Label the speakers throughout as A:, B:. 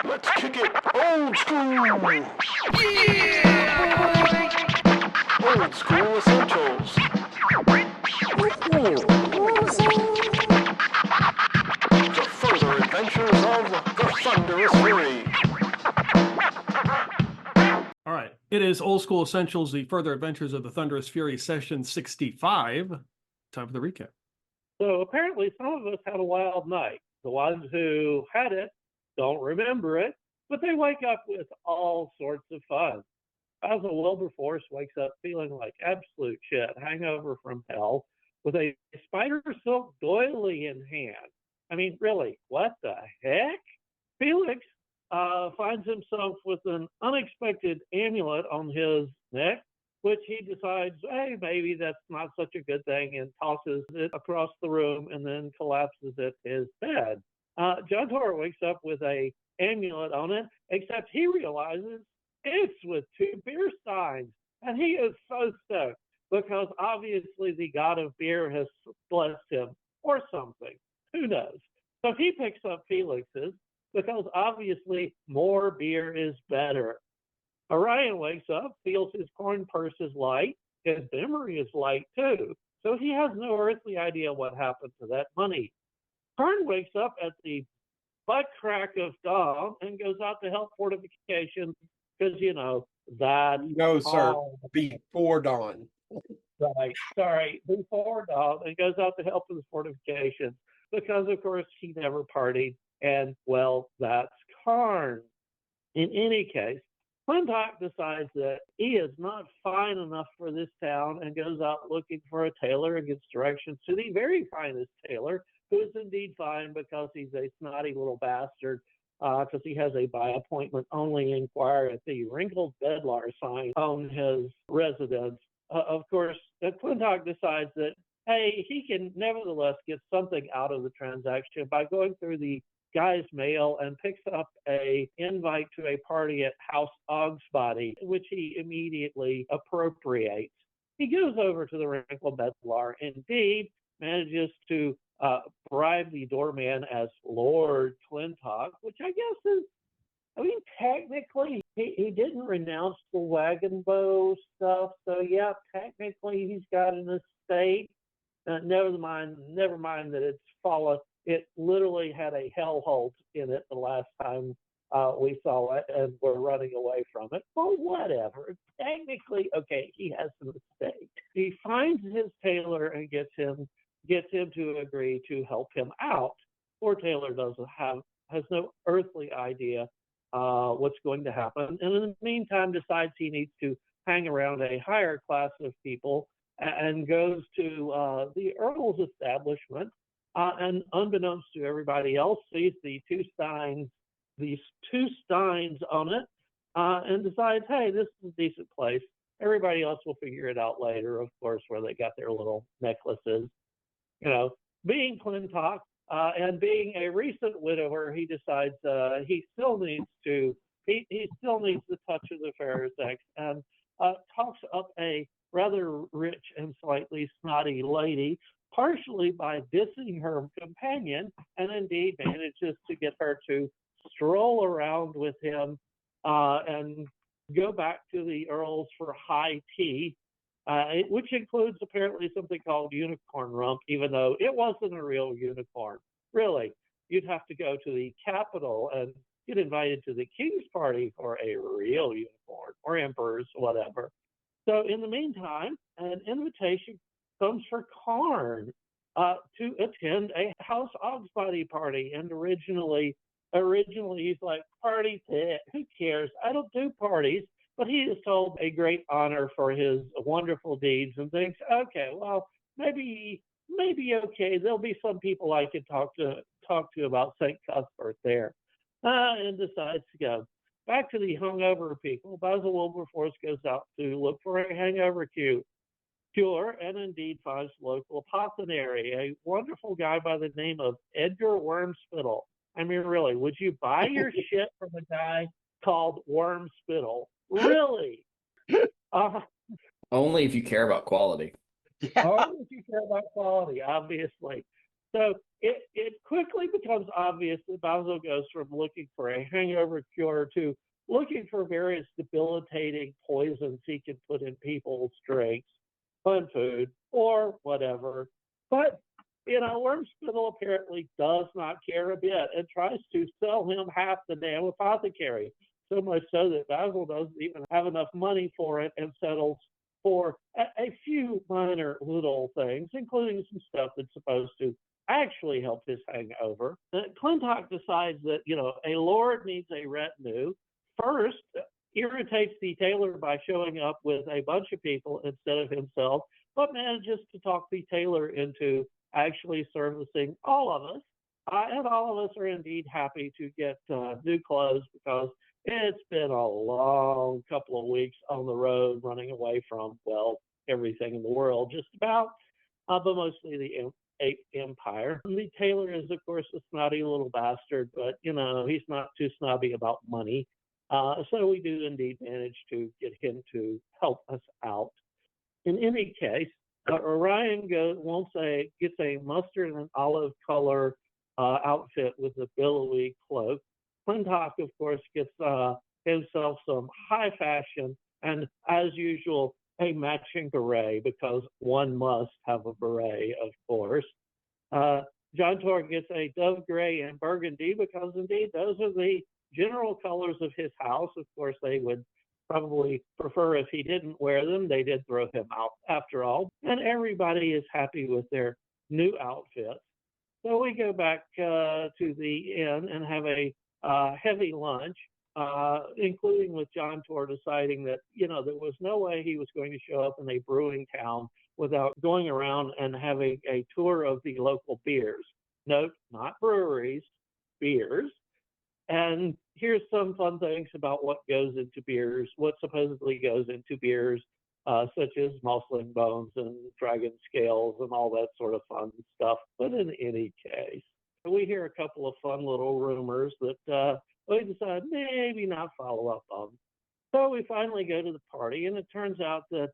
A: Let's kick it old school! Old school essentials. The further adventures of the Thunderous Fury.
B: All right. It is Old School Essentials, the further adventures of the Thunderous Fury, session 65. Time for the recap.
C: So apparently some of us had a wild night. The ones who had it don't remember it, but they wake up with all sorts of fun. Basil Wilberforce wakes up feeling like absolute shit, hangover from hell, with a spider silk doily in hand. I mean, really, what the heck? Felix finds himself with an unexpected amulet on his neck, which he decides, hey, maybe that's not such a good thing, and tosses it across the room and then collapses at his bed. John Tor wakes up with a amulet on it, except he realizes it's with two beer steins, and he is so stoked because obviously the god of beer has blessed him or something. Who knows? So he picks up Felix's because obviously more beer is better. Orion wakes up, feels his corn purse is light, his memory is light too, so he has no earthly idea what happened to that money. Kern wakes up at the butt crack of dawn and goes out to help fortifications because, you know, that.
D: No, sir, before dawn.
C: Right, sorry, before dawn, and goes out to help with the fortifications because, of course, he never partied, and, well, that's Karn. In any case, Clintok decides that he is not fine enough for this town and goes out looking for a tailor and gets directions to the very finest tailor, who is indeed fine because he's a snotty little bastard, because he has a by appointment only inquire at the wrinkled bedlar sign on his residence. Of course, Clintok decides that, hey, he can nevertheless get something out of the transaction by going through the guy's mail and picks up a invite to a party at House Osgbody, which he immediately appropriates. He goes over to the wrinkled bedlar, indeed manages to bribe the doorman as Lord Clintok, which I guess is, I mean, technically he didn't renounce the Wagonbow stuff, so yeah, technically he's got an estate. Never mind that it's fallen. It literally had a hellhole in it the last time we saw it, and we're running away from it. Well, whatever. Technically, okay, he has an estate. He finds his tailor and gets him to agree to help him out. Poor Taylor has no earthly idea what's going to happen, and in the meantime decides he needs to hang around a higher class of people and goes to the Earl's establishment, and unbeknownst to everybody else, sees these two steins on it, and decides, hey, this is a decent place. Everybody else will figure it out later, of course, where they got their little necklaces. You know, being Clintok and being a recent widower, he decides he still needs the touch of the fair sex, and talks up a rather rich and slightly snotty lady, partially by dissing her companion, and indeed manages to get her to stroll around with him and go back to the Earl's for high tea, which includes apparently something called unicorn rump, even though it wasn't a real unicorn. Really, you'd have to go to the capital and get invited to the king's party for a real unicorn, or emperor's, whatever. So in the meantime, an invitation comes for Karn to attend a House Osgbody party, and originally he's like, party pit, who cares? I don't do parties. But he is told a great honor for his wonderful deeds and thinks, okay, well, maybe okay. There'll be some people I can talk to about St. Cuthbert there, and decides to go. Back to the hungover people, Basil Wilberforce goes out to look for a hangover cure, and indeed finds the local apothecary, a wonderful guy by the name of Edgar Wyrmspittle. I mean, really, would you buy your shit from a guy called Wyrmspittle? Really?
E: Only if you care about quality.
C: Only if you care about quality, obviously. So it quickly becomes obvious that Basil goes from looking for a hangover cure to looking for various debilitating poisons he can put in people's drinks, fun food, or whatever. But, Wyrmspittle apparently does not care a bit and tries to sell him half the damn apothecary. So much so that Basil doesn't even have enough money for it and settles for a few minor little things, including some stuff that's supposed to actually help his hangover. Clintok decides that, a lord needs a retinue. First, irritates the tailor by showing up with a bunch of people instead of himself, but manages to talk the tailor into actually servicing all of us. And all of us are indeed happy to get new clothes because it's been a long couple of weeks on the road running away from, everything in the world, just about, but mostly the empire. And the tailor is, of course, a snotty little bastard, but, he's not too snobby about money. So we do indeed manage to get him to help us out. In any case, Orion gets a mustard and olive color outfit with a billowy cloak. Clintok, of course, gets himself some high fashion and, as usual, a matching beret because one must have a beret, of course. John Tor gets a dove gray and burgundy because, indeed, those are the general colors of his house. Of course, they would probably prefer if he didn't wear them. They did throw him out after all. And everybody is happy with their new outfits. So we go back to the inn and have a heavy lunch, including with John Tor deciding that, there was no way he was going to show up in a brewing town without going around and having a tour of the local beers. Note, not breweries, beers. And here's some fun things about what goes into beers, what supposedly goes into beers, such as mussling bones and dragon scales and all that sort of fun stuff. But in any case, we hear a couple of fun little rumors that we decide maybe not follow up on. So we finally go to the party, and it turns out that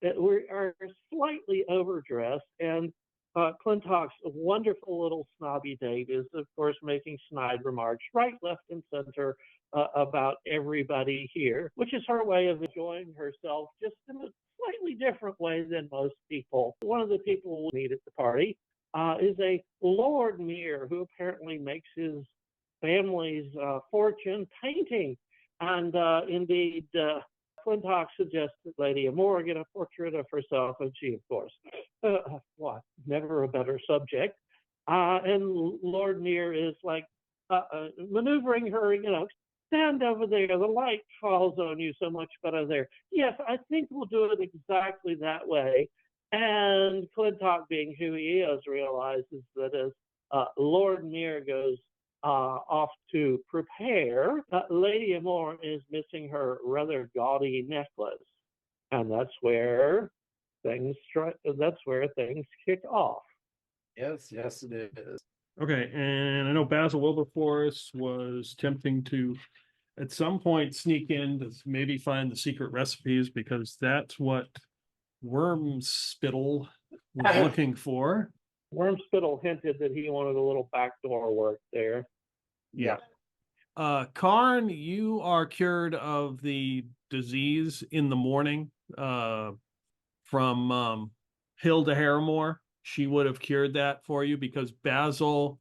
C: we are slightly overdressed, and Clintok's wonderful little snobby date is, of course, making snide remarks right, left, and center about everybody here, which is her way of enjoying herself just in a slightly different way than most people. One of the people we meet at the party is a Lord Mere who apparently makes his family's fortune painting. And indeed, Clintok suggests that Lady Amora get a portrait of herself, and she, of course, never a better subject. And Lord Mere is like maneuvering her, stand over there. The light falls on you so much better there. Yes, I think we'll do it exactly that way. And Clintok, being who he is, realizes that as Lord Mere goes off to prepare, Lady Amor is missing her rather gaudy necklace, and that's where things kick off.
D: Yes, it is.
B: Okay, and I know Basil Wilberforce was attempting to, at some point, sneak in to maybe find the secret recipes because that's what Wyrmspittle was looking for.
C: Wyrmspittle hinted that he wanted a little backdoor work there.
B: Yeah. Karn, you are cured of the disease in the morning from Hilda Harrimore. She would have cured that for you because Basil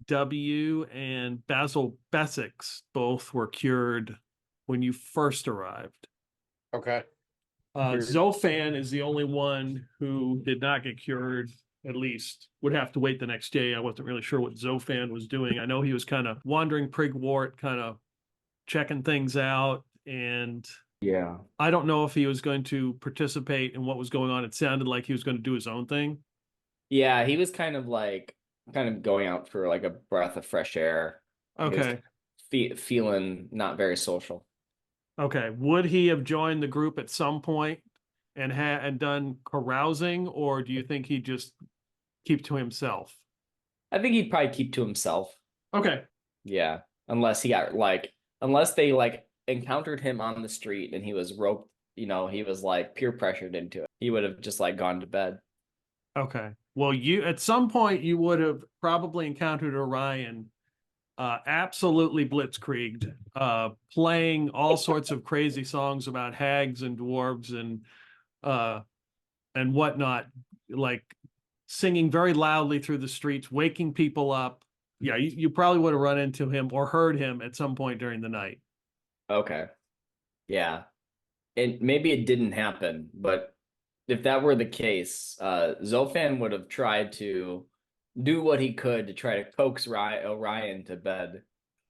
B: W. and Basil Bessex both were cured when you first arrived.
D: Okay.
B: Zophan is the only one who did not get cured, at least. Would have to wait the next day. I wasn't really sure what Zophan was doing. I know he was kind of wandering Prigwort, kind of checking things out. And
E: yeah,
B: I don't know if he was going to participate in what was going on. It sounded like he was going to do his own thing.
E: yeah, he was kind of going out for like a breath of fresh air.
B: Okay.
E: Feeling not very social.
B: Okay. Would he have joined the group at some point and done carousing, or do you think he'd just keep to himself?
E: I think he'd probably keep to himself.
B: Okay.
E: Yeah. Unless they encountered him on the street and he was roped, he was peer pressured into it. He would have just gone to bed.
B: Okay. Well, you at some point you would have probably encountered Orion absolutely blitzkrieged, playing all sorts of crazy songs about hags and dwarves and whatnot, like singing very loudly through the streets, waking people up. Yeah, you probably would have run into him or heard him at some point during the night.
E: Okay. Yeah. And maybe it didn't happen, but if that were the case, Zophan would have tried to do what he could to try to coax Orion to bed.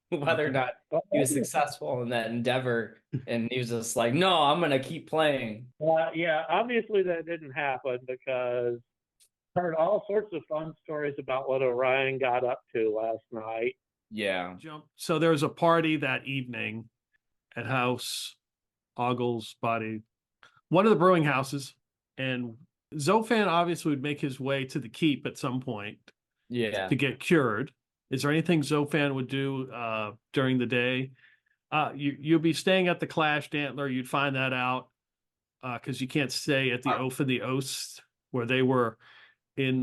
E: Whether or not he was successful in that endeavor, and he was just like, no, I'm gonna keep playing.
C: Yeah, obviously that didn't happen because I heard all sorts of fun stories about what Orion got up to last night.
E: Yeah.
B: So there was a party that evening at House Osgbody, one of the brewing houses, and Zophan obviously would make his way to the keep at some point
E: Yeah.
B: to get cured. Is there anything Zophan would do during the day? You'd be staying at the Clashed Antler. You'd find that out because you can't stay at the Oath of the Oaths where they were in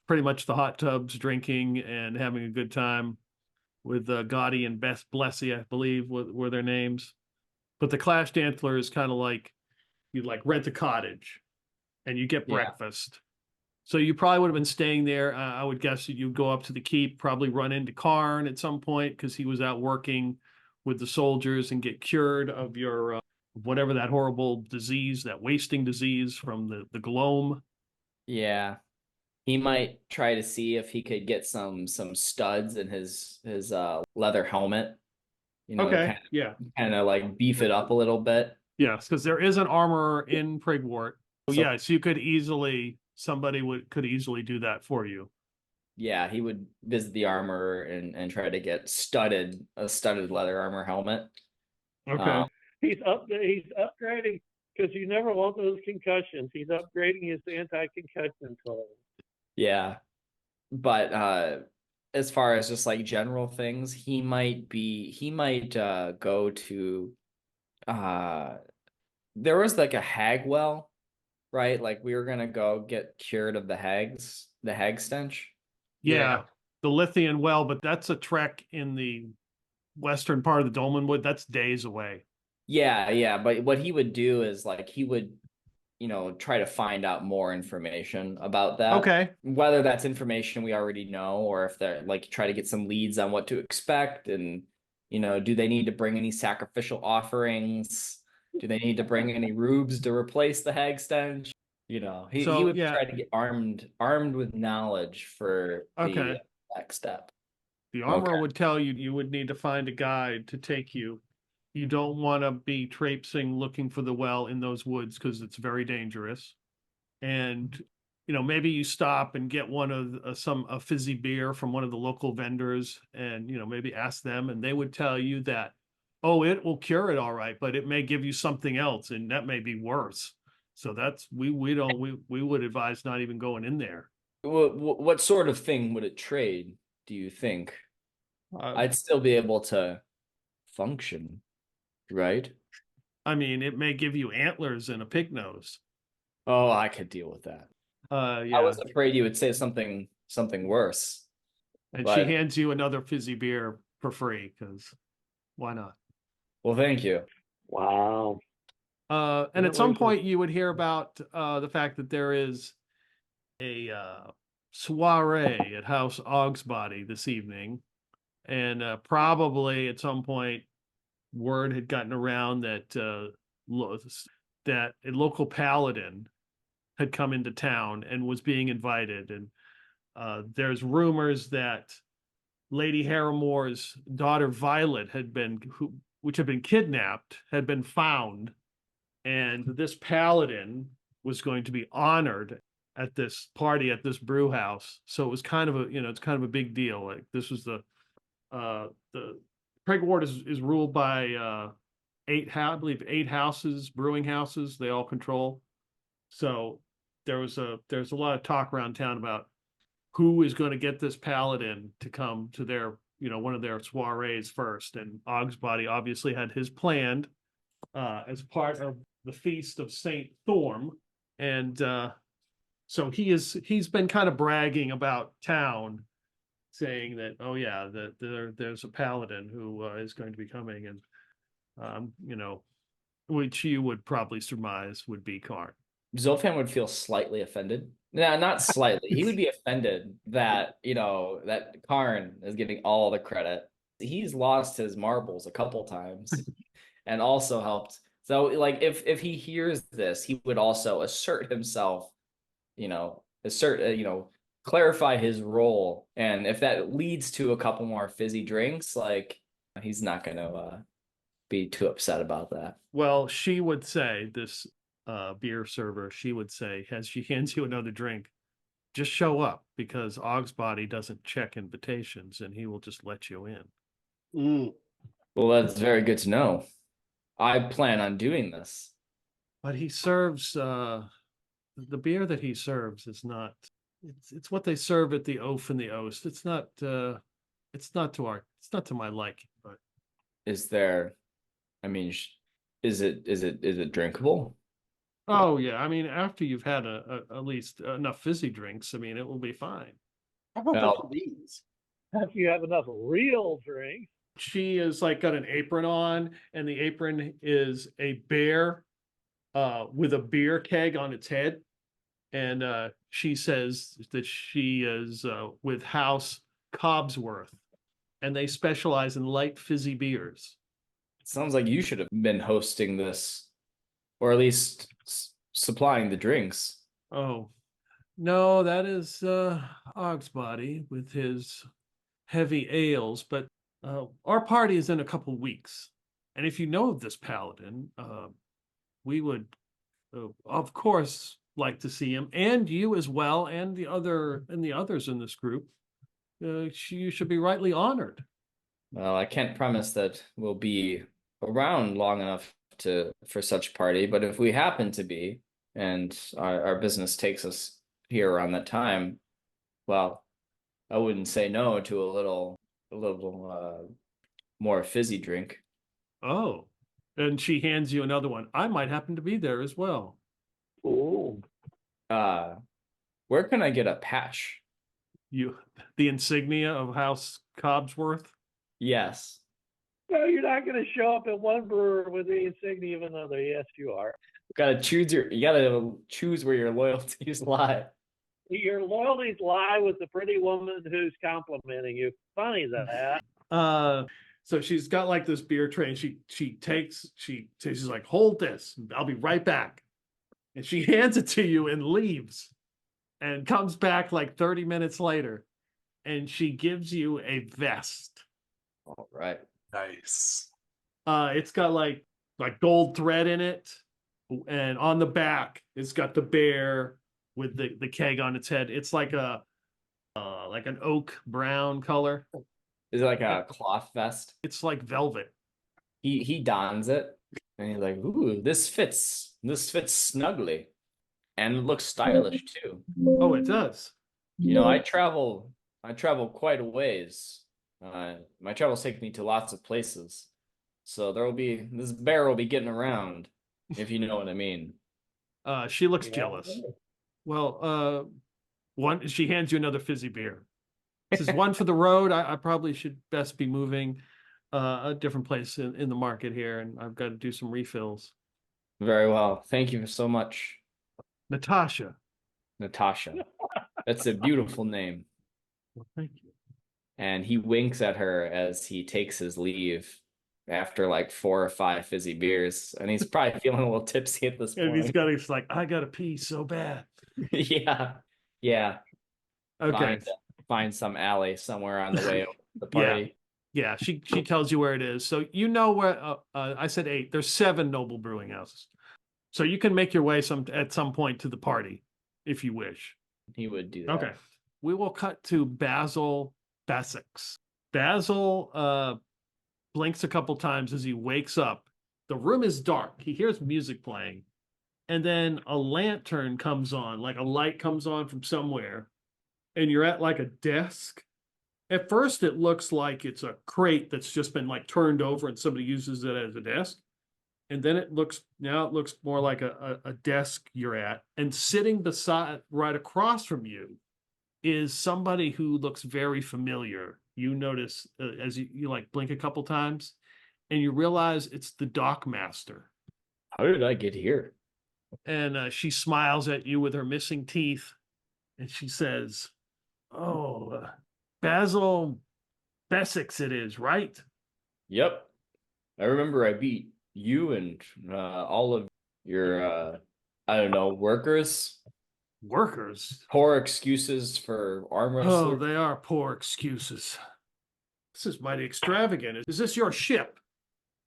B: pretty much the hot tubs drinking and having a good time with Gotti and Blessy, I believe, were their names. But the Clashed Antler is kind of like you like rent a cottage and you get breakfast. So you probably would have been staying there. I would guess that you'd go up to the keep, probably run into Karn at some point because he was out working with the soldiers and get cured of your whatever that horrible disease, that wasting disease from the gloam.
E: Yeah. He might try to see if he could get some studs in his leather helmet. You know,
B: Okay,
E: kind of like beef it up a little bit.
B: yes, because there is an armorer in Prigwort.
E: So-
B: Yes, you could easily could easily do that for you.
E: Yeah, he would visit the armor and try to get a studded leather armor helmet.
B: Okay.
C: He's upgrading because you never want those concussions. He's upgrading his anti-concussion tool.
E: Yeah. But as far as just like general things, he might go to there was like a hag well, right? Like we were gonna go get cured of the hag stench.
B: Yeah, the Lithian well, but that's a trek in the western part of the Dolmenwood. That's days away.
E: Yeah, but what he would do is like he would, try to find out more information about that.
B: Okay.
E: Whether that's information we already know, or if they're like try to get some leads on what to expect, and do they need to bring any sacrificial offerings? Do they need to bring any rubes to replace the hag stench? He would try to get armed with knowledge for the next step.
B: The armorer would tell you you would need to find a guide to take you. You don't want to be traipsing looking for the well in those woods because it's very dangerous. And maybe you stop and get one of a fizzy beer from one of the local vendors, and maybe ask them, and they would tell you that, oh, it will cure it all right, but it may give you something else, and that may be worse. So that's we would advise not even going in there.
E: What sort of thing would it trade, do you think? I'd still be able to function, right?
B: I mean, it may give you antlers and a pig nose.
E: Oh, I could deal with that.
B: Yeah.
E: I was afraid you would say something worse.
B: And she hands you another fizzy beer for free because why not?
E: Well, thank you.
C: Wow.
B: And at some point you would hear about the fact that there is a soiree at House Osgbody this evening. And probably at some point word had gotten around that that a local paladin had come into town and was being invited. And there's rumors that Lady Harimore's daughter Violet which had been kidnapped, had been found. And this paladin was going to be honored at this party at this brew house. So it was kind of it's kind of a big deal. Like this was the Craigward is ruled by I believe 8 houses, brewing houses, they all control. So there's a lot of talk around town about who is going to get this paladin to come to their, one of their soirees first. And Osgbody obviously had his planned as part of the feast of Saint Thorm. And So he's been kind of bragging about town, saying that, oh yeah, that there's a paladin who is going to be coming, and you know, which you would probably surmise would be Karn.
E: Zophan would feel slightly offended. No, not slightly. He would be offended that, that Karn is getting all the credit. He's lost his marbles a couple times and also helped. So like if he hears this, he would also assert himself, clarify his role. And if that leads to a couple more fizzy drinks, like he's not gonna be too upset about that.
B: Well, she would say, this beer server, she would say, as she hands you another drink, just show up, because Osgbody doesn't check invitations and he will just let you in.
D: Mm.
E: Well, that's very good to know. I plan on doing this.
B: But he serves the beer that he serves is not, it's what they serve at the Oaf and the Oast. It's not to my liking. But
E: Is there, I mean, is it drinkable?
B: oh yeah, I mean, after you've had at least enough fizzy drinks, I mean, it will be fine.
D: How about
E: Well,
D: these?
C: After you have enough real drinks.
B: She is like got an apron on, and the apron is a bear with a beer keg on its head. And she says that she is with House Cobsworth, and they specialize in light fizzy beers.
E: it sounds like you should have been hosting this, or at least supplying the drinks.
B: Oh, no, that is Osgbody with his heavy ales, but our party is in a couple weeks. And if you know of this paladin, we would, of course, like to see him, and you as well, and the others in this group. You should be rightly honored.
E: Well, I can't promise that we'll be around long enough for such party, but if we happen to be, and our business takes us here around that time, well, I wouldn't say no to a little more fizzy drink.
B: Oh, and she hands you another one. I might happen to be there as well.
C: Ooh.
E: Where can I get a patch?
B: The insignia of House Cobsworth.
E: Yes.
C: No, you're not going to show up at one brewer with the insignia of another. Yes, you are.
E: You gotta choose where your loyalties lie.
C: Your loyalties lie with the pretty woman who's complimenting you. Funny that.
B: So she's got like this beer tray, and she's like, hold this, I'll be right back. And she hands it to you and leaves, and comes back like 30 minutes later, and she gives you a vest.
E: All right.
D: Nice.
B: It's got like gold thread in it, and on the back it's got the bear with the keg on its head. It's like an oak brown color.
E: Is it like a cloth vest?
B: It's like velvet.
E: He dons it and he's like, "Ooh, this fits snugly, and it looks stylish too."
B: Oh, it does.
E: I travel quite a ways. My travels take me to lots of places, so this bear will be getting around, if you know what I mean.
B: She looks jealous. Well, she hands you another fizzy beer. This is one for the road. I probably should best be moving a different place in the market here, and I've got to do some refills.
E: Very well. Thank you so much,
B: Natasha.
E: That's a beautiful name.
B: Well, thank you.
E: And he winks at her as he takes his leave after like 4 or 5 fizzy beers, and he's probably feeling a little tipsy at this point.
B: And he's like, I gotta pee so bad.
E: Yeah.
B: Okay.
E: Find some alley somewhere on the way to the party.
B: Yeah, she tells you where it is. So you know where I said 8. There's 7 noble brewing houses. So you can make your way at some point to the party if you wish.
E: He would do that.
B: Okay. We will cut to Basil Bessex. Basil blinks a couple times as he wakes up. The room is dark. He hears music playing. And then a lantern comes on, like a light comes on from somewhere. And you're at like a desk. At first, it looks like it's a crate that's just been like turned over and somebody uses it as a desk. And then it looks more like a desk you're at. And sitting beside, right across from you, is somebody who looks very familiar. You notice as you like blink a couple times, and you realize it's the dock master.
E: How did I get here?
B: And she smiles at you with her missing teeth, and she says, "Oh, Basil Bessex, it is, right?"
E: Yep. I remember I beat you and all of your, I don't know, workers.
B: Workers?
E: Poor excuses for arm
B: Oh,
E: wrestler.
B: they are poor excuses. This is mighty extravagant. Is this your ship?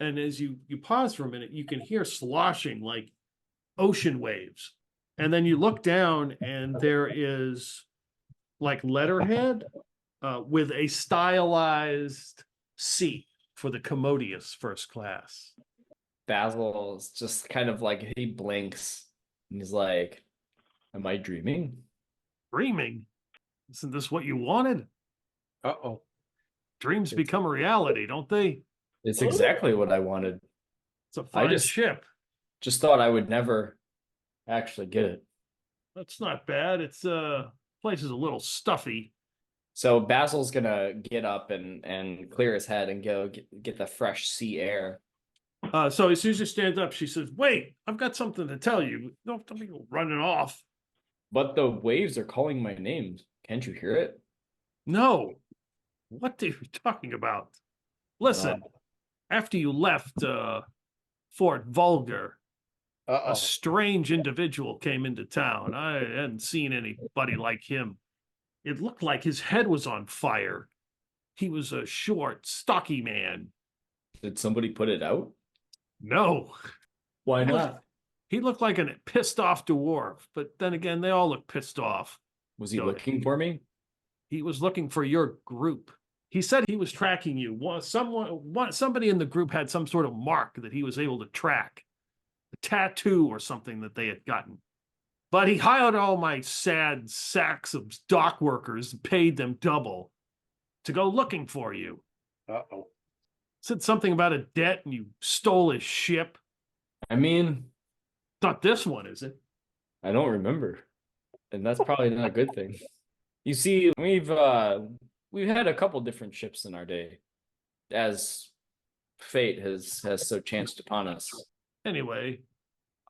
B: And as you pause for a minute, you can hear sloshing like ocean waves. And then you look down and there is like letterhead with a stylized seat for the commodious first class.
E: Basil's just kind of like he blinks and he's like, "Am I dreaming?"
B: Dreaming? Isn't this what you wanted?
D: Uh-oh.
B: Dreams become a reality, don't they?
E: It's exactly what I wanted.
B: It's a fine
E: just-
B: ship.
E: Just thought I would never actually get it.
B: That's not bad. It's place is a little stuffy.
E: So Basil's gonna get up and clear his head and go get the fresh sea air.
B: So as soon as she stands up, she says, "Wait, I've got something to tell you. Don't be running off."
E: But the waves are calling my name. Can't you hear it?
B: No. What are you talking about? Listen, after you left Fort Vulgar,
D: Uh-oh.
B: a strange individual came into town. I hadn't seen anybody like him. It looked like his head was on fire. He was a short, stocky man.
E: Did somebody put it out?
B: No,
E: Why
B: not? He looked like a pissed off dwarf, but then again, they all look pissed off.
E: Was he
B: No.
E: looking for me?
B: He was looking for your group. He said he was tracking you. Somebody in the group had some sort of mark that he was able to track, a tattoo or something that they had gotten. But he hired all my sad sacks of dock workers and paid them double to go looking for you.
D: Uh-oh.
B: Said something about a debt and you stole his ship.
E: I mean,
B: Not this one, is it?
E: I don't remember. And that's probably not a good thing. You see, we've had a couple different ships in our day, as fate has so chanced upon us.
B: Anyway,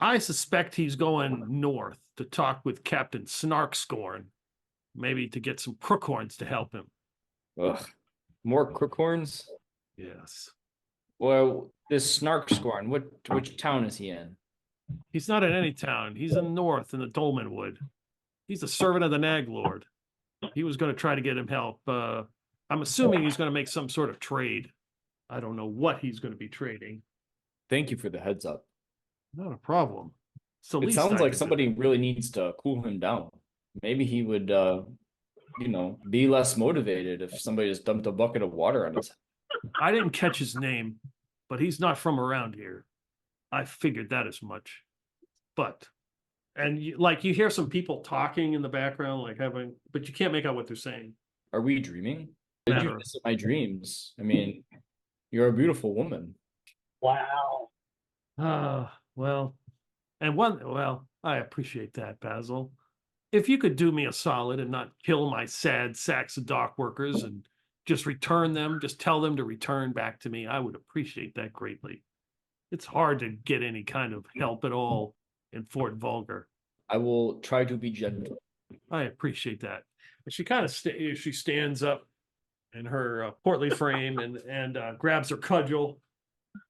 B: I suspect he's going north to talk with Captain Snarkscorn, maybe to get some crookhorns to help him.
E: Ugh. More crookhorns?
B: Yes.
E: Well, this Snarkscorn, which town is he in?
B: He's not in any town. He's in the north in the Dolmenwood. He's a servant of the Nag Lord. He was going to try to get him help. I'm assuming he's going to make some sort of trade. I don't know what he's going to be trading.
E: Thank you for the heads up.
B: Not a problem. It's the
E: It
B: least
E: sounds
B: I
E: like
B: can do.
E: somebody really needs to cool him down. Maybe he would, be less motivated if somebody just dumped a bucket of water on his head.
B: I didn't catch his name, but he's not from around here. I figured that as much. And you hear some people talking in the background, but you can't make out what they're saying.
E: Are we dreaming? Did you
B: Matter.
E: visit my dreams? I mean, you're a beautiful woman.
C: Wow.
B: I appreciate that, Basil. If you could do me a solid and not kill my sad sacks of dock workers and just return them, just tell them to return back to me, I would appreciate that greatly. It's hard to get any kind of help at all in Fort Vulgar.
E: I will try to be gentle.
B: I appreciate that. And she kind of she stands up in her portly frame and grabs her cudgel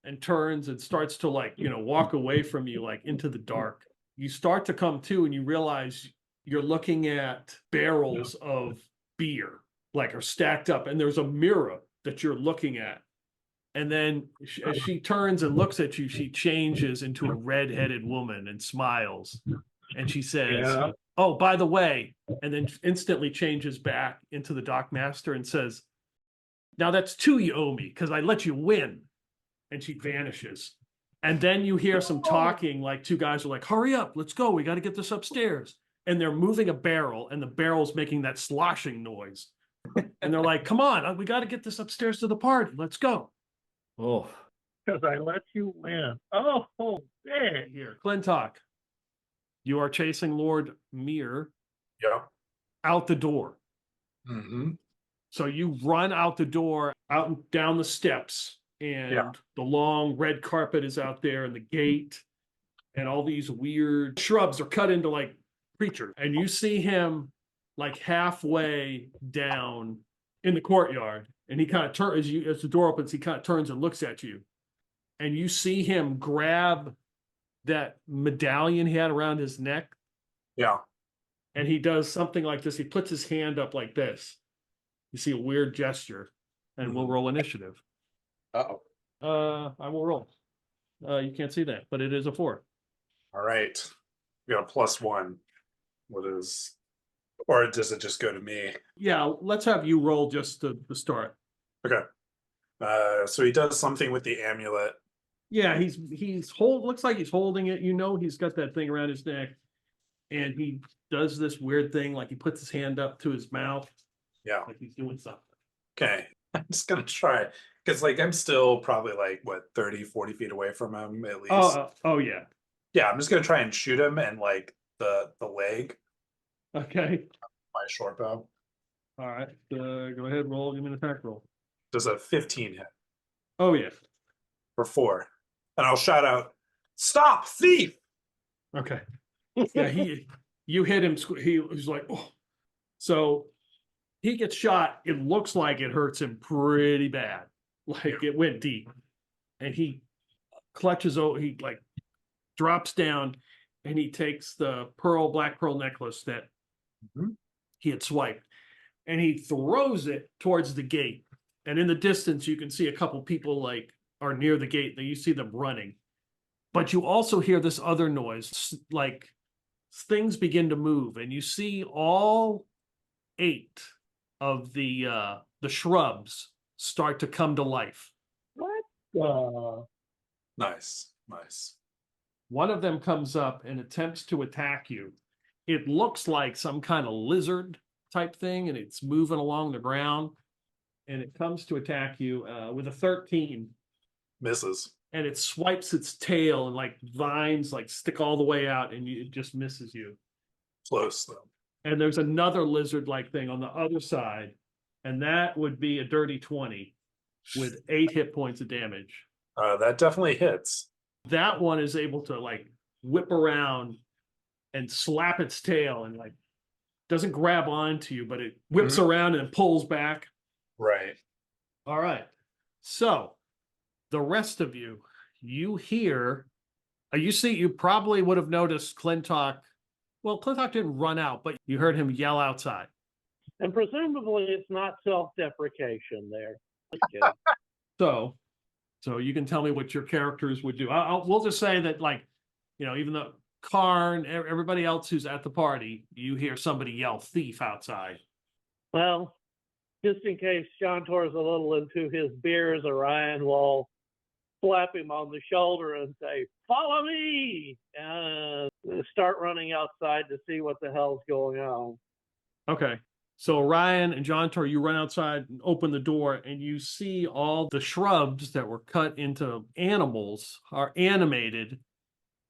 B: and turns and starts to walk away from you into the dark. You start to come to and you realize you're looking at barrels of beer are stacked up, and there's a mirror that you're looking at. And then as she turns and looks at you, she changes into a red-headed woman and smiles. And she says,
D: Yeah.
B: "Oh, by the way," and then instantly changes back into the dockmaster and says, "Now that's 2 you owe me because I let you win." And she vanishes. And then you hear some talking, like 2 guys are like, "Hurry up, let's go. We got to get this upstairs." And they're moving a barrel, and the barrel's making that sloshing noise. And they're like, "Come on, we got to get this upstairs to the party. Let's go."
E: Oh,
C: because I let you win. Oh, dang.
B: Here, Clintok, you are chasing Lord Mir
D: Yeah.
B: out the door.
D: Mm-hmm.
B: So you run out the door, out and down the steps, and
D: Yeah.
B: the long red carpet is out there, and the gate, and all these weird shrubs are cut into like creatures. And you see him like halfway down in the courtyard, and he kind of turns as the door opens, he kind of turns and looks at you. And you see him grab that medallion he had around his neck,
D: Yeah.
B: and he does something like this. He puts his hand up like this. You see a weird gesture, and we'll roll initiative.
D: Uh-oh.
B: I will roll. You can't see that, but it is a 4.
D: All right. We got a +1. What is, or does it just go to me?
B: Yeah, let's have you roll just to start.
D: Okay. So he does something with the amulet.
B: Yeah, looks like he's holding it. You know, he's got that thing around his neck, and he does this weird thing, like he puts his hand up to his mouth,
D: Yeah.
B: like he's doing something.
D: Okay. I'm just gonna try, because like I'm still probably like what 30-40 feet away from him at least.
B: Oh yeah.
D: Yeah, I'm just gonna try and shoot him in like the leg,
B: Okay.
D: my short bow.
B: All right. Go ahead, roll. Give me an attack roll.
D: Does a 15 hit
B: Oh yeah.
D: for 4? And I'll shout out, "Stop, thief!"
B: Okay. Yeah, you hit him. He's like, oh. So he gets shot. It looks like it hurts him pretty bad. Like it went deep. And he clutches over, he like drops down, and he takes the black pearl necklace that he had swiped, and he throws it towards the gate. And in the distance, you can see a couple people like are near the gate, and you see them running. But you also hear this other noise, like things begin to move, and you see all 8 of the shrubs start to come to life.
C: What?
D: Nice.
B: One of them comes up and attempts to attack you. It looks like some kind of lizard type thing, and it's moving along the ground, and it comes to attack you with a 13.
D: Misses.
B: And it swipes its tail, and like vines like stick all the way out, and it just misses you.
D: Close though.
B: And there's another lizard-like thing on the other side, and that would be a dirty 20 with 8 hit points of damage.
D: That definitely hits.
B: That one is able to like whip around and slap its tail, and like doesn't grab onto you, but it whips around and pulls back.
D: Right.
B: All right. So the rest of you, you hear, you probably would have noticed Clintok. Well, Clintok didn't run out, but you heard him yell outside.
C: And presumably it's not self-deprecation there. Okay.
B: So you can tell me what your characters would do. We'll just say that, like, even though Karn, everybody else who's at the party, you hear somebody yell thief outside.
C: Well, just in case Shantor's a little into his beers, Orion will slap him on the shoulder and say, "Follow me!" and start running outside to see what the hell's going on.
B: Okay. So Orion and Jontor, you run outside and open the door, and you see all the shrubs that were cut into animals are animated.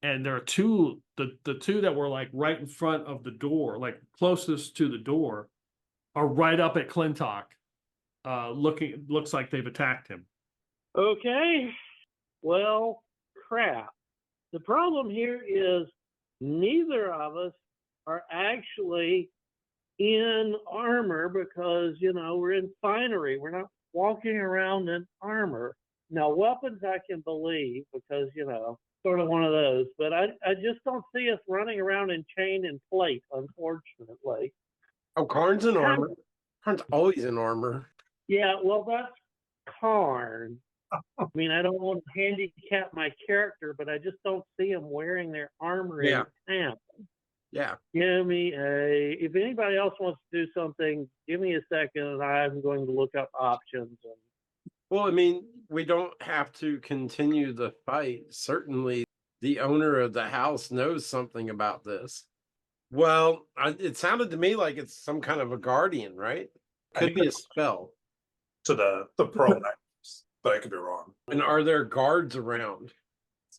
B: And there are the 2 that were like right in front of the door, like closest to the door, are right up at Clintok. Looks like they've attacked him.
C: Okay. Well, crap. The problem here is neither of us are actually in armor because, we're in finery. We're not walking around in armor. Now, weapons I can believe because, sort of one of those. But I just don't see us running around in chain and plate, unfortunately.
F: Oh, Karn's in armor. Karn's always in armor.
C: Yeah, well, that's Karn. I mean, I don't want to handicap my character, but I just don't see them wearing their armor in camp.
F: Yeah.
C: If anybody else wants to do something, give me a second and I'm going to look up options.
F: Well, I mean, we don't have to continue the fight. Certainly, the owner of the house knows something about this. Well, it sounded to me like it's some kind of a guardian, right? Could be a spell.
D: To the pearl necklace but I could be wrong.
F: And are there guards around?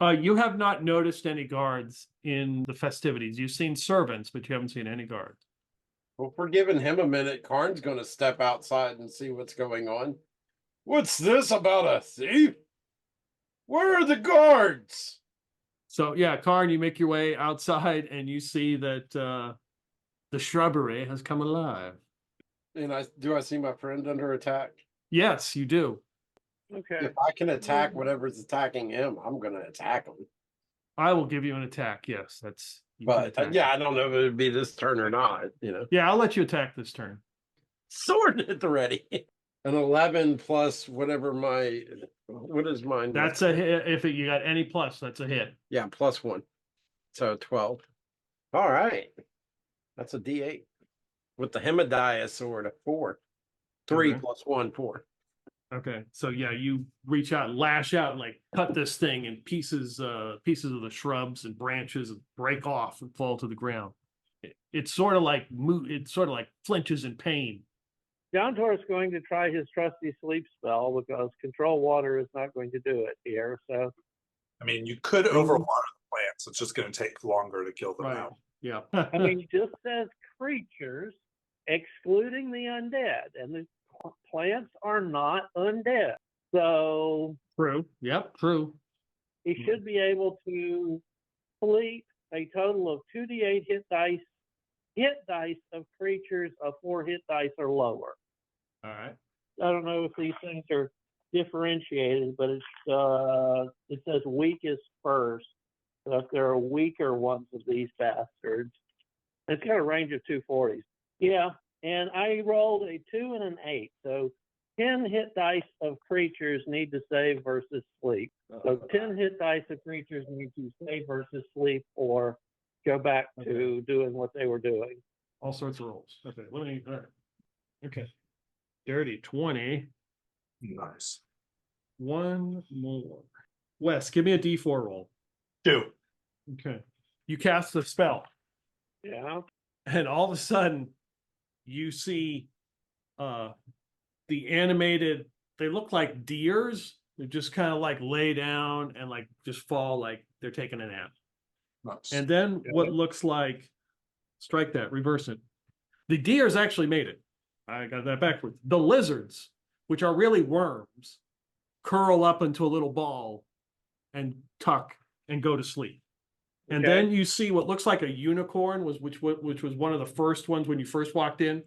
B: You have not noticed any guards in the festivities. You've seen servants, but you haven't seen any guards.
F: Well, if we're giving him a minute, Karn's going to step outside and see what's going on. What's this about a thief? Where are the guards?
B: So yeah, Karn, you make your way outside and you see that the shrubbery has come alive.
F: And do I see my friend under attack?
B: Yes, you do.
C: Okay.
F: If I can attack whatever's attacking him, I'm going to attack him.
B: I will give you an attack. Yes, that's. You can
F: But
B: attack.
F: yeah, I don't know if it would be this turn or not.
B: Yeah, I'll let you attack this turn.
F: Sword at the ready. An 11 plus whatever what is mine?
B: That's a hit. If you got any plus, that's a hit.
F: Yeah, +1. So 12. All right. That's a D8. With the Hemadiah sword, a 4. 3
B: Okay.
F: plus 1, 4.
B: Okay, so yeah, you reach out and lash out and like cut this thing in pieces of the shrubs and branches and break off and fall to the ground. It's sort of like flinches in pain.
C: John Tor's going to try his trusty sleep spell because control water is not going to do it here. So
D: I mean, you could overwater the plants. It's just going to take longer to kill them
B: Right.
D: out.
B: Yeah.
C: I mean, it just says creatures, excluding the undead, and the plants are not undead. So
B: True. Yep. True.
C: he should be able to sleep a total of 2d8 hit dice of creatures of 4 hit dice or lower.
B: All right.
C: I don't know if these things are differentiated, but it says weakest first. So if there are weaker ones of these bastards, it's got a range of 240s. Yeah, and I rolled a 2 and an 8. So 10 hit dice of creatures need to save versus sleep. So 10 hit dice of creatures need to save versus sleep or go back to doing what they were doing.
B: All sorts of rolls. Okay. All right. Okay. Dirty 20.
D: Nice.
B: One more. Wes, give me a D4 roll.
D: 2.
B: Okay. You cast the spell,
C: Yeah.
B: and all of a sudden, you see the animated, they look like deers. They just kind of like lay down and like just fall like they're taking a nap.
D: Nice.
B: And then what looks like, strike that, reverse it. The deers actually made it. I got that backwards. The lizards, which are really worms, curl up into a little ball and tuck and go to sleep. And
C: Okay.
B: then you see what looks like a unicorn, which was one of the first ones when you first walked in,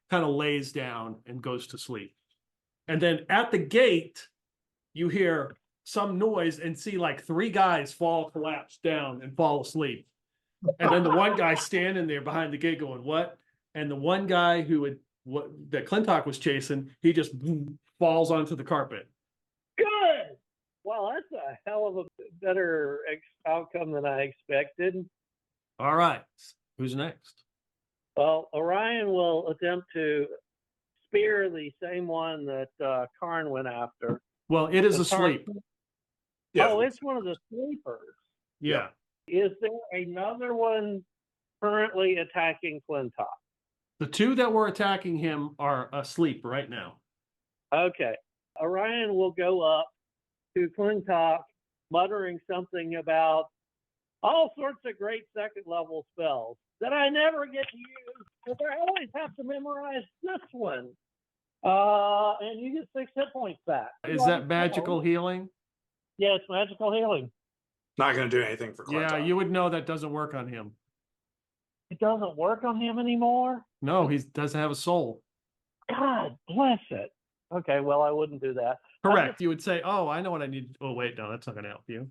B: kind of lays down and goes to sleep. And then at the gate, you hear some noise and see like 3 guys collapse down and fall asleep. And then the one guy standing there behind the gate going, "What?" And the one guy that Clintok was chasing, he just falls onto the carpet.
C: Good. Well, that's a hell of a better outcome than I expected.
B: All right. Who's next?
C: Well, Orion will attempt to spear the same one that Karn went after.
B: Well, it is
C: The
B: asleep.
C: Karn-
D: Yeah.
C: Oh, it's one of the sleepers.
B: Yeah.
C: Is there another one currently attacking Clintok?
B: The 2 that were attacking him are asleep right now.
C: Okay. Orion will go up to Clintok, muttering something about all sorts of great second level spells that I never get to use, but I always have to memorize this one. And you get 6 hit points back.
B: Is that magical healing?
C: Yeah, it's magical healing.
D: Not going to do anything for Clinton.
B: Yeah, you would know that doesn't work on him.
C: It doesn't work on him anymore?
B: No, he doesn't have a soul.
C: God bless it. Okay, well, I wouldn't do that.
B: Correct. You would say, "Oh, I know what I need." Oh, wait, no, that's not going to help you.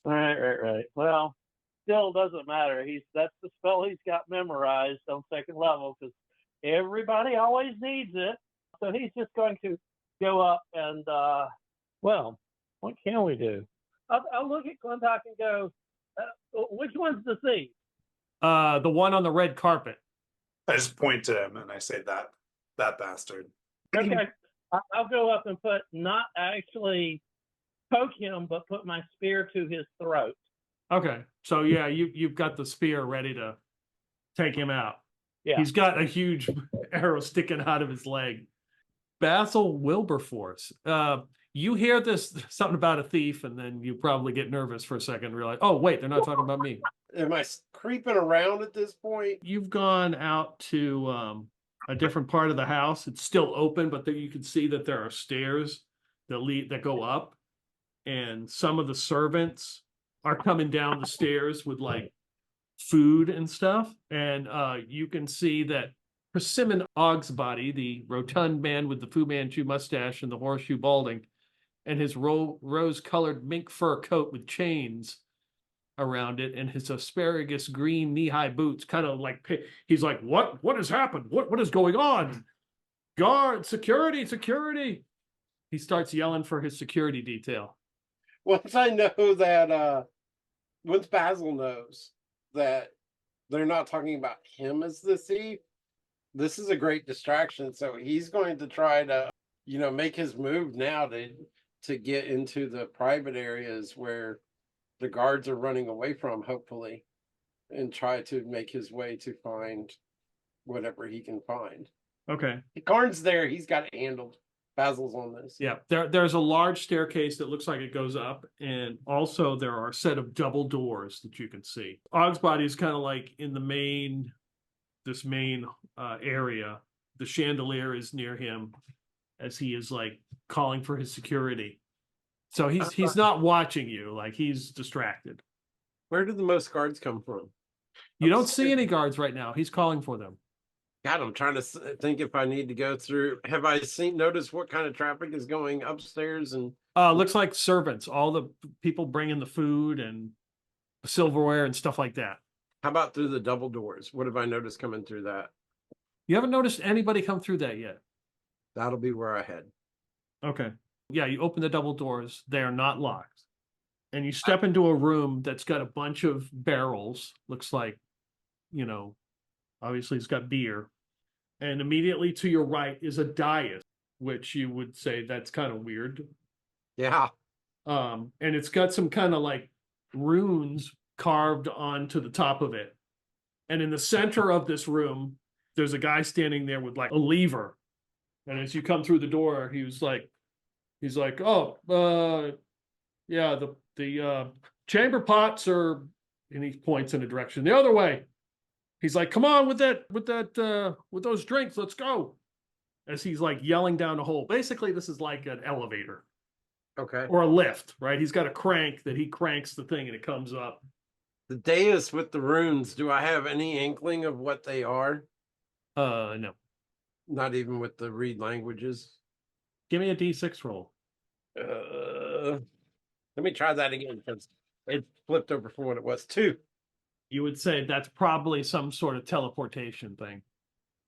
C: Right. Well, still doesn't matter. That's the spell he's got memorized on second level because everybody always needs it. So he's just going to go up and, well, what can we do? I'll look at Clintok and go, which one's the thief?
B: The one on the red carpet.
D: I just point to him and I say that bastard.
C: Okay, I'll go up and not actually poke him, but put my spear to his throat.
B: Okay, so yeah, you've got the spear ready to take him out.
C: Yeah.
B: He's got a huge arrow sticking out of his leg. Basil Wilberforce. You hear this something about a thief, and then you probably get nervous for a second and realize, oh wait, they're not talking about me.
F: Am I creeping around at this point?
B: You've gone out to a different part of the house. It's still open, but you can see that there are stairs that go up, and some of the servants are coming down the stairs with like food and stuff. And you can see that Persimmon Osgbody, the rotund man with the Fu Manchu mustache and the horseshoe balding, and his rose-colored mink fur coat with chains around it, and his asparagus green knee-high boots, kind of like, he's like, what has happened? What is going on? Guard, security. He starts yelling for his security detail.
F: Once I know that, once Basil knows that they're not talking about him as the thief, this is a great distraction. So he's going to try to, make his move now to get into the private areas where the guards are running away from, hopefully, and try to make his way to find whatever he can find.
B: Okay.
F: Karn's there. He's got it handled. Basil's on this.
B: Yeah, there's a large staircase that looks like it goes up, and also there are a set of double doors that you can see. Osgbody is kind of like in this main area. The chandelier is near him as he is like calling for his security. So he's not watching you, like he's distracted.
F: Where did the most guards come from?
B: You don't see any guards right now. He's calling for them.
F: God, I'm trying to think if I need to go through. Have I noticed what kind of traffic is going upstairs? And
B: Looks like servants, all the people bringing the food and silverware and stuff like that.
F: how about through the double doors? What have I noticed coming through that?
B: You haven't noticed anybody come through that yet.
F: That'll be where I head.
B: Okay. Yeah, you open the double doors. They are not locked. And you step into a room that's got a bunch of barrels. Looks like, obviously it's got beer. And immediately to your right is a dais, which you would say that's kind of weird.
F: Yeah.
B: And it's got some kind of like runes carved onto the top of it. And in the center of this room, there's a guy standing there with like a lever. And as you come through the door, he's like, oh, yeah, the chamber pots are, and he points in a direction the other way. He's like, come on with those drinks, let's go. As he's like yelling down the hole. Basically, this is like an elevator.
F: Okay.
B: Or a lift, right? He's got a crank that he cranks the thing and it comes up.
F: The dais with the runes, do I have any inkling of what they are?
B: No.
F: Not even with the read languages?
B: Give me a D6 roll.
F: Let me try that again because it flipped over from what it was. 2.
B: You would say that's probably some sort of teleportation thing.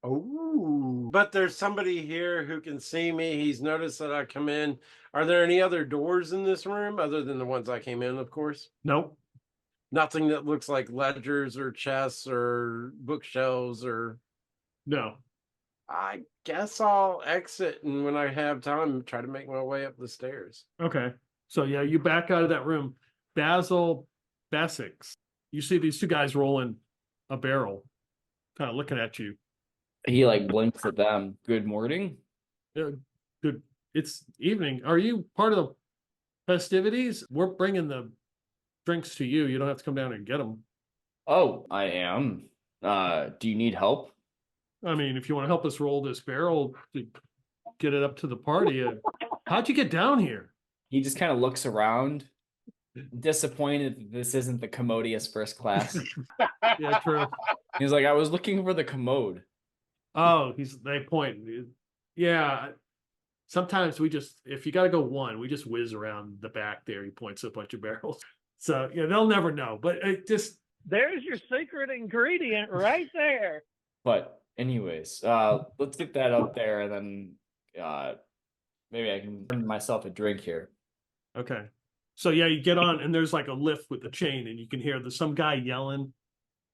F: Oh, but there's somebody here who can see me. He's noticed that I come in. Are there any other doors in this room other than the ones I came in, of course?
B: Nope.
F: Nothing that looks like ledgers or chests or bookshelves or...
B: No.
F: I guess I'll exit, and when I have time, try to make my way up the stairs.
B: Okay. So yeah, you back out of that room. Basil Bessex. You see these two guys rolling a barrel, kind of looking at you.
E: He like blinks at them. Good morning.
B: Good. It's evening. Are you part of the festivities? We're bringing the drinks to you. You don't have to come down and get them.
E: Oh, I am. Do you need help?
B: I mean, if you want to help us roll this barrel to get it up to the party, how'd you get down here?
E: He just kind of looks around, disappointed that this isn't the commodious first class.
B: Yeah, true.
E: He's like, I was looking for the commode.
B: Oh, they point. Yeah. Sometimes if you got to go one, we just whiz around the back there. He points at a bunch of barrels. So, yeah, they'll never know. But it just.
C: There's your secret ingredient right there.
E: But anyways, let's get that up there and then maybe I can bring myself a drink here.
B: Okay. So, yeah, you get on and there's like a lift with the chain and you can hear some guy yelling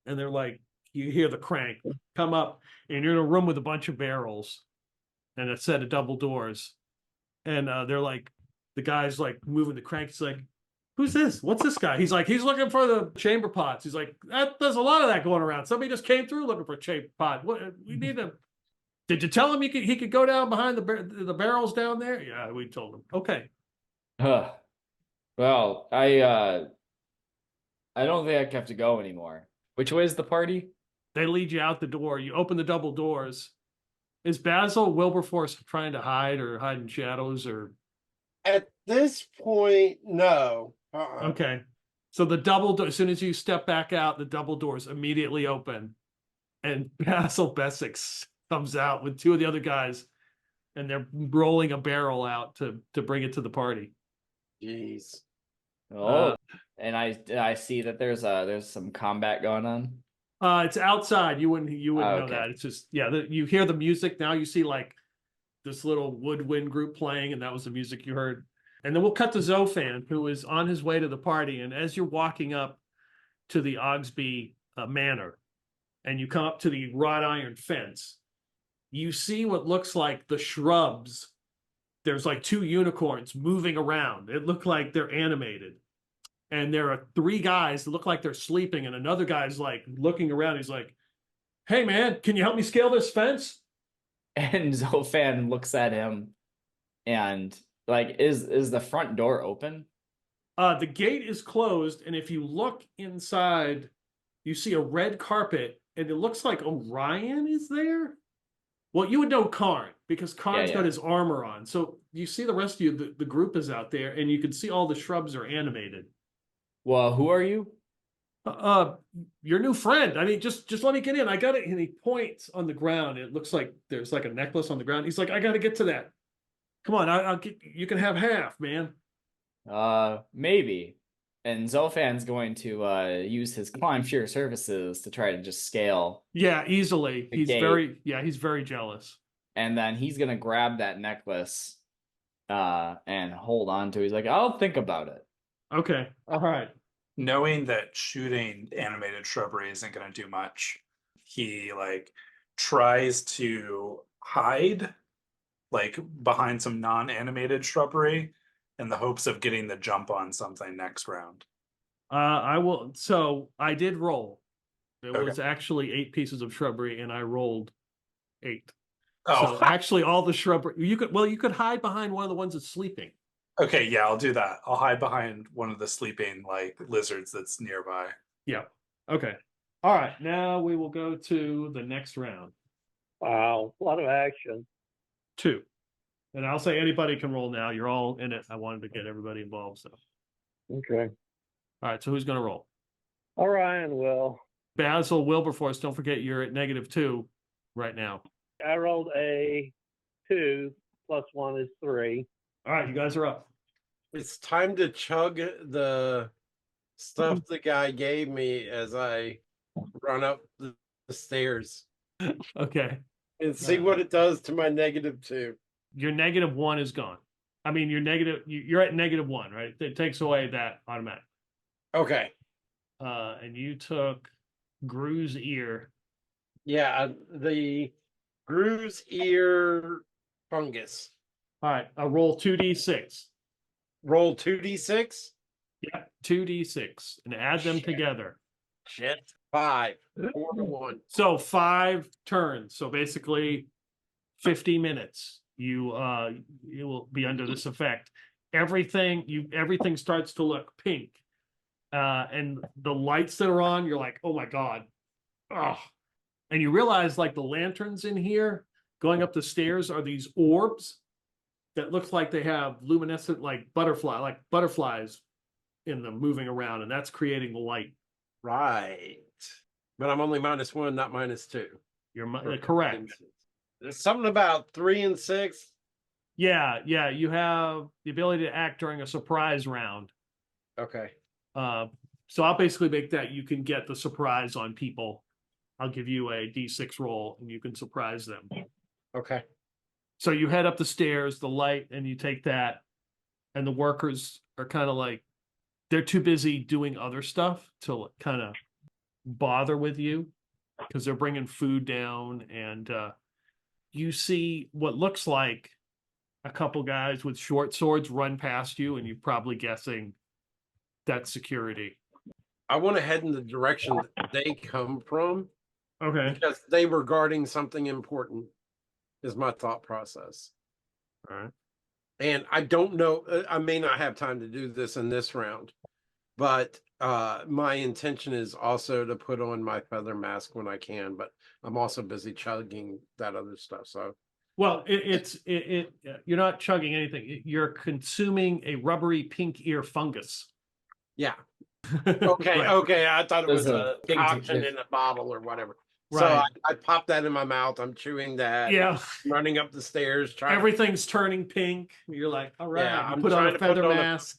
B: and they're like, you hear the crank come up and you're in a room with a bunch of barrels and a set of double doors. And they're like, the guy's like moving the crank. He's like, who's this? What's this guy? He's like, he's looking for the chamber pots. He's like, there's a lot of that going around. Somebody just came through looking for a chamber pot. What we need them. Did you tell him he could go down behind the barrels down there? Yeah, we told him. Okay.
E: Huh. Well, I don't think I have to go anymore. Which way is the party?
B: They lead you out the door. You open the double doors. Is Basil Wilberforce trying to hide or hide in shadows or
F: At this point, no.
B: okay? So the double door. As soon as you step back out, the double doors immediately open, and Basil Bessex comes out with two of the other guys, and they're rolling a barrel out to bring it to the party.
F: Jeez.
E: Oh, and I see that there's some combat going on.
B: It's outside. You wouldn't know
E: Okay.
B: that. It's just you hear the music now. You see like this little woodwind group playing, and that was the music you heard. And then we'll cut to Zophan, who is on his way to the party. And as you're walking up to the Osgbody manor, and you come up to the wrought iron fence, you see what looks like the shrubs. There's like two unicorns moving around. It looked like they're animated. And there are three guys that look like they're sleeping, and another guy's like looking around. He's like, "Hey man, can you help me scale this fence?"
E: And Zophan looks at him and like, is the front door open?
B: The gate is closed, and if you look inside, you see a red carpet, and it looks like Orion is there. Well, you would know Karn because Karn's
E: Yeah.
B: got his armor on. So you see the rest of you, the group is out there, and you can see all the shrubs are animated.
E: Well, who are you?
B: Your new friend. I mean, just let me get in. I got it. And he points on the ground. It looks like there's like a necklace on the ground. He's like, I got to get to that. Come on, I'll get. You can have half, man.
E: Maybe. And Zophan's going to use his climb shear services to try to just scale.
B: Yeah, easily.
E: The
B: He's
E: gate.
B: he's very jealous.
E: And then he's gonna grab that necklace and hold on to it. He's like, I'll think about it.
B: Okay, all right.
D: Knowing that shooting animated shrubbery isn't going to do much, he like tries to hide like behind some non-animated shrubbery in the hopes of getting the jump on something next round.
B: I will. So I did roll. It
D: Okay.
B: was actually 8 pieces of shrubbery, and I rolled 8.
D: Oh,
B: So actually, all the shrubbery you could hide behind one of the ones that's sleeping.
D: okay, yeah, I'll do that. I'll hide behind one of the sleeping like lizards that's nearby.
B: Yeah. Okay. All right. Now we will go to the next round.
C: Wow, a lot of action.
B: 2. And I'll say anybody can roll now. You're all in it. I wanted to get everybody involved. So,
C: Okay.
B: all right. So who's going to roll?
C: Orion will.
B: Basil Wilberforce. Don't forget you're at -2 right now.
C: I rolled a 2 plus 1 is 3.
B: All right. You guys are up.
F: It's time to chug the stuff the guy gave me as I run up the stairs
B: Okay.
F: and see what it does to my -2.
B: Your -1 is gone. I mean, you're at -1, right? It takes away that automatic.
F: Okay.
B: And you took Grue's ear.
F: Yeah, the Grue's ear fungus.
B: All right. I'll roll 2d6.
F: Roll 2d6.
B: Yeah, 2d6 and add them
F: Shit.
B: together.
F: Shit. 5. 4 to 1.
B: So 5 turns. So basically 50 minutes. You will be under this effect. Everything starts to look pink. And the lights that are on, you're like, oh my God. Oh. And you realize like the lanterns in here going up the stairs are these orbs that looks like they have luminescent like butterflies in them moving around, and that's creating the light.
F: Right. But I'm only -1, not -2.
B: You're correct.
F: There's something about 3 and 6.
B: Yeah, you have the ability to act during a surprise round.
F: Okay.
B: So I'll basically make that you can get the surprise on people. I'll give you a D6 roll and you can surprise them.
F: Okay.
B: So you head up the stairs, the light, and you take that, and the workers are kind of like, they're too busy doing other stuff to kind of bother with you because they're bringing food down, and you see what looks like a couple guys with short swords run past you, and you're probably guessing that's security.
F: I want to head in the direction that they come from
B: Okay.
F: because they were guarding something important, is my thought process.
B: All right.
F: And I don't know, I may not have time to do this in this round, but my intention is also to put on my feather mask when I can, but I'm also busy chugging that other stuff. So
B: Well, you're not chugging anything. You're consuming a rubbery pink ear fungus.
F: yeah. Okay,
B: Right.
F: okay. I thought it
E: There's
F: was
E: a
F: a
E: big
F: toxin
E: difference.
F: in a bottle or whatever. So
B: Right.
F: I popped that in my mouth. I'm chewing that.
B: Yeah.
F: Running up the stairs, trying.
B: Everything's turning pink. You're like, all right.
F: Yeah,
B: You
F: I'm
B: put on
F: trying
B: a
F: to put
B: feather
F: on a-
B: mask.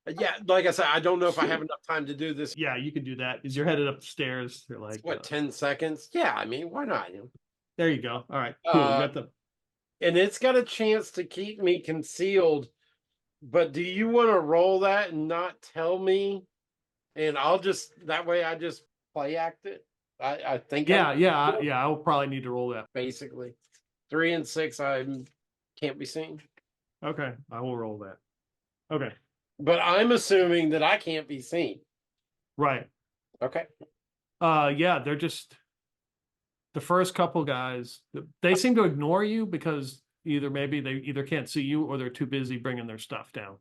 F: Yeah, like I said, I don't know if I have enough time to do this.
B: Yeah, you can do that because you're headed up the stairs. You're like,
F: What, 10 seconds? Yeah, I mean, why not?
B: there you go. All right, cool. You got the
F: And it's got a chance to keep me concealed. But do you want to roll that and not tell me? And I'll just, that way I just play act it. I think.
B: yeah. I'll probably need to roll that.
F: Basically 3 and 6, I can't be seen.
B: Okay, I will roll that. Okay,
F: But I'm assuming that I can't be seen.
B: right.
F: Okay.
B: Yeah, they're just the first couple guys. They seem to ignore you because maybe they either can't see you or they're too busy bringing their stuff down.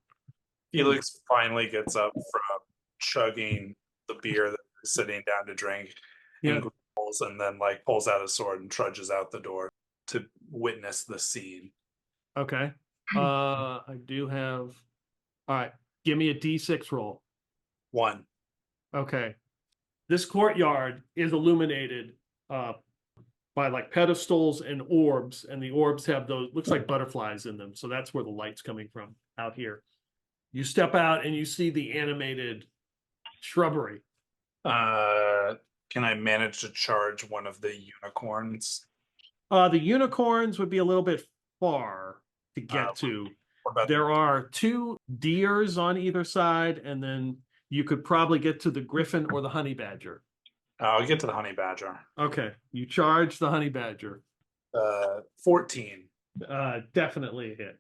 D: Felix finally gets up from chugging the beer that he's sitting down to drink,
B: Yeah.
D: and then like pulls out his sword and trudges out the door to witness the scene.
B: Okay. I do have. All right, give me a D6 roll.
D: 1.
B: Okay. This courtyard is illuminated by like pedestals and orbs, and the orbs have those, looks like butterflies in them. So that's where the light's coming from out here. You step out and you see the animated shrubbery.
D: Can I manage to charge one of the unicorns?
B: The unicorns would be a little bit far to get to.
D: What about
B: There are 2 deers on either side, and then you could probably get to the griffin or the honey badger.
D: I'll get to the honey badger.
B: Okay, you charge the honey badger.
D: 14.
B: Definitely a hit.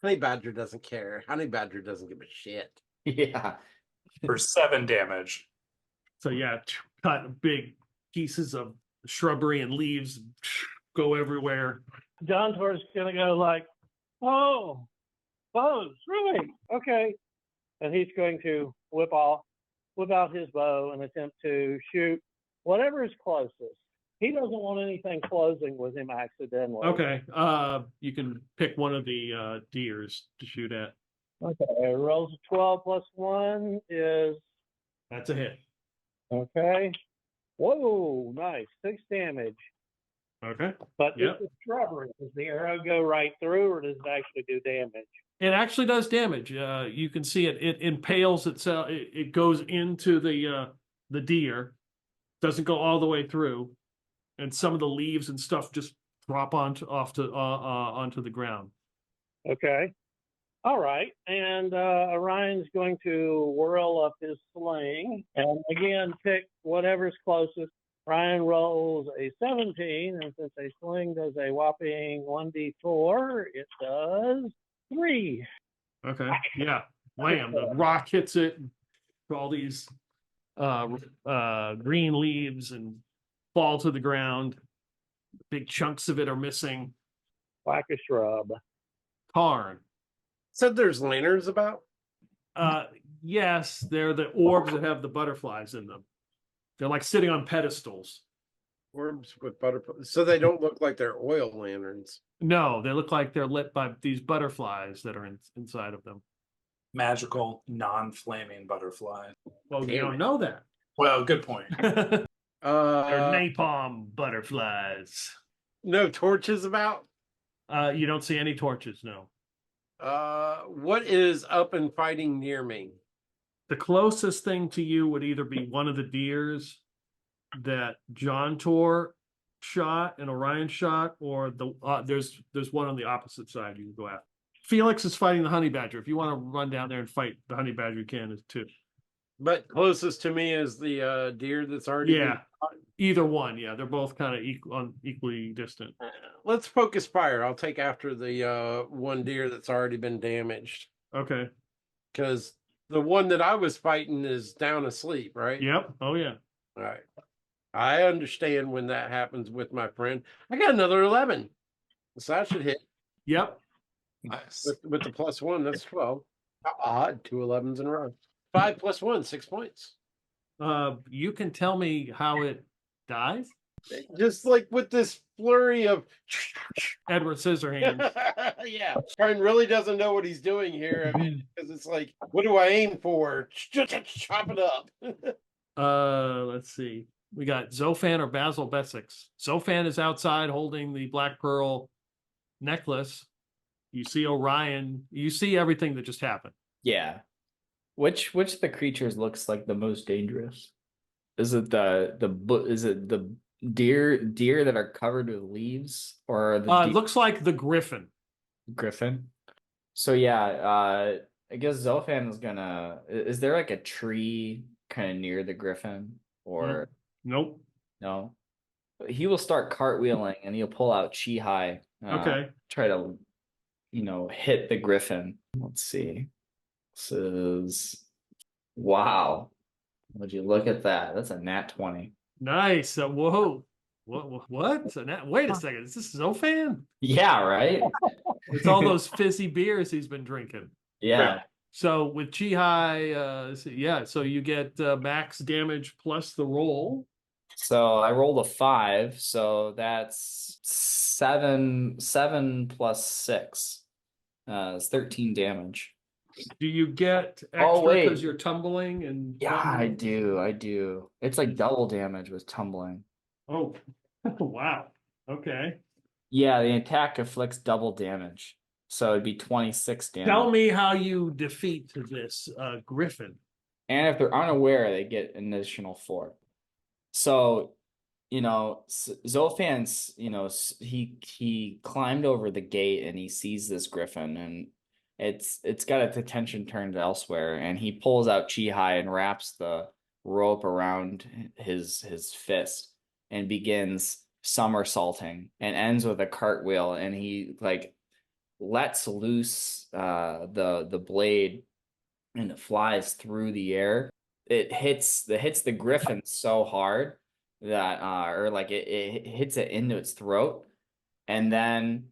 F: Honey Badger doesn't care. Honey Badger doesn't give a shit.
E: Yeah.
D: For 7 damage.
B: So yeah, cut big pieces of shrubbery and leaves go everywhere.
C: John Tor's gonna go like, oh, bows, really? Okay. And he's going to whip out his bow and attempt to shoot whatever is closest. He doesn't want anything closing with him accidentally.
B: Okay, you can pick one of the deers to shoot at.
C: Okay, rolls a 12 plus 1 is,
B: That's a hit.
C: okay. Whoa, nice, 6 damage.
B: Okay.
C: But
B: Yep.
C: it's a shrubbery. Does the arrow go right through or does it actually do damage?
B: It actually does damage. You can see it. It impales itself. It goes into the deer. Doesn't go all the way through, and some of the leaves and stuff just drop onto the ground.
C: Okay. All right. And Orion's going to whirl up his sling and again pick whatever's closest. Ryan rolls a 17, and since a sling does a whopping 1d4, it does 3.
B: Okay. Yeah. Wham! The rock hits it. All these green leaves and fall to the ground. Big chunks of it are missing.
C: Like a shrub.
B: Tarn.
F: Said there's lanterns about?
B: Yes, they're the orbs that have the butterflies in them. They're like sitting on pedestals.
F: Orbs with butterflies. So they don't look like they're oil lanterns.
B: No, they look like they're lit by these butterflies that are inside of them.
D: Magical, non-flaming butterfly.
B: Well, you
F: Damn
B: don't
F: it.
B: know that.
D: Well, good point.
B: They're
F: Uh,
B: napalm butterflies.
F: no torches about?
B: You don't see any torches, no.
F: What is up and fighting near me?
B: The closest thing to you would either be one of the deers that John Tor shot and Orion shot, or there's one on the opposite side you can go after. Felix is fighting the honey badger. If you want to run down there and fight the honey badger, you can too.
F: But closest to me is the deer that's already been
B: Yeah, either one. Yeah, they're both kind of equally distant.
F: Let's focus fire. I'll take after the one deer that's already been damaged.
B: Okay.
F: Because the one that I was fighting is down asleep, right?
B: Yep. Oh yeah.
F: All right. I understand when that happens with my friend. I got another 11. So that should hit.
B: Yep.
D: Nice.
F: With the +1, that's 12. How odd, 2 11s in a row. 5 + 1, 6 points.
B: You can tell me how it dies?
F: Just like with this flurry of
B: Edward Scissorhands.
F: yeah, Brian really doesn't know what he's doing here. I mean, because it's like, what do I aim for? Chop it up.
B: Let's see. We got Zophan or Basil Bessex. Zophan is outside holding the black pearl necklace. You see Orion. You see everything that just happened.
E: Yeah. Which of the creatures looks like the most dangerous? Is it the deer that are covered with leaves, or the
B: It looks like the griffin.
E: griffin? So yeah, I guess Zophan is gonna. Is there like a tree kind of near the griffin, or
B: Nope.
E: no? He will start cartwheeling and he'll pull out chi high.
B: Okay.
E: Try to, hit the griffin. Let's see. This is wow. Would you look at that? That's a nat 20.
B: Nice. Whoa. What? Wait a second. Is this Zophan?
E: Yeah, right?
B: It's all those fizzy beers he's been drinking.
E: Yeah.
B: So with chi high, so you get max damage plus the roll.
E: So I rolled a 5, so that's 7 plus 6. It's 13 damage.
B: Do you get extra
E: Oh, wait.
B: because you're tumbling and
E: Yeah, I do. It's like double damage with tumbling.
B: Oh, wow. Okay.
E: Yeah, the attack inflicts double damage. So it'd be 26 damage.
B: Tell me how you defeat this griffin.
E: And if they're unaware, they get an additional 4. So, Zophan's, he climbed over the gate and he sees this griffin, and it's got its attention turned elsewhere, and he pulls out chi high and wraps the rope around his fist and begins somersaulting and ends with a cartwheel, and he like lets loose the blade, and it flies through the air. It hits the griffin so hard that it hits it into its throat, and then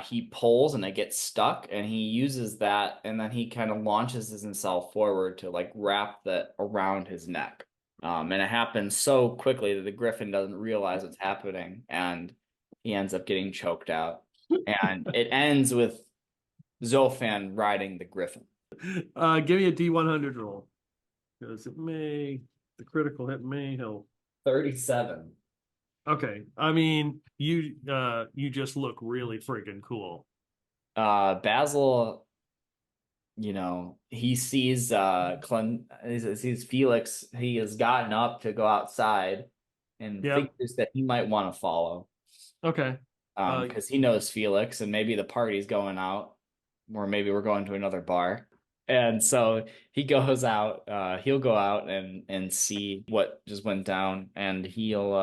E: he pulls and it gets stuck, and he uses that, and then he kind of launches himself forward to like wrap that around his neck. And it happens so quickly that the griffin doesn't realize what's happening, and he ends up getting choked out. And it ends with Zophan riding the griffin.
B: Give me a D100 roll. Because the critical hit may help.
E: 37.
B: Okay. I mean, you just look really freaking cool.
E: Basil, he sees sees Felix. He has gotten up to go outside and figures that he might want to follow.
B: Okay.
E: Because he knows Felix, and maybe the party's going out, or maybe we're going to another bar. And so he goes out, he'll go out and see what just went down, and he'll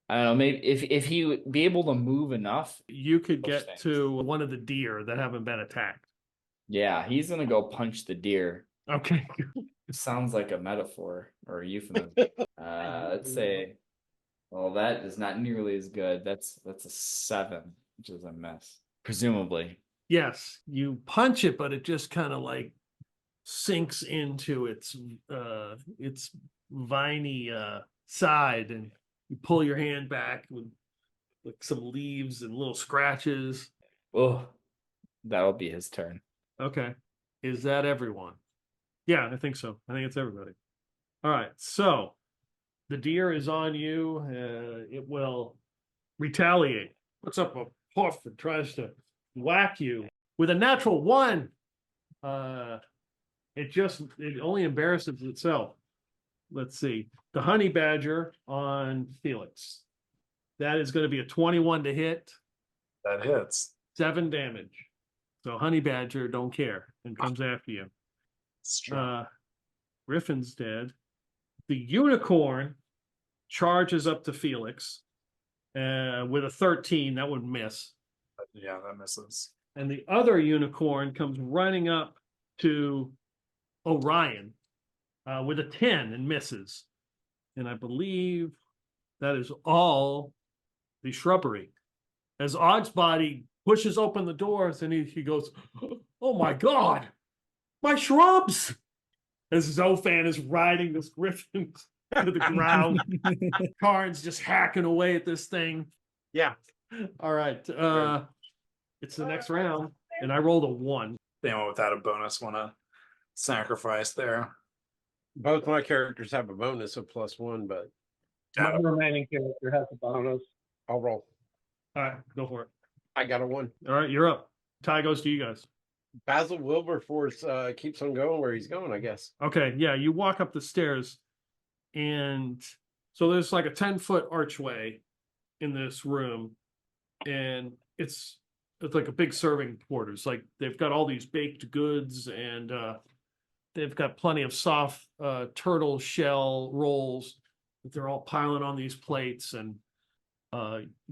E: I don't know, maybe if he would be able to move enough,
B: you could get to one of the deer that haven't been attacked.
E: Yeah, he's gonna go punch the deer.
B: Okay.
E: Sounds like a metaphor or a euphemism. Let's say, well, that is not nearly as good. That's a 7, which is a miss, presumably.
B: Yes, you punch it, but it just kind of like sinks into its viney side, and you pull your hand back with like some leaves and little scratches.
E: Oh, that'll be his turn.
B: Okay. Is that everyone? Yeah, I think so. I think it's everybody. All right. So the deer is on you. It will retaliate. Puts up a hoof and tries to whack you with a natural 1. It only embarrasses itself. Let's see. The honey badger on Felix. That is going to be a 21 to hit.
D: That hits.
B: 7 damage. So honey badger don't care and comes after you.
D: It's true.
B: Griffin's dead. The unicorn charges up to Felix with a 13. That would miss.
D: Yeah, that misses.
B: And the other unicorn comes running up to Orion with a 10 and misses. And I believe that is all the shrubbery. As Osgbody pushes open the doors and he goes, "Oh my God, my shrubs!" As Zophan is riding this griffin to the ground. Karn's just hacking away at this thing.
F: Yeah.
B: All right. It's the next round, and I rolled a 1.
D: Anyone without a bonus want to sacrifice there?
F: Both my characters have a bonus of +1, but
C: My remaining character has a bonus.
F: I'll roll.
B: All right, go for it.
F: I got a 1.
B: All right, you're up. Tie goes to you guys.
F: Basil Wilberforce keeps on going where he's going, I guess.
B: Okay, yeah, you walk up the stairs, and so there's like a 10-foot archway in this room, and it's like a big serving quarters. Like they've got all these baked goods, and they've got plenty of soft turtle shell rolls that they're all piling on these plates, and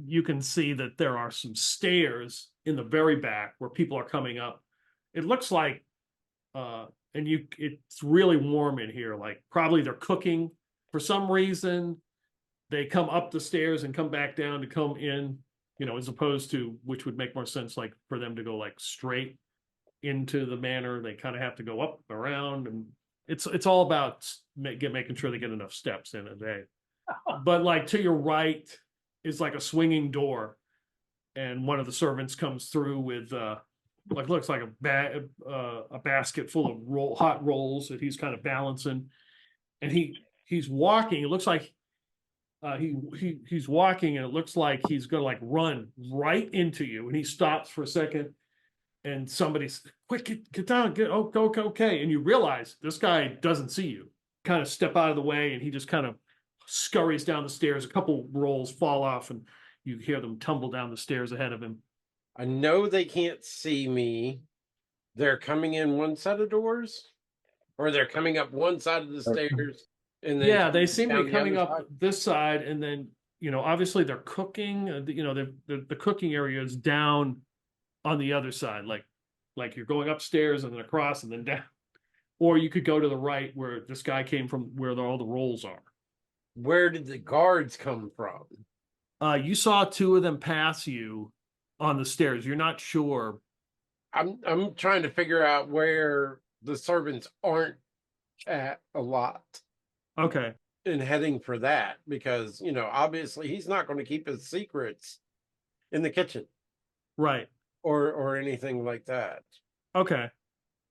B: you can see that there are some stairs in the very back where people are coming up. It looks like, it's really warm in here. Like probably they're cooking. For some reason, they come up the stairs and come back down to come in, as opposed to, which would make more sense, like for them to go like straight into the manor. They kind of have to go up, around, and it's all about making sure they get enough steps in a day. But like to your right is like a swinging door, and one of the servants comes through with looks like a basket full of hot rolls that he's kind of balancing, and he's walking. It looks like he's walking, and it looks like he's gonna like run right into you, and he stops for a second, and somebody's quick, get down, okay, and you realize this guy doesn't see you. Kind of step out of the way, and he just kind of scurries down the stairs. A couple rolls fall off, and you hear them tumble down the stairs ahead of him.
F: I know they can't see me. They're coming in one set of doors, or they're coming up one side of the stairs. And then
B: Yeah, they seem to
F: down
B: be
F: the
B: coming
F: other
B: up
F: side.
B: this side, and then obviously they're cooking. The cooking area is down on the other side, like you're going upstairs and then across and then down. Or you could go to the right where this guy came from, where all the rolls are.
F: Where did the guards come from?
B: You saw 2 of them pass you on the stairs. You're not sure.
F: I'm trying to figure out where the servants aren't at a lot.
B: Okay.
F: And heading for that, because obviously he's not going to keep his secrets in the kitchen,
B: Right.
F: or anything like that.
B: Okay.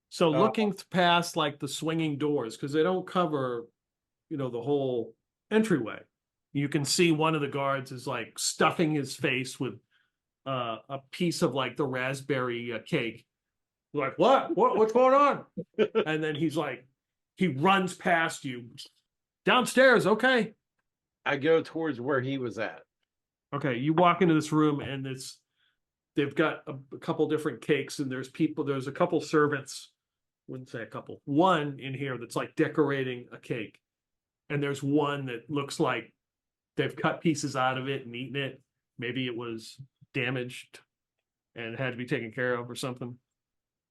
B: So looking past like the swinging doors, because they don't cover, the whole entryway. You can see one of the guards is like stuffing his face with a piece of like the raspberry cake. Like, what's going on? And then he runs past you downstairs. Okay.
F: I go towards where he was at.
B: Okay. You walk into this room, and they've got a couple different cakes, and there's a couple servants. Wouldn't say a couple. One in here that's like decorating a cake. And there's one that looks like they've cut pieces out of it and eaten it. Maybe it was damaged and had to be taken care of or something.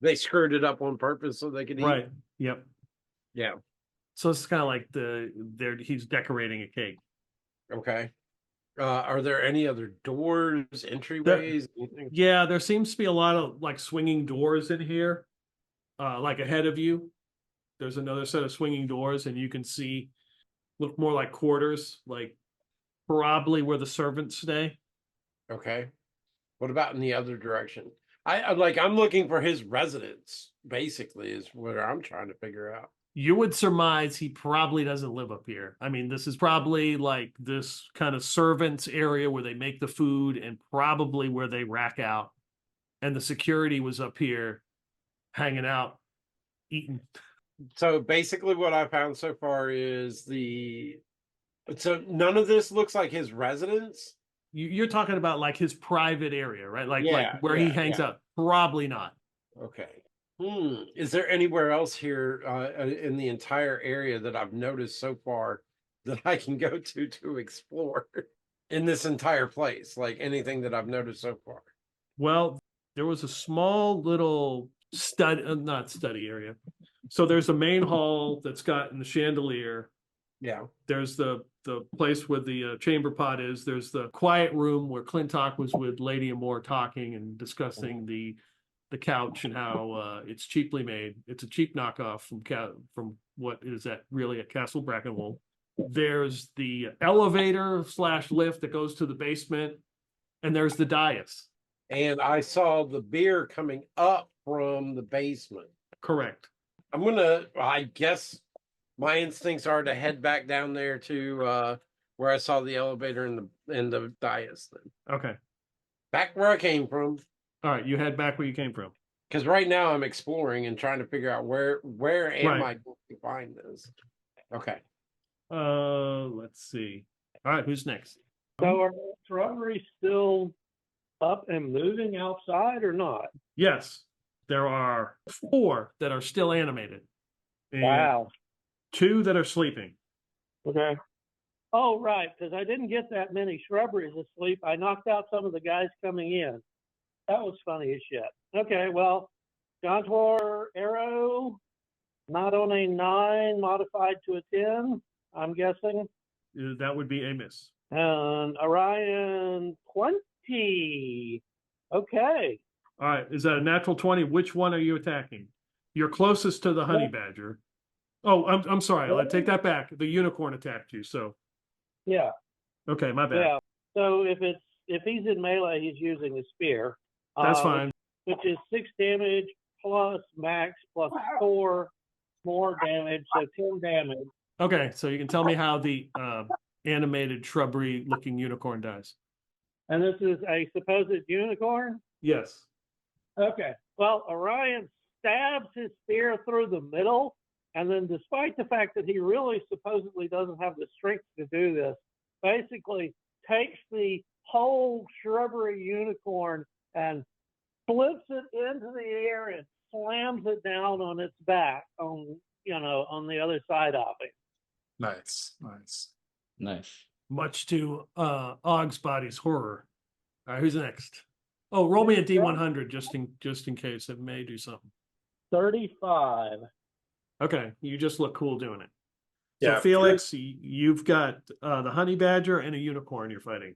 F: They screwed it up on purpose so they could eat.
B: Right. Yep.
F: Yeah.
B: So it's kind of like he's decorating a cake.
F: Okay. Are there any other doors, entryways? anything?
B: Yeah, there seems to be a lot of like swinging doors in here. Like ahead of you, there's another set of swinging doors, and you can see look more like quarters, like probably where the servants stay.
F: Okay. What about in the other direction? I'm looking for his residence, basically, is what I'm trying to figure out.
B: You would surmise he probably doesn't live up here. I mean, this is probably like this kind of servants area where they make the food, and probably where they rack out. And the security was up here hanging out, eating.
F: So basically what I found so far is so none of this looks like his residence.
B: You're talking about like his private area, right? Like where he hangs out. Probably not.
F: Okay. Is there anywhere else here in the entire area that I've noticed so far that I can go to explore in this entire place? Like anything that I've noticed so far?
B: Well, there was a small little not study area. So there's a main hall that's got in the chandelier.
F: Yeah.
B: There's the place where the chamber pot is. There's the quiet room where Clintok was with Lady Amore talking and discussing the couch and how it's cheaply made. It's a cheap knockoff from what is really at Castle Brackenwold. There's the elevator / lift that goes to the basement, and there's the dais.
F: And I saw the beer coming up from the basement.
B: Correct.
F: I guess my instincts are to head back down there to where I saw the elevator and the dais then.
B: Okay.
F: Back where I came from.
B: All right, you head back where you came from.
F: Because right now I'm exploring and trying to figure out where am I going to find this. Okay.
B: Let's see. All right, who's next?
C: So are the shrubberies still up and moving outside or not?
B: Yes, there are 4 that are still animated. And
C: Wow.
B: 2 that are sleeping.
C: Okay. Oh, right, because I didn't get that many shrubberies asleep. I knocked out some of the guys coming in. That was funny as shit. Okay, well, Contour Arrow, not on a 9, modified to a 10, I'm guessing.
B: That would be a miss.
C: And Orion 20. Okay.
B: All right, is that a natural 20? Which one are you attacking? You're closest to the honey badger. Oh, I'm sorry. I'll take that back. The unicorn attacked you, so
C: Yeah.
B: okay, my bad.
C: Yeah. So if he's in melee, he's using a spear.
B: That's fine.
C: Which is 6 damage plus max plus 4 more damage, so 10 damage.
B: Okay, so you can tell me how the animated shrubbery looking unicorn dies.
C: And this is a supposed unicorn?
B: Yes.
C: Okay. Well, Orion stabs his spear through the middle, and then despite the fact that he really supposedly doesn't have the strength to do this, basically takes the whole shrubbery unicorn and flips it into the air and slams it down on its back on the other side of it.
D: Nice.
B: Much to Osgbody's horror. All right, who's next? Oh, roll me a D100 just in case it may do something.
C: 35.
B: Okay, you just look cool doing it.
D: Yeah,
B: So Felix, you've got the honey badger and a unicorn you're fighting.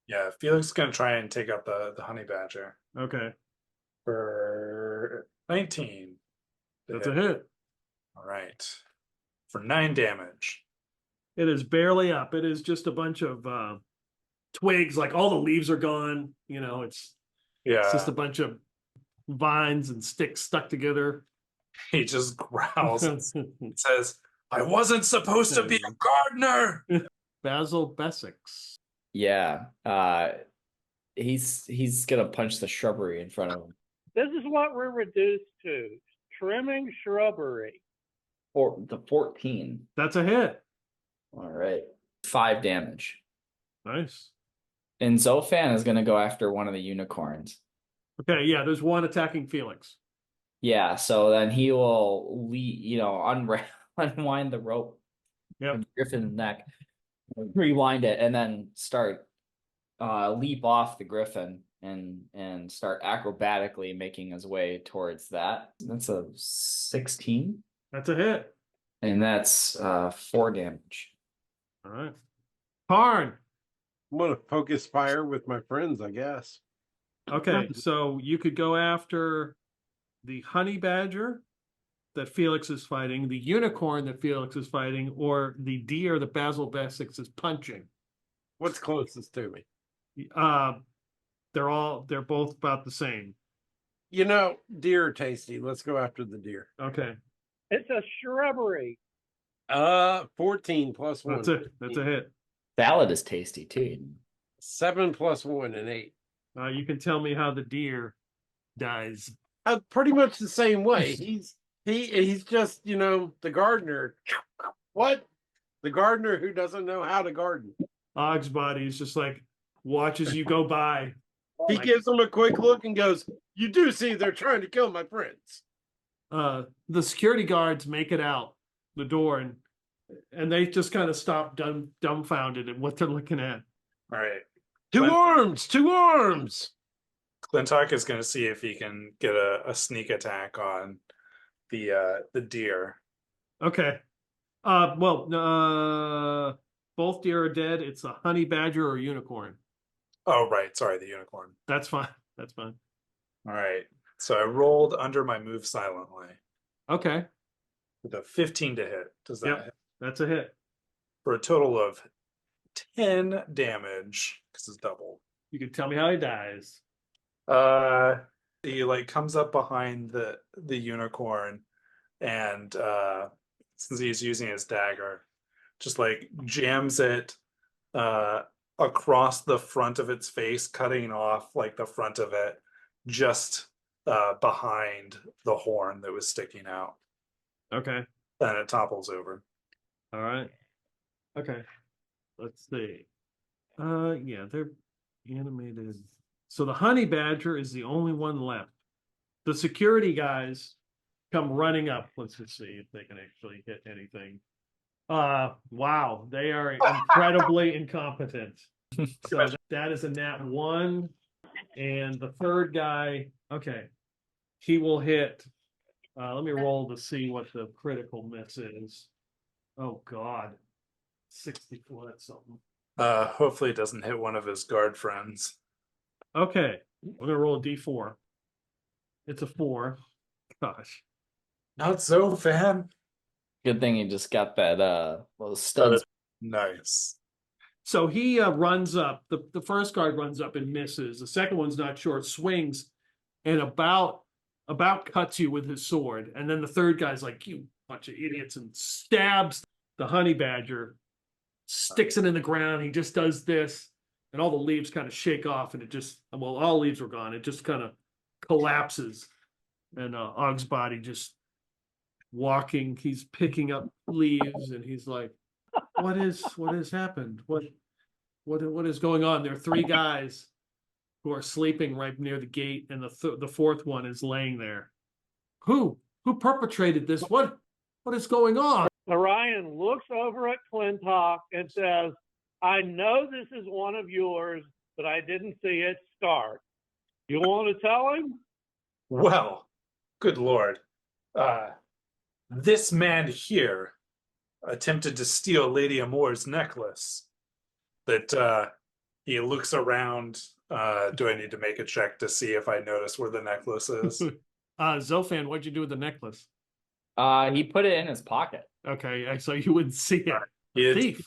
D: Yeah, Felix is gonna try and take out the honey badger
B: Okay,
D: for 19.
B: that's a hit.
D: All right, for 9 damage.
B: It is barely up. It is just a bunch of twigs, like all the leaves are gone. It's just a bunch of vines and sticks stuck together.
D: He just growls and says, "I wasn't supposed to be a gardener."
B: Basil Bessex.
E: Yeah. He's gonna punch the shrubbery in front of him.
C: This is what we're reduced to. Trimming shrubbery.
E: For the 14.
B: That's a hit.
E: All right. 5 damage.
B: Nice.
E: And Zophan is gonna go after one of the unicorns.
B: Okay, yeah, there's one attacking Felix.
E: Yeah, so then he will unwind the rope
B: Yep.
E: from the griffin's neck, rewind it, and then start leap off the griffin and start acrobatically making his way towards that. That's a 16.
B: That's a hit.
E: And that's 4 damage.
B: All right. Karn.
F: I'm gonna focus fire with my friends, I guess.
B: Okay, so you could go after the honey badger that Felix is fighting, the unicorn that Felix is fighting, or the deer that Basil Bessex is punching.
F: What's closest to me?
B: They're both about the same.
F: Deer are tasty. Let's go after the deer.
B: Okay.
C: It's a shrubbery.
F: 14 plus 1.
B: That's a hit.
E: Salad is tasty too.
F: 7 plus 1 and 8.
B: You can tell me how the deer dies.
F: Pretty much the same way. He's just the gardener. What? The gardener who doesn't know how to garden.
B: Osgbody is just like watches you go by.
F: He gives him a quick look and goes, "You do see they're trying to kill my friends."
B: The security guards make it out the door and they just kind of stop dumbfounded at what they're looking at.
D: All right.
F: Two arms.
D: Clintok is going to see if he can get a sneak attack on the deer.
B: Okay. Both deer are dead. It's a honey badger or a unicorn.
D: Oh, right. Sorry, the unicorn.
B: That's fine. That's fine.
D: All right. So I rolled under my move silently
B: Okay.
D: with a 15 to hit. Does that
B: Yep.
D: hit?
B: That's a hit.
D: For a total of 10 damage because it's double.
B: You can tell me how he dies.
D: He like comes up behind the unicorn and since he's using his dagger, just like jams it across the front of its face, cutting off like the front of it just behind the horn that was sticking out.
B: Okay.
D: Then it topples over.
B: All right. Okay. Let's see. Yeah, they're animated. So the honey badger is the only one left. The security guys come running up. Let's just see if they can actually hit anything. Wow, they are incredibly incompetent. So that is a nat 1. And the third guy, okay, he will hit. Let me roll to see what the critical miss is. Oh God, 64. That's something.
D: Hopefully it doesn't hit one of his guard friends.
B: Okay, we're gonna roll a d4. It's a 4. Gosh.
D: Not Zophan.
E: Good thing you just got that those studs.
D: Nice.
B: So he runs up. The first guard runs up and misses. The second one's not short, swings, and about cuts you with his sword. And then the third guy's like, "You bunch of idiots," and stabs the honey badger, sticks it in the ground. He just does this, and all the leaves kind of shake off, and it just, well, all leaves were gone. It just kind of collapses, and Osgbody just walking. He's picking up leaves, and he's like, what has happened? What is going on? There are 3 guys who are sleeping right near the gate, and the fourth one is laying there. Who perpetrated this? What is going on?
C: Orion looks over at Clintok and says, I know this is one of yours, but I didn't see it start. You want to tell him?
D: Well, good Lord. This man here attempted to steal Lady Amore's necklace. That he looks around. Do I need to make a check to see if I notice where the necklace is?
B: Zophan, what'd you do with the necklace?
E: He put it in his pocket.
B: Okay, so you wouldn't see it. Thief.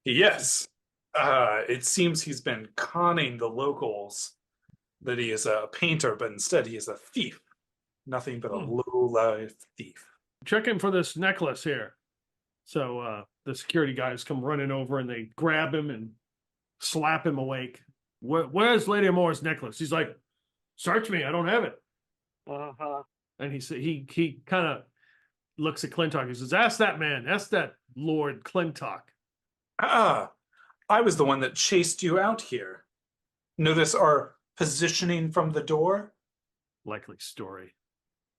D: Yes. It seems he's been conning the locals that he is a painter, but instead he is a thief. Nothing but a low-life thief.
B: Check in for this necklace here. So the security guys come running over and they grab him and slap him awake. Where's Lady Amore's necklace? He's like, search me, I don't have it.
C: Uh-huh.
B: And he kind of looks at Clintok. He says, ask that man. Ask that Lord Clintok.
D: I was the one that chased you out here. Notice our positioning from the door?
B: Likely story.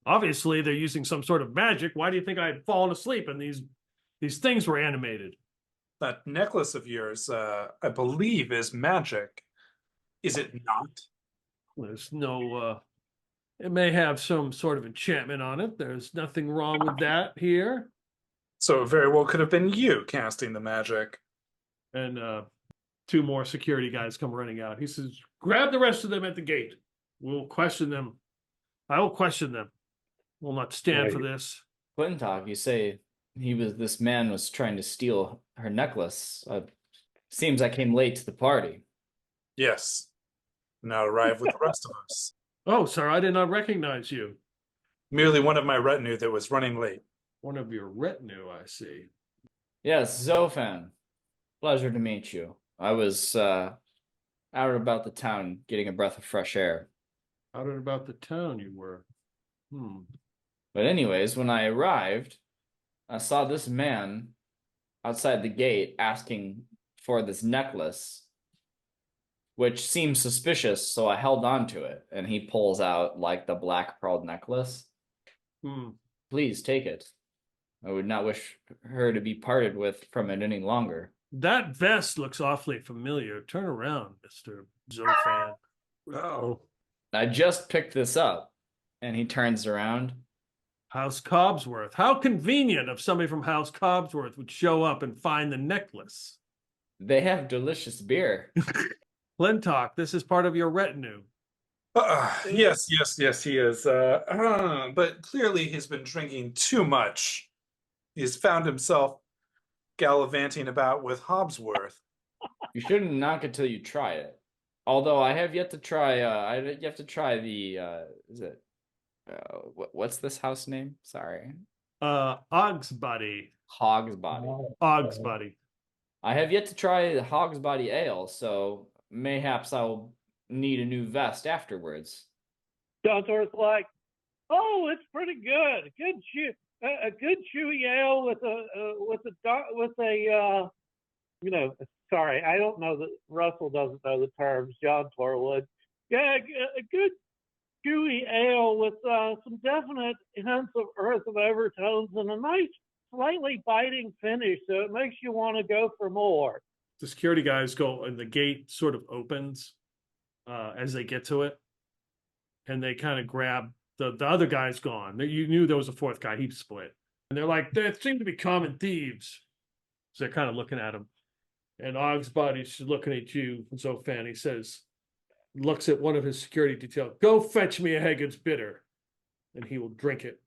B: Obviously, they're using some sort of magic. Why do you think I had fallen asleep and these things were animated?
D: That necklace of yours, I believe, is magic. Is it not?
B: There's no, it may have some sort of enchantment on it. There's nothing wrong with that here.
D: So it very well could have been you casting the magic.
B: And 2 more security guys come running out. He says, grab the rest of them at the gate. We'll question them. I will question them. We'll not stand for this.
E: Clintok, you say this man was trying to steal her necklace. Seems I came late to the party.
D: Yes. Now arrive with the rest of us.
B: Oh, sir, I did not recognize you.
D: Merely one of my retinue that was running late.
B: One of your retinue, I see.
E: Yes, Zophan. Pleasure to meet you. I was out about the town getting a breath of fresh air.
B: Out and about the town you were.
E: But anyways, when I arrived, I saw this man outside the gate asking for this necklace, which seemed suspicious, so I held on to it, and he pulls out like the black pearl necklace. Please take it. I would not wish her to be parted with from it any longer.
B: That vest looks awfully familiar. Turn around, Mr. Zophan.
F: Oh,
E: I just picked this up, and he turns around.
B: House Cobbsworth. How convenient if somebody from House Cobbsworth would show up and find the necklace.
E: They have delicious beer.
B: Clintok, this is part of your retinue.
D: Yes, he is. But clearly he's been drinking too much. He's found himself gallivanting about with Hobsworth.
E: You shouldn't knock it till you try it. Although I have yet to try. You have to try the. Is it? What's this house name? Sorry.
B: Osgbody.
E: Hogsbody.
B: Osgbody.
E: I have yet to try the Hogsbody ale, so mayhaps I'll need a new vest afterwards.
C: John's like, oh, it's pretty good. A good chewy ale with a sorry, I don't know that Russell doesn't know the terms. John would. Yeah, a good chewy ale with some definite hints of earth and overtones and a nice, slightly biting finish, so it makes you want to go for more.
B: The security guys go, and the gate sort of opens as they get to it, and they kind of grab the other guy's gone. You knew there was a fourth guy. He split, and they're like, they seem to be common thieves. So they're kind of looking at him, and Osgbody's looking at you, Zophan. He says, looks at one of his security detail. Go fetch me a Haggard's bitter, and he will drink it.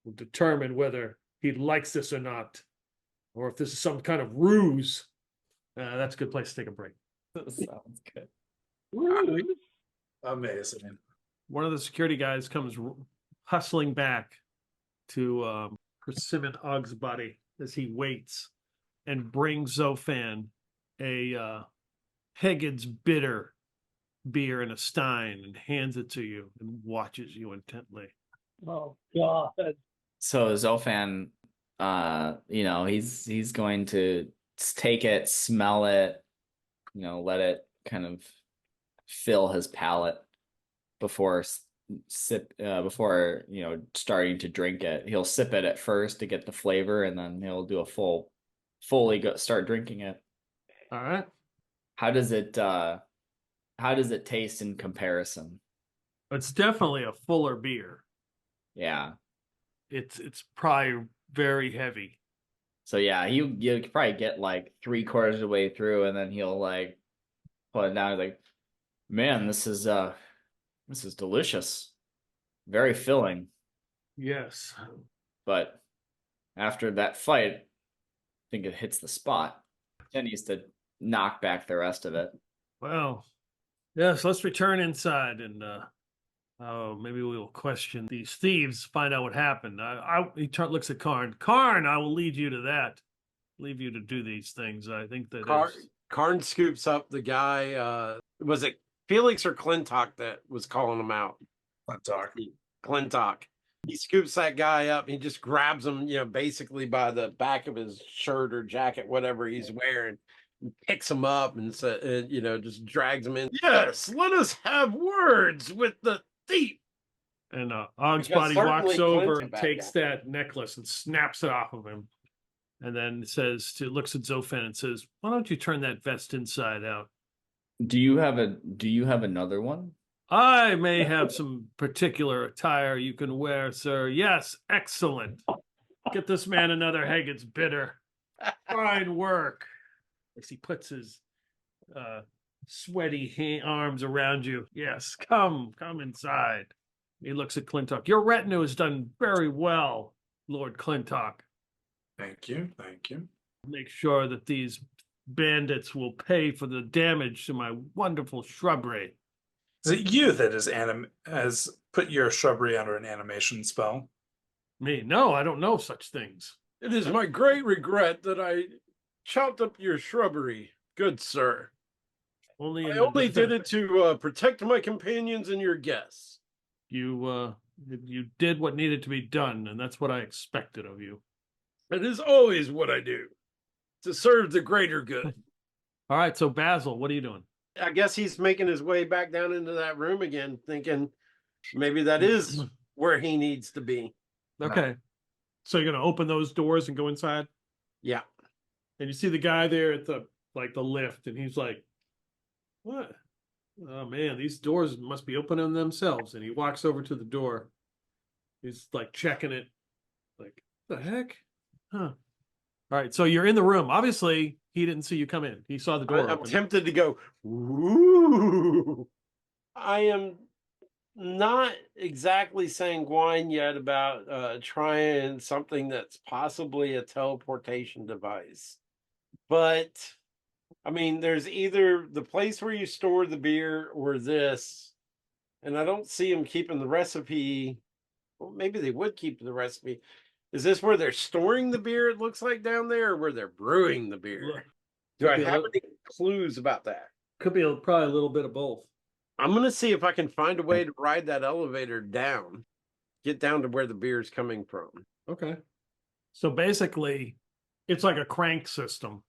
B: Will determine whether he likes this or not, or if this is some kind of ruse. That's a good place to take a break.
E: Sounds good.
D: Amazing.
B: One of the security guys comes hustling back to persimmon Osgbody as he waits and brings Zophan a Haggard's bitter beer in a stein and hands it to you and watches you intently.
C: Oh God.
E: So Zophan, he's going to take it, smell it, let it kind of fill his palate before starting to drink it. He'll sip it at first to get the flavor, and then he'll do a fully start drinking it.
B: All right.
E: How does it taste in comparison?
B: It's definitely a fuller beer.
E: Yeah.
B: It's probably very heavy.
E: So yeah, you could probably get like 3/4 of the way through, and then he'll like put it down. He's like, man, this is delicious, very filling.
B: Yes.
E: But after that fight, I think it hits the spot. Then he needs to knock back the rest of it.
B: Well, yes. Let's return inside and maybe we will question these thieves, find out what happened. He looks at Karn. Karn, I will lead you to that. Leave you to do these things. I think that
F: Karn scoops up the guy. Was it Felix or Clintok that was calling him out? Clintok. He scoops that guy up. He just grabs him, basically by the back of his shirt or jacket, whatever he's wearing. Picks him up and just drags him in. Yes, let us have words with the thief.
B: And Osgbody walks over and takes that necklace and snaps it off of him. And then looks at Zophan and says, why don't you turn that vest inside out?
E: Do you have another one?
B: I may have some particular attire you can wear, sir. Yes, excellent. Get this man another Haggard's bitter. Fine work. As he puts his sweaty arms around you. Yes, come inside. He looks at Clintok. Your retinue has done very well, Lord Clintok.
D: Thank you.
B: Make sure that these bandits will pay for the damage to my wonderful shrubbery.
D: Is it you that has put your shrubbery under an animation spell?
B: Me? No, I don't know such things.
F: It is my great regret that I chopped up your shrubbery, good sir. I only did it to protect my companions and your guests.
B: You did what needed to be done, and that's what I expected of you.
F: It is always what I do, to serve the greater good.
B: All right, so Basil, what are you doing?
F: I guess he's making his way back down into that room again, thinking maybe that is where he needs to be.
B: Okay. So you're going to open those doors and go inside?
F: Yeah.
B: And you see the guy there at the lift, and he's like, what? Oh, man, these doors must be opening themselves. And he walks over to the door. He's like checking it. Like, the heck? Huh. All right, so you're in the room. Obviously, he didn't see you come in. He saw the door
F: I'm
B: open.
F: tempted to go, ooh. I am not exactly sanguine yet about trying something that's possibly a teleportation device. But I mean, there's either the place where you store the beer or this, and I don't see them keeping the recipe. Well, maybe they would keep the recipe. Is this where they're storing the beer, it looks like down there, or where they're brewing the beer?
B: Look,
F: Do I
B: could be a
F: have
B: little-
F: any clues about that?
B: Could be probably a little bit of both.
F: I'm going to see if I can find a way to ride that elevator down, get down to where the beer's coming from.
B: Okay. So basically, it's like a crank system,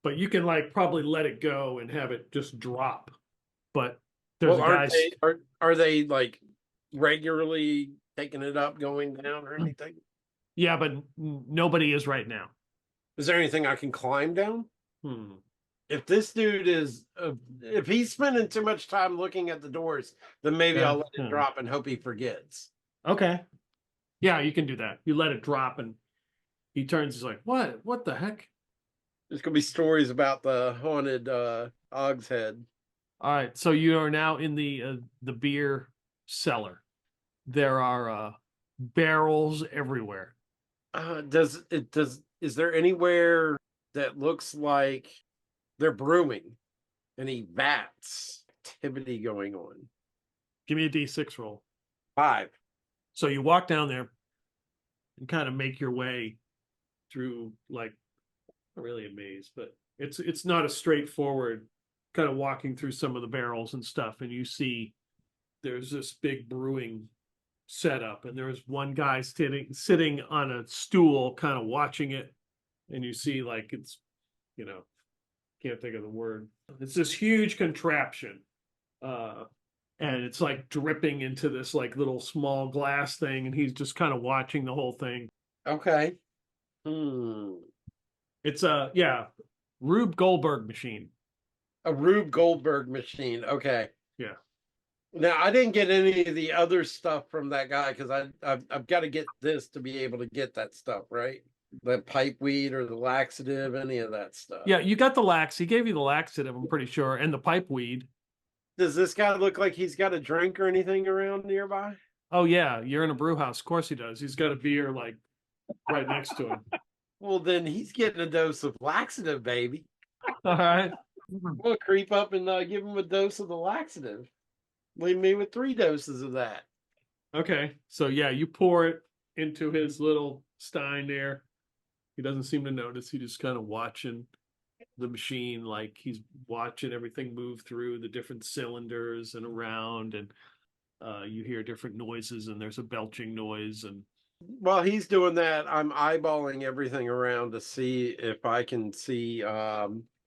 B: but you can like probably let it go and have it just drop. But there's
F: Well,
B: a guy.
F: are they like regularly taking it up, going down, or anything?
B: Yeah, but nobody is right now.
F: Is there anything I can climb down? If this dude is, if he's spending too much time looking at the doors, then maybe I'll let it drop and hope he forgets.
B: Okay. Yeah, you can do that. You let it drop and he turns, he's like, what? What the heck?
F: There's going to be stories about the haunted Og's Head.
B: All right. So you are now in the beer cellar. There are barrels everywhere.
F: Is there anywhere that looks like they're brewing? Any vats activity going on?
B: Give me a D6 roll.
F: 5.
B: So you walk down there and kind of make your way through, like, not really a maze, but it's not a straightforward kind of walking through some of the barrels and stuff. And you see there's this big brewing setup, and there's one guy sitting on a stool, kind of watching it. And you see, like, it's, can't think of the word. It's this huge contraption. And it's like dripping into this like little small glass thing, and he's just kind of watching the whole thing.
F: Okay.
B: It's a Rube Goldberg machine.
F: A Rube Goldberg machine. Okay.
B: Yeah.
F: Now I didn't get any of the other stuff from that guy because I've got to get this to be able to get that stuff, right? The pipe weed or the laxative, any of that stuff.
B: Yeah, you got the lax. He gave you the laxative, I'm pretty sure, and the pipe weed.
F: Does this guy look like he's got a drink or anything around nearby?
B: Oh yeah, you're in a brew house. Of course he does. He's got a beer like right next to him.
F: Well, then he's getting a dose of laxative, baby.
B: All right.
F: We'll creep up and give him a dose of the laxative. Leave me with 3 doses of that.
B: Okay. So yeah, you pour it into his little stein there. He doesn't seem to notice. He just kind of watching the machine, like he's watching everything move through the different cylinders and around, and you hear different noises, and there's a belching noise. And
F: while he's doing that, I'm eyeballing everything around to see if I can see.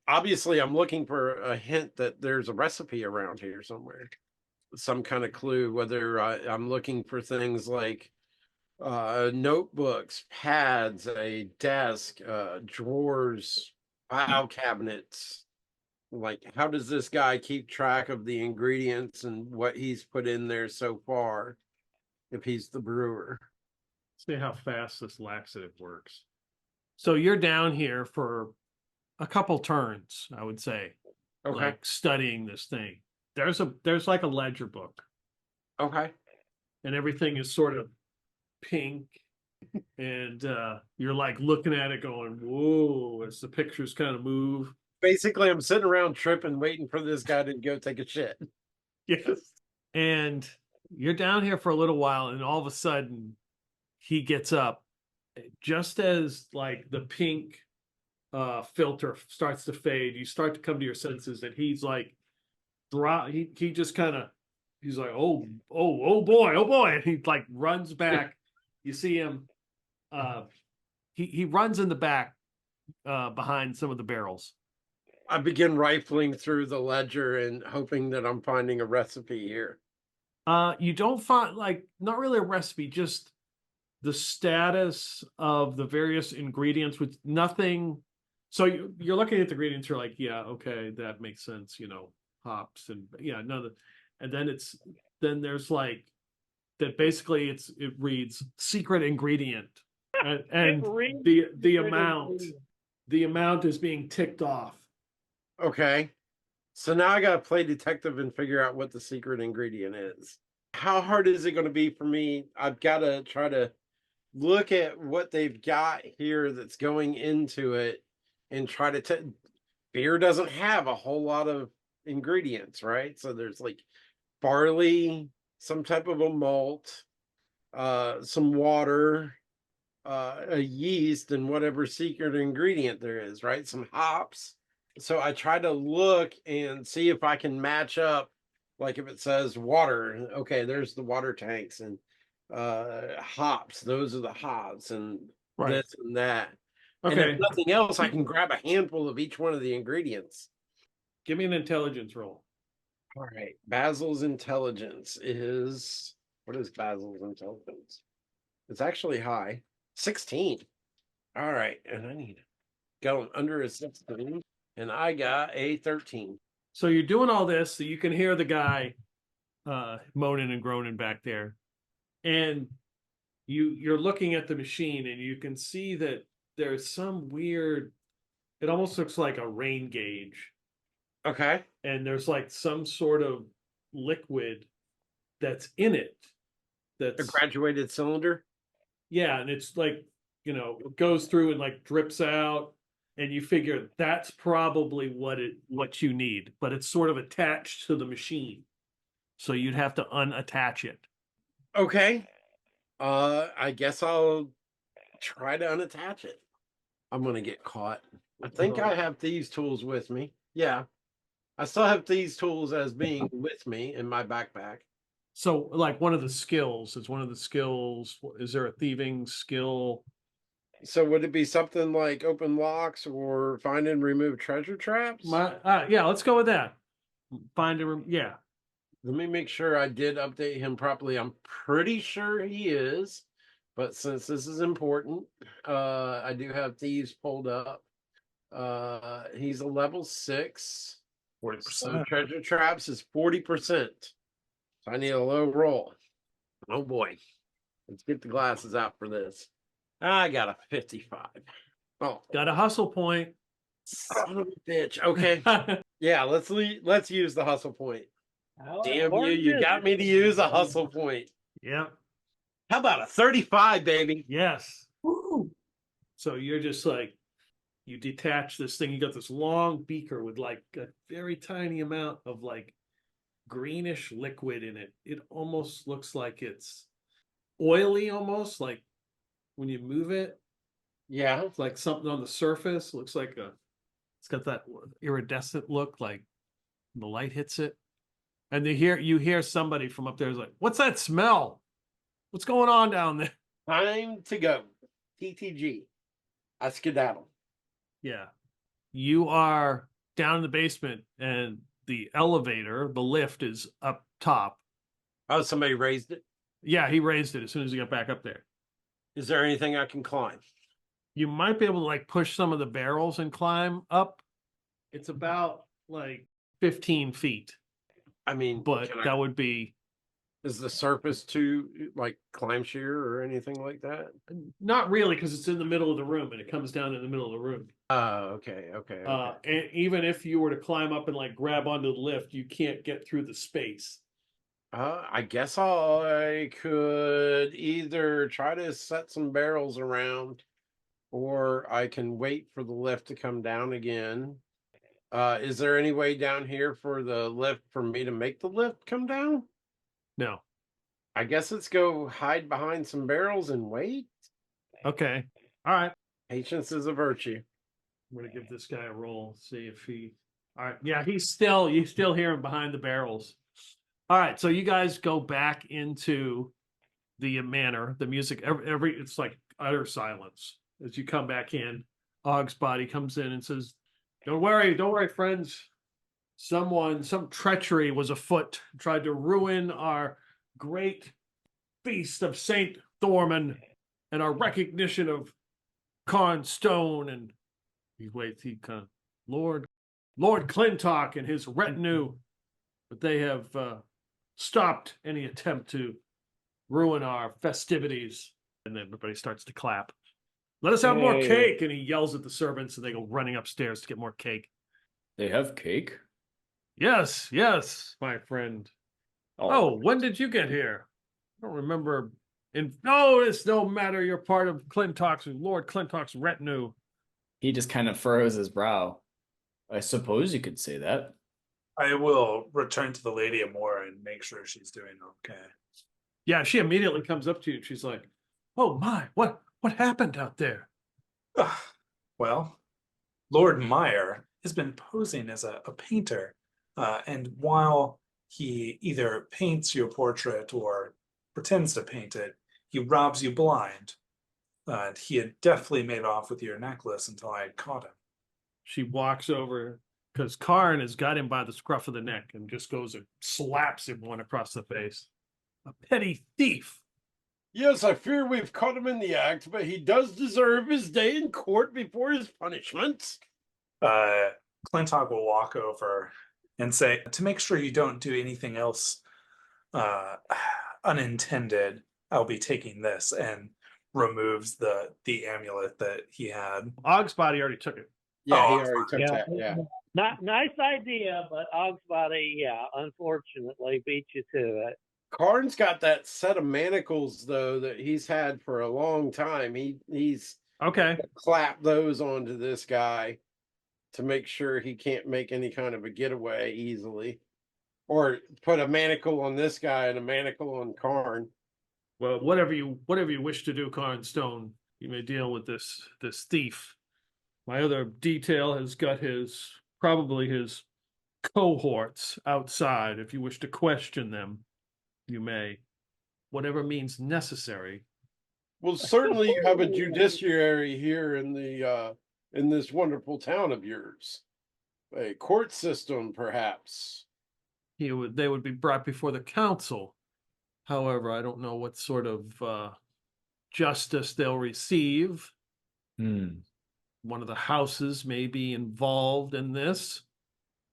F: Obviously, I'm looking for a hint that there's a recipe around here somewhere, some kind of clue. Whether I'm looking for things like notebooks, pads, a desk, drawers, file cabinets. Like, how does this guy keep track of the ingredients and what he's put in there so far if he's the brewer?
B: see how fast this laxative works. So you're down here for a couple turns, I would say.
F: Okay.
B: Like studying this thing. There's like a ledger book,
F: Okay.
B: and everything is sort of pink, and you're like looking at it going, whoa, as the pictures kind of move.
F: Basically, I'm sitting around tripping, waiting for this guy to go take a shit.
B: Yes. And you're down here for a little while, and all of a sudden he gets up just as like the pink filter starts to fade. You start to come to your senses, and he's like he just kind of, he's like, oh boy, and he like runs back. You see him he runs in the back behind some of the barrels.
F: I begin rifling through the ledger and hoping that I'm finding a recipe here.
B: You don't find, like, not really a recipe, just the status of the various ingredients with nothing. So you're looking at the ingredients, you're like, yeah, okay, that makes sense, hops and and then there's like that basically it reads secret ingredient. and
C: Read
B: the
C: ingredient.
B: amount is being ticked off.
F: Okay. So now I got to play detective and figure out what the secret ingredient is. How hard is it going to be for me? I've got to try to look at what they've got here that's going into it and try to beer doesn't have a whole lot of ingredients, right? So there's like barley, some type of a malt, some water, a yeast, and whatever secret ingredient there is, right? Some hops. So I try to look and see if I can match up, like if it says water, okay, there's the water tanks, and hops, those are the hops, and this and that. And
B: Okay,
F: if nothing else, I can grab a handful of each one of the ingredients.
B: give me an intelligence roll.
F: All right. Basil's intelligence is, what is Basil's intelligence? It's actually high. 16. All right. And I need to go under a 16. And I got a 13.
B: So you're doing all this, so you can hear the guy moaning and groaning back there. And you're looking at the machine and you can see that there's some weird, it almost looks like a rain gauge.
F: Okay.
B: And there's like some sort of liquid that's in it.
F: A
B: That's
F: graduated cylinder.
B: yeah, and it's like, it goes through and like drips out, and you figure that's probably what you need, but it's sort of attached to the machine. So you'd have to unattach it.
F: Okay. I guess I'll try to unattach it. I'm gonna get caught. I think I have these tools with me. Yeah. I still have these tools as being with me in my backpack.
B: So like one of the skills, is there a thieving skill?
F: So would it be something like open locks or find and remove treasure traps?
B: Yeah, let's go with that. Yeah.
F: Let me make sure I did update him properly. I'm pretty sure he is, but since this is important, I do have thieves pulled up. He's a level 6.
D: 40%.
F: So treasure traps is 40%. So I need a low roll. Oh boy. Let's get the glasses out for this. I got a 55. Oh,
B: Got a hustle point.
F: son of a bitch. Okay. Yeah, let's use the hustle point. Damn you, you got me to use a hustle point.
B: Yeah.
F: How about a 35, baby?
B: Yes. Woo. So you're just like, you detach this thing. You got this long beaker with like a very tiny amount of like greenish liquid in it. It almost looks like it's oily, almost like when you move it.
F: Yeah.
B: It's like something on the surface. Looks like it's got that iridescent look, like the light hits it. And you hear somebody from up there is like, what's that smell? What's going on down there?
F: Time to go. TTG. I skedaddle.
B: Yeah. You are down in the basement and the elevator, the lift is up top.
F: Oh, somebody raised it.
B: Yeah, he raised it as soon as he got back up there.
F: Is there anything I can climb?
B: You might be able to like push some of the barrels and climb up. It's about like 15 feet,
F: I mean,
B: but that would be
F: is the surface too like climb shear or anything like that?
B: not really because it's in the middle of the room and it comes down in the middle of the room.
F: Okay.
B: And even if you were to climb up and like grab onto the lift, you can't get through the space.
F: I guess I could either try to set some barrels around or I can wait for the lift to come down again. Is there any way down here for the lift for me to make the lift come down?
B: No.
F: I guess let's go hide behind some barrels and wait.
B: Okay. All right.
F: Patience is a virtue.
B: I'm gonna give this guy a roll, see if he. All right, yeah, you still hear him behind the barrels. All right, so you guys go back into the manor. The music, it's like utter silence as you come back in. Osgbody comes in and says, don't worry, friends. Some treachery was afoot, tried to ruin our great feast of Saint Thorman and our recognition of Carn Stone. And he waits, he kind of, Lord Clintok and his retinue, but they have stopped any attempt to ruin our festivities. And then everybody starts to clap. Let us have more
C: Hey.
B: cake. And he yells at the servants and they go running upstairs to get more cake.
E: They have cake?
B: Yes, yes, my friend. Oh, when did you get here? I don't remember. No, it's no matter. You're part of Lord Clintok's retinue.
E: He just kind of furrows his brow. I suppose you could say that.
D: I will return to the Lady Amora and make sure she's doing okay.
B: Yeah, she immediately comes up to you. She's like, "Oh my, what happened out there?"
D: Well, Lord Meyer has been posing as a painter, and while he either paints your portrait or pretends to paint it, he robs you blind. And he had definitely made off with your necklace until I had caught him.
B: She walks over because Karn has got him by the scruff of the neck and just goes and slaps him one across the face. A petty thief.
F: Yes, I fear we've caught him in the act, but he does deserve his day in court before his punishment.
D: Clintok will walk over and say, to make sure you don't do anything else unintended, I'll be taking this, and removes the amulet that he had.
B: Osgbody already took it.
F: Yeah, he
D: Oh,
F: already took that. Yeah.
C: Not nice idea, but Osgbody, yeah, unfortunately beat you to it.
F: Karn's got that set of manacles though that he's had for a long time. He's
B: Okay.
F: clapped those onto this guy to make sure he can't make any kind of a getaway easily, or put a manacle on this guy and a manacle on Karn.
B: Well, whatever you wish to do, Karn Stone, you may deal with this thief. My other detail has got probably his cohorts outside. If you wish to question them, you may. Whatever means necessary.
F: Well, certainly you have a judiciary here in the in this wonderful town of yours. A court system, perhaps.
B: They would be brought before the council. However, I don't know what sort of justice they'll receive. One of the houses may be involved in this.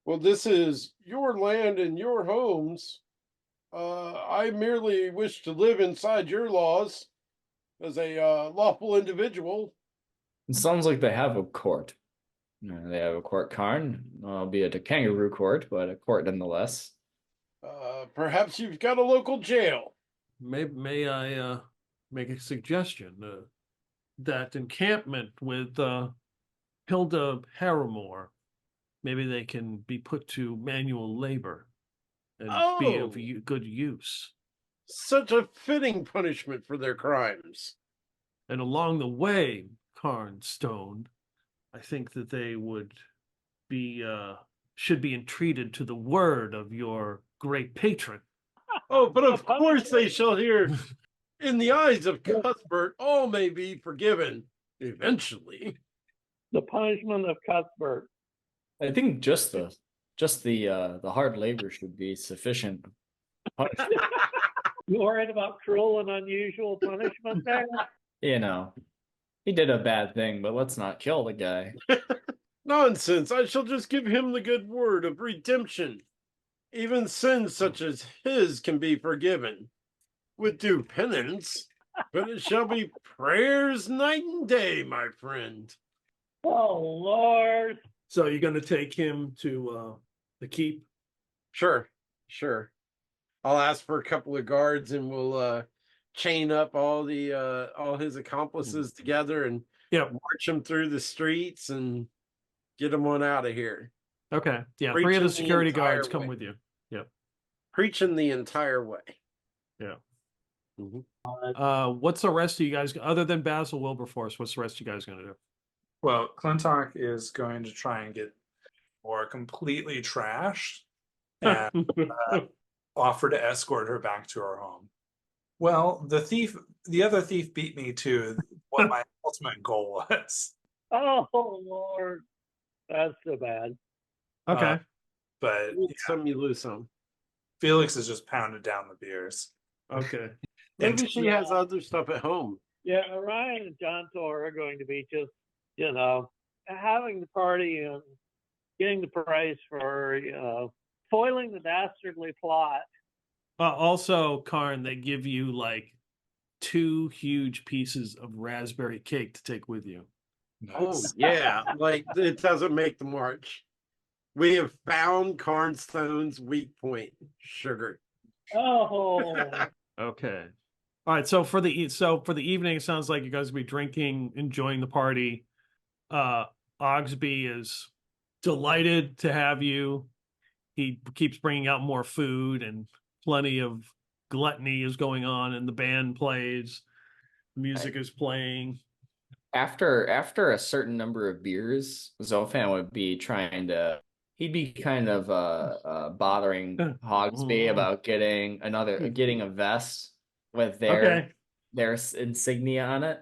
F: Well, this is your land and your homes. I merely wish to live inside your laws as a lawful individual.
E: It sounds like they have a court. They have a court, Karn, albeit a kangaroo court, but a court nonetheless.
F: Perhaps you've got a local jail.
B: May I make a suggestion? That encampment with Hilda Harrimore, maybe they can be put to manual labor and be of good use.
F: Such a fitting punishment for their crimes.
B: And along the way, Karn Stone, I think that they should be entreated to the word of your great patron.
F: Oh, but of course they shall hear. In the eyes of Cuthbert, all may be forgiven eventually.
C: The punishment of Cuthbert.
E: I think just the hard labor should be sufficient.
C: You worried about cruel and unusual punishment there?
E: He did a bad thing, but let's not kill the guy.
F: Nonsense. I shall just give him the good word of redemption. Even sins such as his can be forgiven with due penance, but it shall be prayers night and day, my friend.
C: Oh, Lord.
B: So you're going to take him to the keep?
F: Sure. I'll ask for a couple of guards and we'll chain up all his accomplices together and march them through the streets and get them on out of here.
B: Okay. Yeah,
F: Preaching
B: 3 of the security guards
F: way.
B: come with you. Yep.
F: Preaching the entire way.
B: Yeah.
F: Mm-hmm.
B: What's the rest of you guys, other than Basil Wilberforce, what's the rest of you guys going to do?
D: Well, Clintok is going to try and get more completely trashed and offer to escort her back to her home. Well, the other thief beat me to what my ultimate goal was.
C: Oh, Lord. That's so bad.
B: Okay.
D: But
F: Some you lose some.
D: Felix has just pounded down the beers.
B: Okay.
F: Maybe she has other stuff at home.
C: Yeah, Orion and John Tor are going to be just, having the party and getting the praise for, foiling the dastardly plot.
B: Also, Karn, they give you 2 huge pieces of raspberry cake to take with you.
F: Oh
D: Nice.
F: yeah, like it doesn't make the march. We have found Cornstone's weak point, sugar.
C: Oh,
B: Okay. All right. So for the evening, it sounds like you guys will be drinking, enjoying the party. Osgbody is delighted to have you. He keeps bringing out more food, and plenty of gluttony is going on, and the band plays. Music is playing.
E: After a certain number of beers, Zophan would be trying to. He'd be kind of bothering Hogsby about getting a vest with their insignia on it,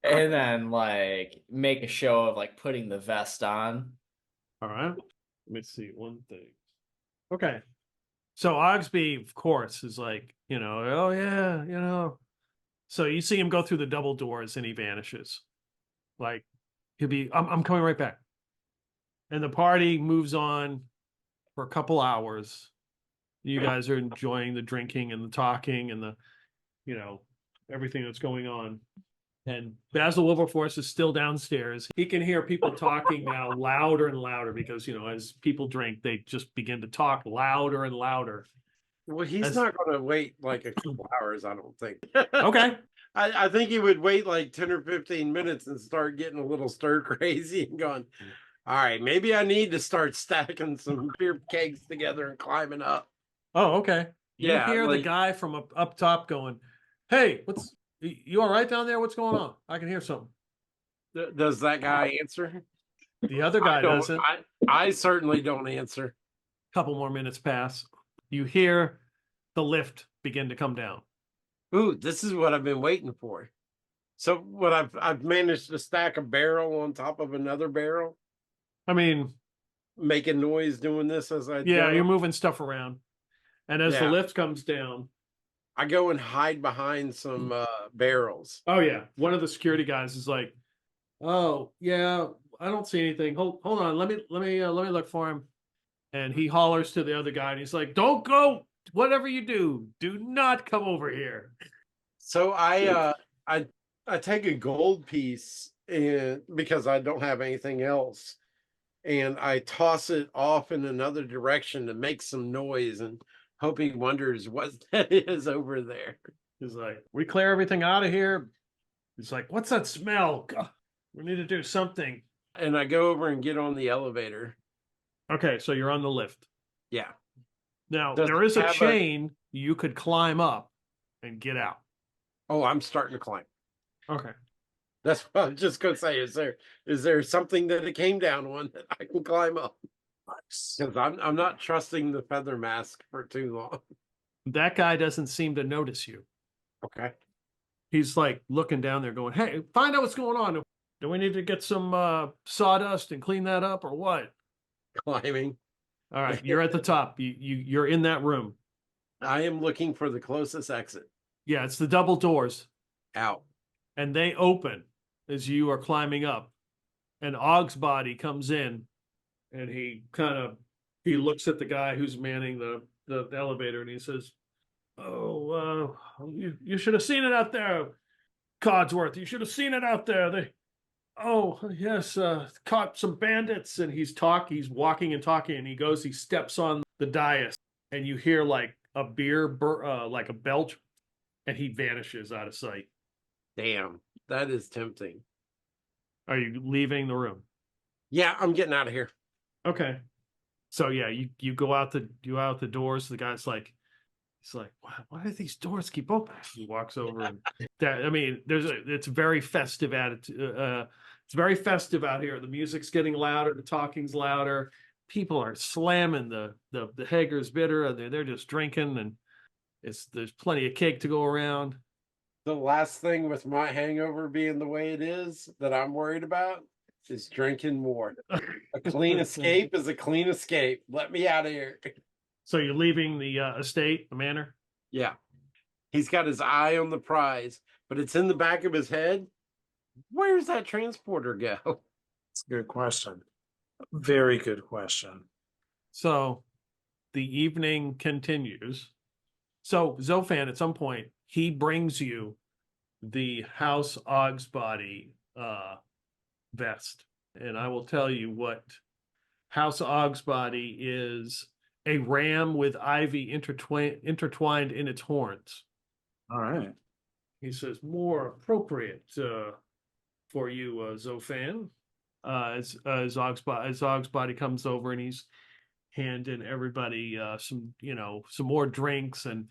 E: and then like make a show of like putting the vest on.
B: All right. Let me see one thing. Okay. So Osgbody, of course, is like, oh yeah. So you see him go through the double doors and he vanishes. Like he'll be, I'm coming right back. And the party moves on for a couple hours. You guys are enjoying the drinking and the talking and the, everything that's going on. And Basil Wilberforce is still downstairs. He can hear people talking now louder and louder because, as people drink, they just begin to talk louder and louder.
F: Well, he's not going to wait like a couple hours, I don't think.
B: Okay.
F: I think he would wait like 10 or 15 minutes and start getting a little stir crazy and going, all right, maybe I need to start stacking some beer kegs together and climbing up.
B: Oh, okay. You
F: Yeah,
B: hear the
F: like-
B: guy from up top going, hey, you all right down there? What's going on? I can hear something.
F: Does that guy answer?
B: The other guy doesn't.
F: I certainly don't answer.
B: Couple more minutes pass. You hear the lift begin to come down.
F: Ooh, this is what I've been waiting for. So what I've managed to stack a barrel on top of another barrel,
B: I mean,
F: making noise doing this as I
B: yeah,
F: go.
B: you're moving stuff around. And as the
F: Yeah.
B: lift comes down,
F: I go and hide behind some barrels.
B: oh yeah, one of the security guys is like, "Oh yeah, I don't see anything. Hold on, let me look for him." And he hollers to the other guy, and he's like, "Don't go. Whatever you do not come over here."
F: So I take a gold piece and because I don't have anything else, and I toss it off in another direction to make some noise, and hope he wonders what that is over there.
B: He's like, "We clear everything out of here." He's like, "What's that smell? God, we need to do something."
F: And I go over and get on the elevator.
B: Okay, so you're on the lift.
F: Yeah.
B: Now,
F: Does
B: there
F: it
B: is a
F: have a-
B: chain you could climb up and get out.
F: Oh, I'm starting to climb.
B: Okay.
F: That's what I was just gonna say. Is there something that it came down on that I can climb up? Because I'm not trusting the feather mask for too long.
B: That guy doesn't seem to notice you.
F: Okay.
B: He's like looking down there going, "Hey, find out what's going on. Do we need to get some sawdust and clean that up or what?"
F: Climbing.
B: All right, you're at the top. You're in that room.
F: I am looking for the closest exit.
B: Yeah, it's the double doors.
F: Out.
B: And they open as you are climbing up. And Osgbody comes in and he looks at the guy who's manning the elevator and he says, "Oh, you should have seen it out there, Codsworth. You should have seen it out there. Oh, yes, caught some bandits." And he's walking and talking, and he steps on the dais, and you hear like a like a belch, and he vanishes out of sight.
F: Damn, that is tempting.
B: Are you leaving the room?
F: Yeah, I'm getting out of here.
B: Okay. So yeah, you go out the doors. The guy's like, he's like, why do these doors keep open? He walks over and it's very festive attitude. It's very festive out here. The music's getting louder, the talking's louder. People are slamming the Hager's bitter. They're just drinking, and there's plenty of cake to go around.
F: The last thing with my hangover being the way it is that I'm worried about is drinking more. A clean escape is a clean escape. Let me out of here.
B: So you're leaving the estate, the manor?
F: Yeah. He's got his eye on the prize, but it's in the back of his head. Where's that transporter go?
D: That's a good question. Very good question.
B: So the evening continues. So Zophan, at some point, he brings you the House Osgbody vest. And I will tell you what House Osgbody is: a ram with ivy intertwined in its horns.
D: All right.
B: He says, more appropriate for you, Zophan. As Osgbody comes over and he's handing everybody some more drinks, and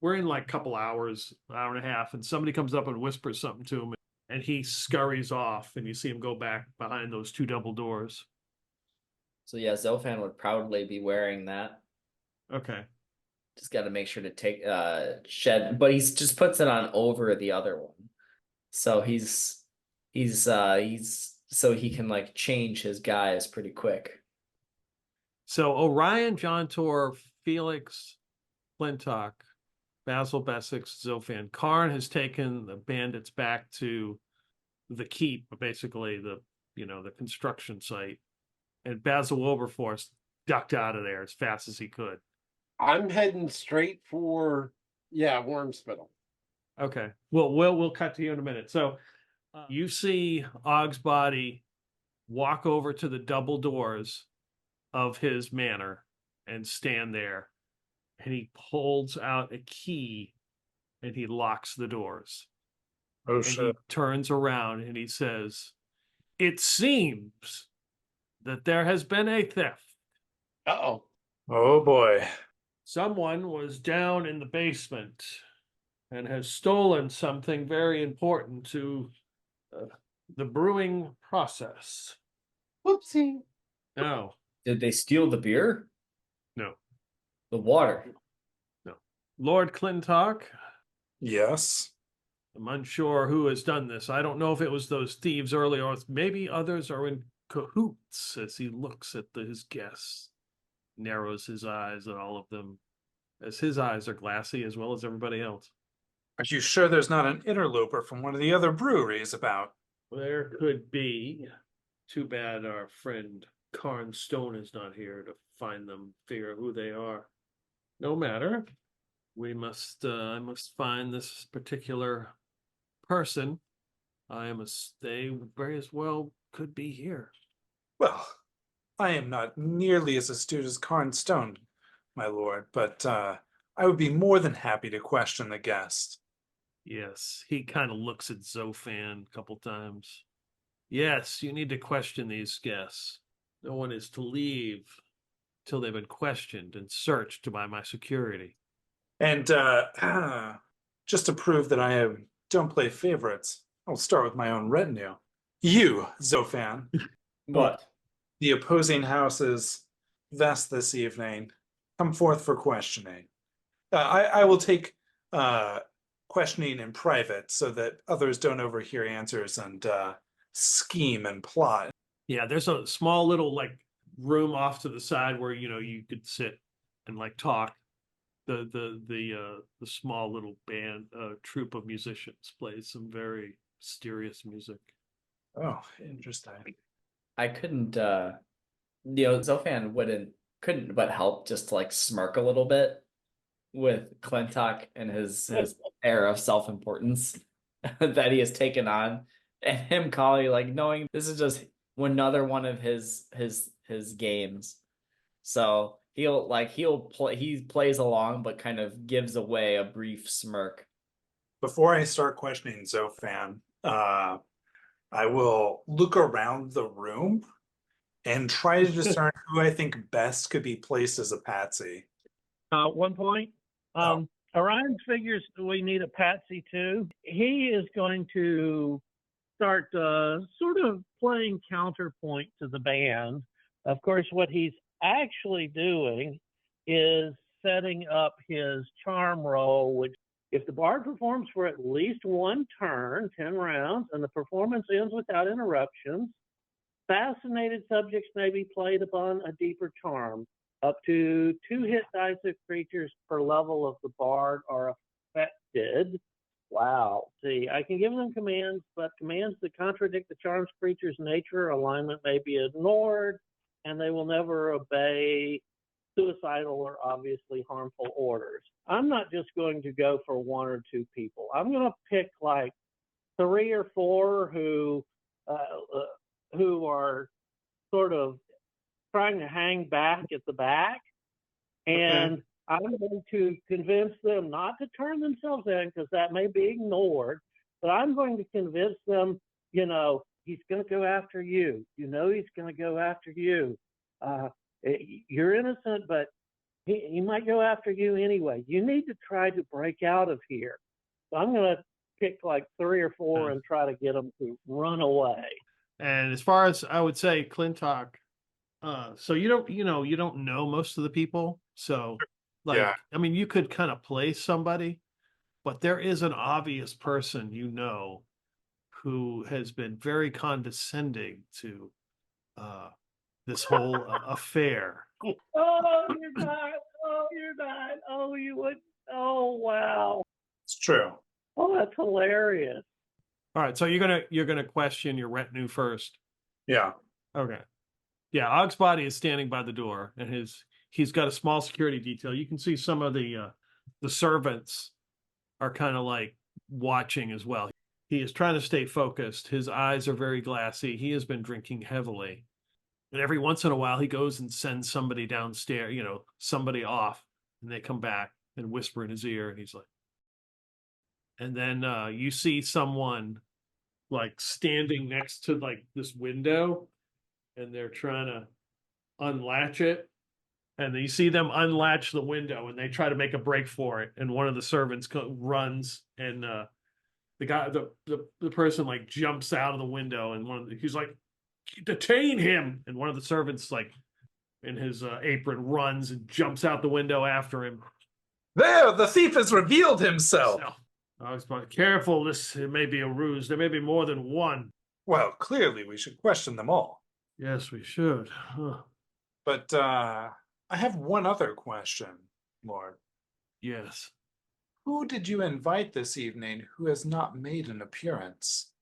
B: we're in like a couple hours, hour and a half, and somebody comes up and whispers something to him, and he scurries off, and you see him go back behind those two double doors.
E: So yeah, Zophan would proudly be wearing that.
B: Okay.
E: Just got to make sure to take shed, but he's just puts it on over the other one. So he's so he can like change his guise pretty quick.
B: So Orion, John Tor, Felix, Clintok, Basil Bessex, Zophan. Karn has taken the bandits back to the keep, basically the construction site, and Basil Wilberforce ducked out of there as fast as he could.
F: I'm heading straight for Wyrmspittle.
B: Okay. Well, we'll cut to you in a minute. So you see Osgbody walk over to the double doors of his manor and stand there, and he pulls out a key and he locks the doors.
D: Oh,
B: and
D: shit.
B: he turns around and he says, "It seems that there has been a theft.
F: Uh-oh.
D: Oh, boy.
B: Someone was down in the basement and has stolen something very important to the brewing process."
F: Whoopsie.
B: No,
E: Did they steal the beer?
B: no,
E: The water?
B: no. Lord Clintok,
D: Yes.
B: I'm unsure who has done this. I don't know if it was those thieves earlier, or maybe others are in cahoots. As he looks at his guests, narrows his eyes at all of them, as his eyes are glassy as well as everybody else.
D: Are you sure there's not an interloper from one of the other breweries about?
B: There could be. Too bad our friend Karn Stone is not here to find them, figure out who they are. No matter. I must find this particular person. They very as well could be here.
D: Well, I am not nearly as astute as Karn Stone, my lord, but I would be more than happy to question the guest.
B: Yes, he kind of looks at Zophan a couple times. Yes, you need to question these guests. No one is to leave till they've been questioned and searched by my security.
D: And just to prove that I don't play favorites, I'll start with my own retinue. You, Zophan,
E: What?
D: the opposing house's vest this evening, come forth for questioning. I will take questioning in private so that others don't overhear answers and scheme and plot.
B: Yeah, there's a small little room off to the side where you could sit and talk. The small little band troupe of musicians plays some very mysterious music.
D: Oh, interesting.
E: I couldn't Zophan couldn't but help just to smirk a little bit with Clintok and his air of self-importance that he has taken on, and him calling knowing this is just another one of his games. So he plays along but kind of gives away a brief smirk.
D: Before I start questioning Zophan, I will look around the room and try to discern who I think best could be placed as a patsy.
C: 1 point. Orion figures we need a patsy too. He is going to start sort of playing counterpoint to the band. Of course, what he's actually doing is setting up his charm roll, which if the bard performs for at least 1 turn, 10 rounds, and the performance ends without interruptions, fascinated subjects may be played upon a deeper charm. Up to 2 hit dice of creatures per level of the bard are affected. Wow. See, I can give them commands, but commands that contradict the charm's creature's nature or alignment may be ignored, and they will never obey. suicidal or obviously harmful orders. I'm not just going to go for one or two people. I'm going to pick like 3 or 4 who are sort of trying to hang back at the back, and I'm going to convince them not to turn themselves in because that may be ignored, but I'm going to convince them, you know, he's going to go after you. You know he's going to go after you. You're innocent, but he might go after you anyway. You need to try to break out of here. So I'm going to pick like 3 or 4 and try to get them to run away.
B: And as far as I would say, Clintok, so you don't know most of the people. So like,
D: Yeah.
B: I mean, you could kind of play somebody, but there is an obvious person, who has been very condescending to this whole affair.
C: Oh, you're not. Oh, you're not. Oh, you would. Oh, wow.
D: It's true.
C: Oh, that's hilarious.
B: All right, so you're gonna question your retinue first.
D: Yeah.
B: Okay. Yeah, Osgbody is standing by the door, and he's got a small security detail. You can see some of the servants are kind of like watching as well. He is trying to stay focused. His eyes are very glassy. He has been drinking heavily. And every once in a while, he goes and sends somebody downstairs, somebody off, and they come back and whisper in his ear, and he's like, and then you see someone like standing next to like this window, and they're trying to unlatch it. And then you see them unlatch the window, and they try to make a break for it. And one of the servants runs, and the person like jumps out of the window, and he's like, detain him. And one of the servants, like in his apron, runs and jumps out the window after him.
D: There, the thief has revealed himself.
B: So, I was careful. It may be a ruse. There may be more than one.
D: Well, clearly we should question them all.
B: Yes, we should. Huh.
D: But I have one other question, Lord.
B: Yes.
D: Who did you invite this evening who has not made an appearance?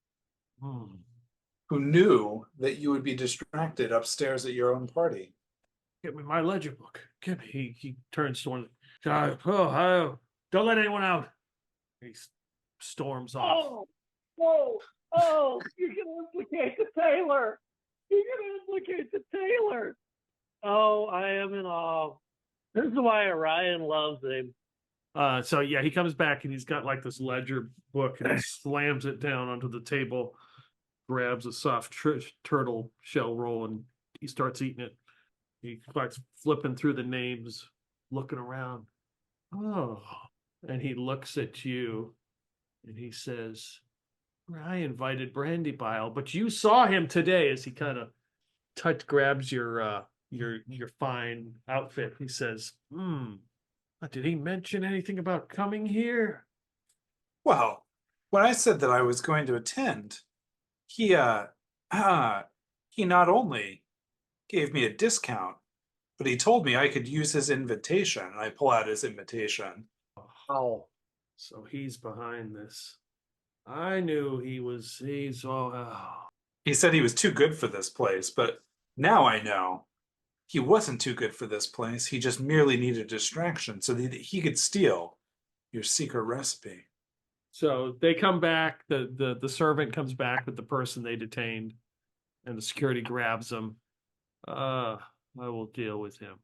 D: Who knew that you would be distracted upstairs at your own party?
B: Give me my ledger book. Give me. He turns to one. Don't let anyone out. He storms off.
C: Oh, you're going to implicate the tailor. You're going to implicate the tailor. Oh, I am in awe. This is why Orion loves him.
B: So yeah, he comes back and he's got like this ledger book, and he slams it down onto the table, grabs a soft turtle shell roll, and he starts eating it. He starts flipping through the names, looking around. Oh, and he looks at you and he says, I invited Brandybile, but you saw him today. As he kind of grabs your fine outfit. He says, did he mention anything about coming here?
D: Well, when I said that I was going to attend, he not only gave me a discount, but he told me I could use his invitation. And I pull out his invitation.
B: Oh, so he's behind this. I knew he's
D: He said he was too good for this place, but now I know he wasn't too good for this place. He just merely needed distraction so that he could steal your secret recipe.
B: So they come back, the servant comes back with the person they detained, and the security grabs him. I will deal with him.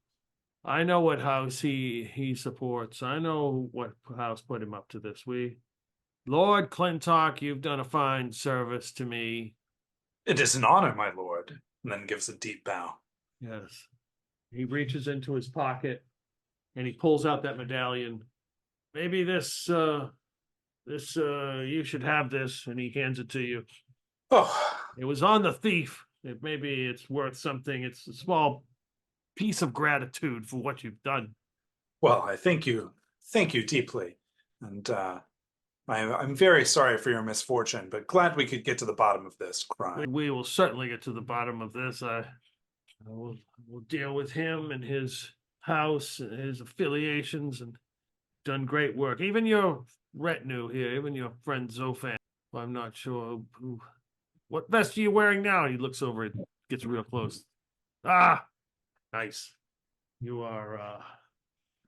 B: I know what house he supports. I know what house put him up to this. Lord Clintok, you've done a fine service to me.
D: It is an honor, my lord, and then gives a deep bow.
B: Yes. He reaches into his pocket and he pulls out that medallion. Maybe this you should have this, and he hands it to you.
D: Oh,
B: It was on the thief. Maybe it's worth something. It's a small piece of gratitude for what you've done.
D: well, I thank you deeply, and I'm very sorry for your misfortune, but glad we could get to the bottom of this crime.
B: We will certainly get to the bottom of this. I will deal with him and his house and his affiliations, and done great work. Even your retinue here, even your friend Zophan. I'm not sure what vest are you wearing now? He looks over and gets real close. Ah, nice. You are,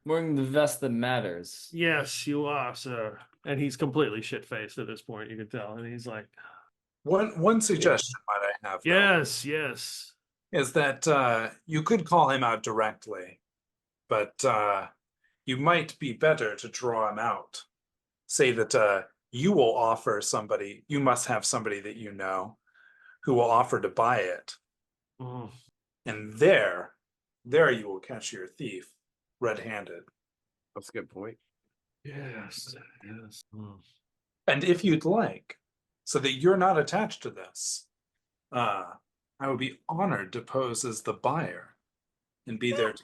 E: Wearing the vest that matters.
B: yes, you are, sir. And he's completely shit-faced at this point, you can tell. And he's like,
D: One suggestion might I have, though,
B: yes, yes.
D: is that you could call him out directly, but you might be better to draw him out. Say that you will offer somebody, you must have somebody that you know who will offer to buy it.
B: Mm.
D: And there you will catch your thief red-handed.
F: That's a good point.
B: Yes, yes. Mm.
D: And if you'd like, so that you're not attached to this, I would be honored to pose as the buyer and be there to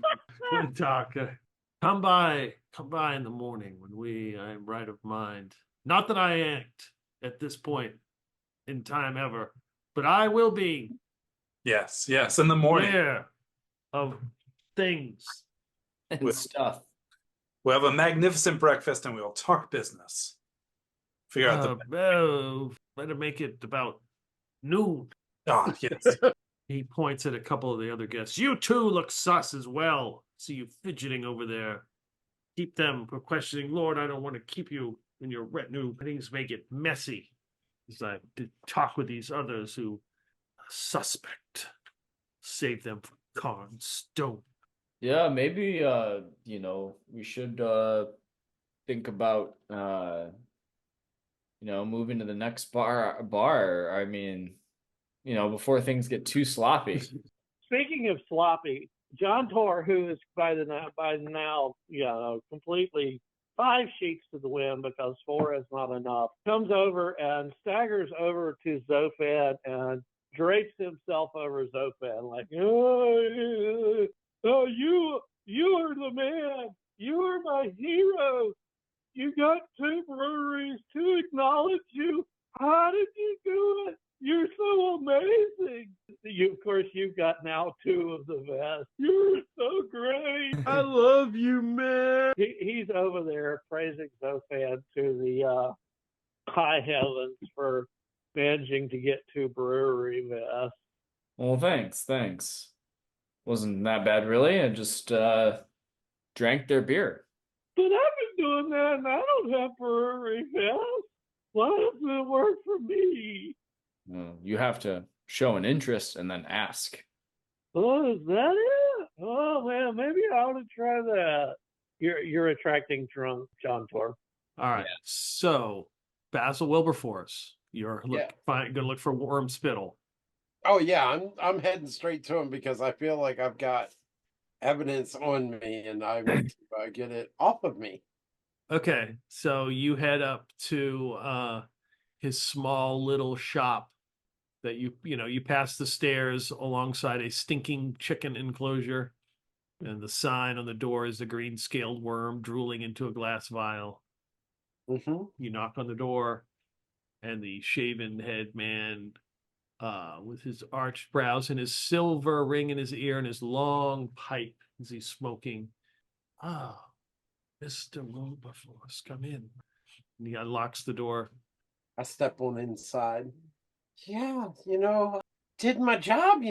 B: Clintok, come by in the morning when I am right of mind. Not that I act at this point in time ever, but I will be
D: Yes, in the morning.
B: aware of things.
E: And
D: With-
E: stuff.
D: We'll have a magnificent breakfast and we'll talk business. Figure out
B: Better make it about noon.
D: yes.
B: He points at a couple of the other guests. You two look sus as well. See you fidgeting over there. Keep them from questioning. Lord, I don't want to keep you in your retinue. Things may get messy. As I did talk with these others who are suspect. Save them from Karn Stone.
E: Yeah, maybe we should think about moving to the next bar. I mean, before things get too sloppy.
C: Speaking of sloppy, John Tor, who is by now, completely 5 sheets to the wind because 4 is not enough, comes over and staggers over to Zophan and drapes himself over Zophan like, oh, you are the man. You are my hero. You got 2 breweries to acknowledge you. How did you do it? You're so amazing. Of course, you've got now 2 of the best. You're so great.
F: I love you, man.
C: He's over there praising Zophan to the high heavens for managing to get 2 brewery vests.
E: Well, thanks. Wasn't that bad, really. I just drank their beer.
C: But I've been doing that and I don't have brewery vests. Why doesn't it work for me?
E: Well, you have to show an interest and then ask.
C: Oh, is that it? Oh man, maybe I ought to try that. You're attracting drunk John Tor.
B: All right. So, Basil Wilberforce, you're gonna look for Wyrmspittle.
F: Oh yeah, I'm heading straight to him because I feel like I've got evidence on me and I want to get it off of me.
B: Okay, so you head up to his small little shop that you pass the stairs alongside a stinking chicken enclosure, and the sign on the door is the green scaled worm drooling into a glass vial.
F: Mm-hmm.
B: You knock on the door, and the shaven head man, with his arched brows and his silver ring in his ear and his long pipe as he's smoking. Ah, Mr. Wilberforce, come in. And he unlocks the door.
F: I step on inside. Yeah, did my job,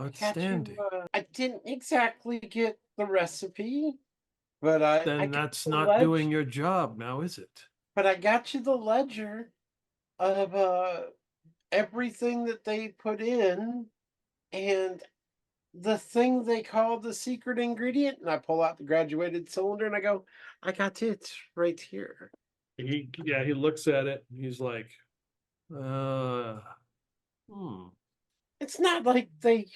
B: Outstanding.
F: I didn't exactly get the recipe, but I
B: Then
F: got
B: that's
F: the
B: not doing your job now, is it?
F: But I got you the ledger of everything that they put in and the thing they call the secret ingredient. And I pull out the graduated cylinder and I go, I got it right here.
B: He looks at it. And he's like,
F: It's not like they,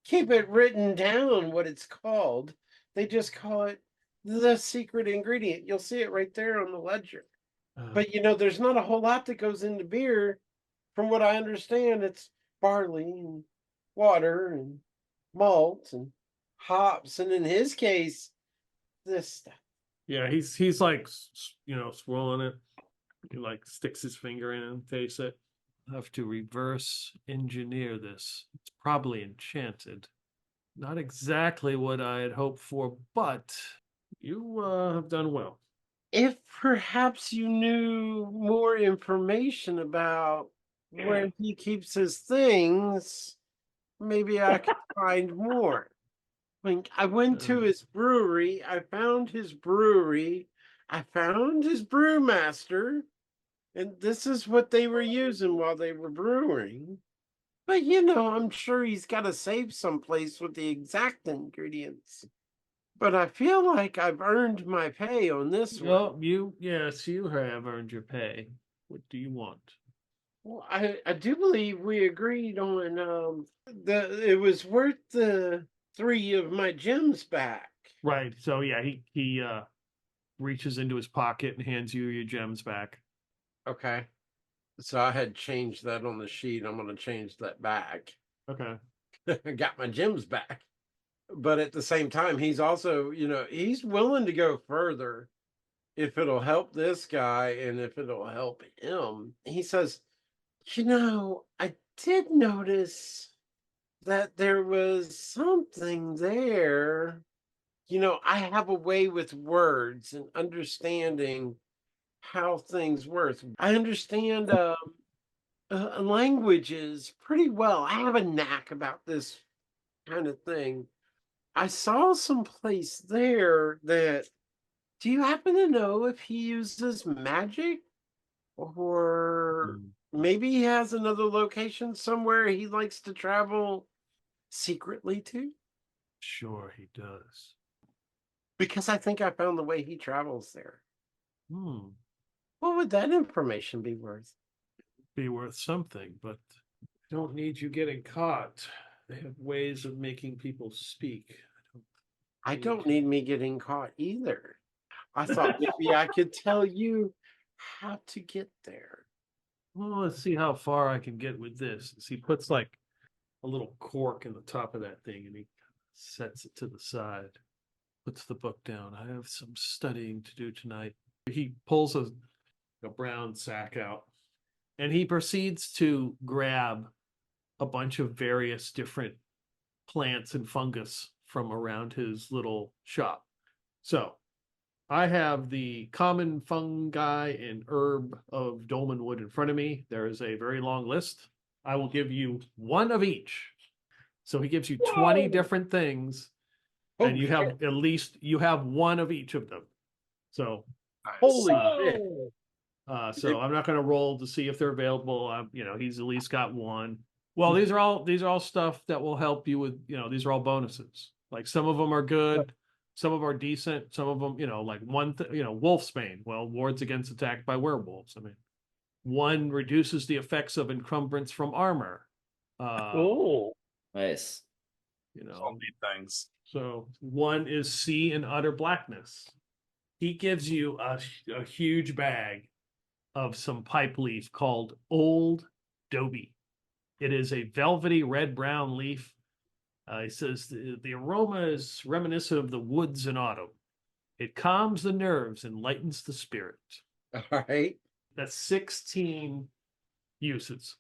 F: keep it written down what it's called. They just call it the secret ingredient. You'll see it right there on the ledger. But there's not a whole lot that goes into beer. From what I understand, it's barley and water and malt and hops, and in his case, this stuff.
B: Yeah, he's like, swirling it. He like sticks his finger in and tastes it. I'll have to reverse engineer this. It's probably enchanted. Not exactly what I had hoped for, but you have done well.
F: If perhaps you knew more information about where he keeps his things, maybe I could find more. Like, I went to his brewery. I found his brewery. I found his brewmaster. And this is what they were using while they were brewing. But, I'm sure he's got to save someplace with the exact ingredients. But I feel like I've earned my pay on this one.
B: Oh, yes, you have earned your pay. What do you want?
F: Well, I do believe we agreed on it was worth the 3 of my gems back.
B: Right. So yeah, he reaches into his pocket and hands you your gems back.
F: Okay. So I had changed that on the sheet. I'm gonna change that back.
B: Okay.
F: I got my gems back. But at the same time, he's also, he's willing to go further if it'll help this guy and if it'll help him. He says, I did notice that there was something there. I have a way with words and understanding how things work. I understand languages pretty well. I have a knack about this kind of thing. I saw some place there that. Do you happen to know if he uses magic? Or maybe he has another location somewhere he likes to travel secretly to?
B: Sure, he does.
F: Because I think I found the way he travels there.
B: Hmm.
F: What would that information be worth?
B: Be worth something, but I don't need you getting caught. They have ways of making people speak.
F: I don't need me getting caught either. I thought maybe I could tell you how to get there.
B: Well, let's see how far I can get with this. He puts like a little cork in the top of that thing and he sets it to the side, puts the book down. I have some studying to do tonight. He pulls a brown sack out and he proceeds to grab a bunch of various different plants and fungus from around his little shop. So I have the common fungi and herb of dolmenwood in front of me. There is a very long list. I will give you one of each. So he gives you 20 different things, and you have at least one of each of them. So
D: Nice.
F: Holy shit.
B: so I'm not going to roll to see if they're available. He's at least got one. Well, these are all stuff that will help you with, these are all bonuses. Like some of them are good. Some of them are decent. Some of them, like Wolfsbane. Well, wards against attack by werewolves. I mean, one reduces the effects of encumbrance from armor.
C: Cool.
E: Nice.
D: All neat things.
B: So one is sea and utter blackness. He gives you a huge bag of some pipe leaf called Old Dobie. It is a velvety red-brown leaf. He says the aroma is reminiscent of the woods in autumn. It calms the nerves and lightens the spirit.
F: All right.
B: That's 16 uses.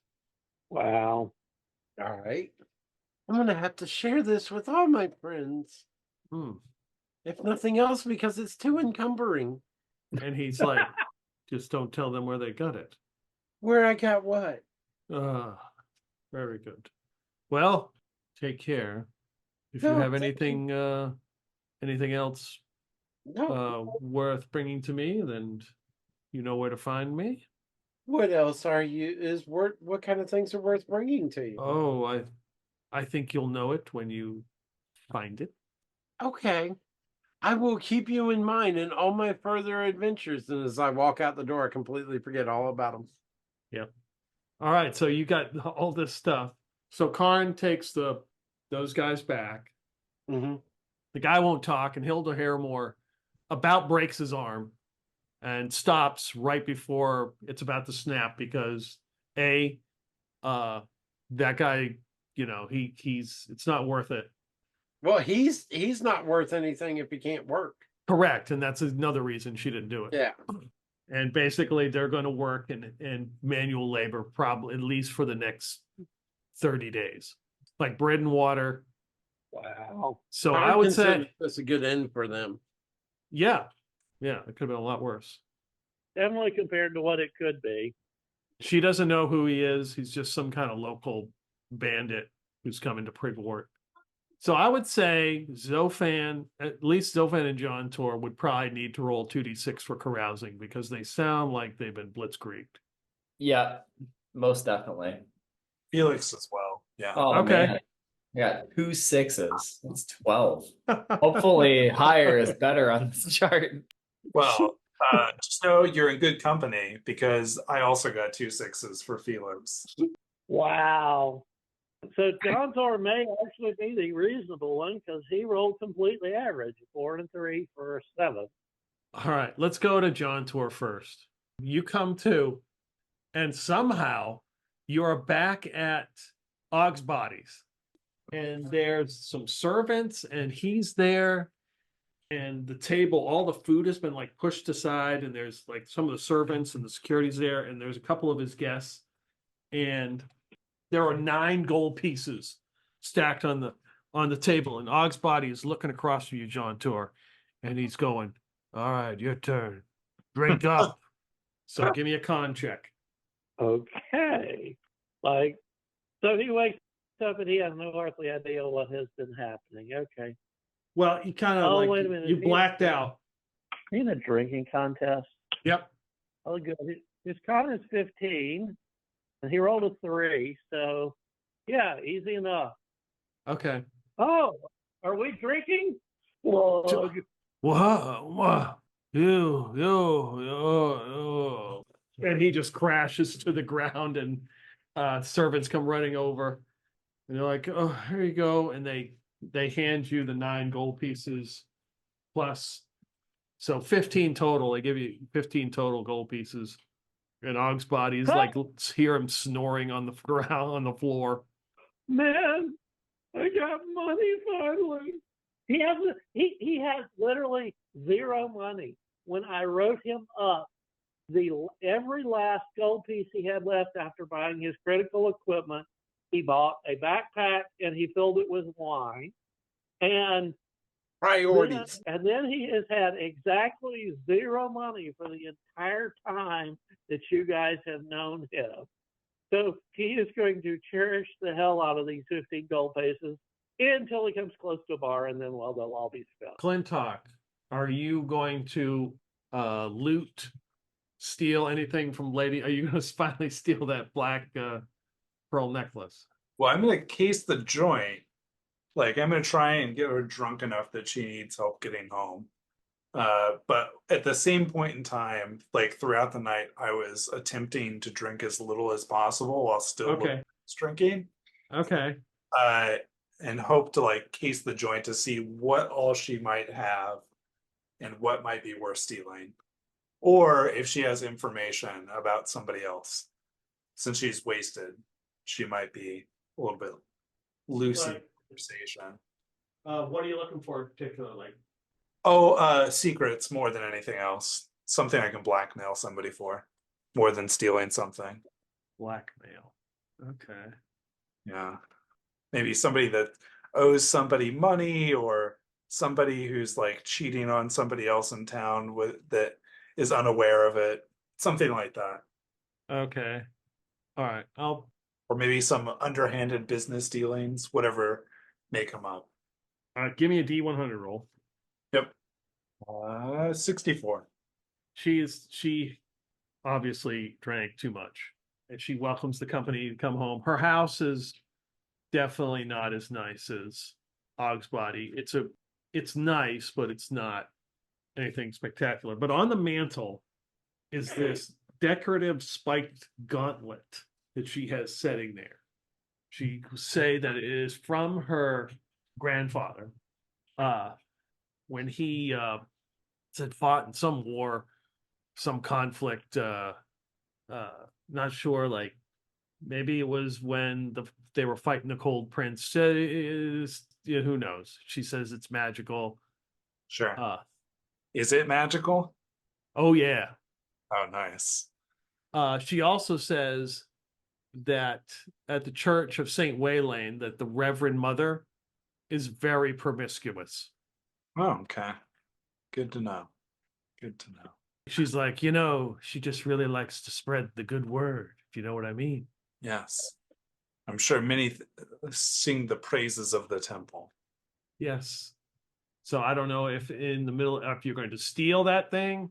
C: Wow.
F: All right. I'm going to have to share this with all my friends. If nothing else, because it's too encumbering.
B: And he's like, just don't tell them where they got it.
F: Where I got what?
B: Very good. Well, take care. If you have anything else worth bringing to me, then you know where to find me.
F: What else what kind of things are worth bringing to you?
B: Oh, I think you'll know it when you find it.
F: Okay. I will keep you in mind in all my further adventures. And as I walk out the door, I completely forget all about them.
B: Yeah. All right. So you got all this stuff. So Karn takes those guys back.
F: Mm-hmm.
B: The guy won't talk, and Hilda Hairmore about breaks his arm and stops right before it's about to snap because that guy, it's not worth it.
F: Well, he's not worth anything if he can't work.
B: Correct. And that's another reason she didn't do it.
F: Yeah.
B: And basically they're going to work in manual labor probably at least for the next 30 days, like bread and water.
C: Wow.
B: So I would say
F: that's a good end for them.
B: Yeah. It could have been a lot worse.
C: Definitely compared to what it could be.
B: She doesn't know who he is. He's just some kind of local bandit who's coming to Prigwort. So I would say Zophan, at least Zophan and John Tor would probably need to roll 2d6 for carousing because they sound like they've been blitzkrieged.
E: Yeah, most definitely.
D: Felix as well. Yeah.
E: Oh
B: Okay.
E: man. Yeah, 2 6s. That's 12. Hopefully higher is better on this chart.
D: Well, just know you're in good company because I also got 2 6s for Felix.
C: Wow. So John Tor may actually be the reasonable one because he rolled completely average, 4 and 3 for a 7.
B: All right, let's go to John Tor first. You come to, and somehow you're back at Osgbody's, and there's some servants, and he's there, and the table, all the food has been like pushed aside, and there's like some of the servants and the security's there, and there's a couple of his guests, and there are 9 gold pieces stacked on the table, and Osgbody is looking across from you, John Tor, and he's going, "All right, your turn. Drink up." So give me a con check.
C: Okay. Like, so he wakes up and he has no earthly idea what has been happening. Okay.
B: Well, you kind of
C: Oh, wait a minute.
B: you blacked out.
C: In a drinking contest.
B: Yep.
C: Oh, good. His con is 15, and he rolled a 3. So, yeah, easy enough.
B: Okay.
C: Oh, are we drinking? Whoa.
B: Whoa. You. And he just crashes to the ground, and servants come running over, and they're like, "Oh, here you go," and they hand you the 9 gold pieces plus, so 15 total. They give you 15 total gold pieces, and Osgbody is like, hear him snoring on the ground on the floor.
C: Man, I got money finally. He has literally 0 money. When I wrote him up, every last gold piece he had left after buying his critical equipment, he bought a backpack and he filled it with wine. And
F: Priorities.
C: then he has had exactly 0 money for the entire time that you guys have known him. So he is going to cherish the hell out of these 15 gold pieces until he comes close to a bar, and then, well, they'll all be spent.
B: Clintok, are you going to loot, steal anything from Lady? Are you going to finally steal that black pearl necklace?
D: Well, I'm going to case the joint. Like, I'm going to try and get her drunk enough that she needs help getting home. But at the same point in time, like throughout the night, I was attempting to drink as little as possible while still drinking.
B: Okay.
D: And hope to like case the joint to see what all she might have and what might be worth stealing. Or if she has information about somebody else. Since she's wasted, she might be a little bit loose in conversation.
B: What are you looking for particularly?
D: Oh, secrets more than anything else. Something I can blackmail somebody for, more than stealing something.
B: Blackmail. Okay.
D: Yeah. Maybe somebody that owes somebody money, or somebody who's like cheating on somebody else in town that is unaware of it. Something like that.
B: Okay. All right.
D: Or maybe some underhanded business dealings, whatever may come up.
B: Give me a D100 roll.
D: Yep. 64.
B: She obviously drank too much, and she welcomes the company to come home. Her house is definitely not as nice as Osgbody. It's nice, but it's not anything spectacular. But on the mantle is this decorative spiked gauntlet that she has setting there. She say that it is from her grandfather. When he had fought in some war, some conflict, not sure, like maybe it was when they were fighting the Cold Prince. Who knows? She says it's magical.
D: Sure. Is it magical?
B: Oh yeah.
D: Oh, nice.
B: She also says that at the Church of St. Waylane that the Reverend Mother is very promiscuous.
D: Oh, okay. Good to know. Good to know.
B: She's like, she just really likes to spread the good word, if you know what I mean.
D: Yes. I'm sure many sing the praises of the temple.
B: Yes. So I don't know if in the middle, if you're going to steal that thing.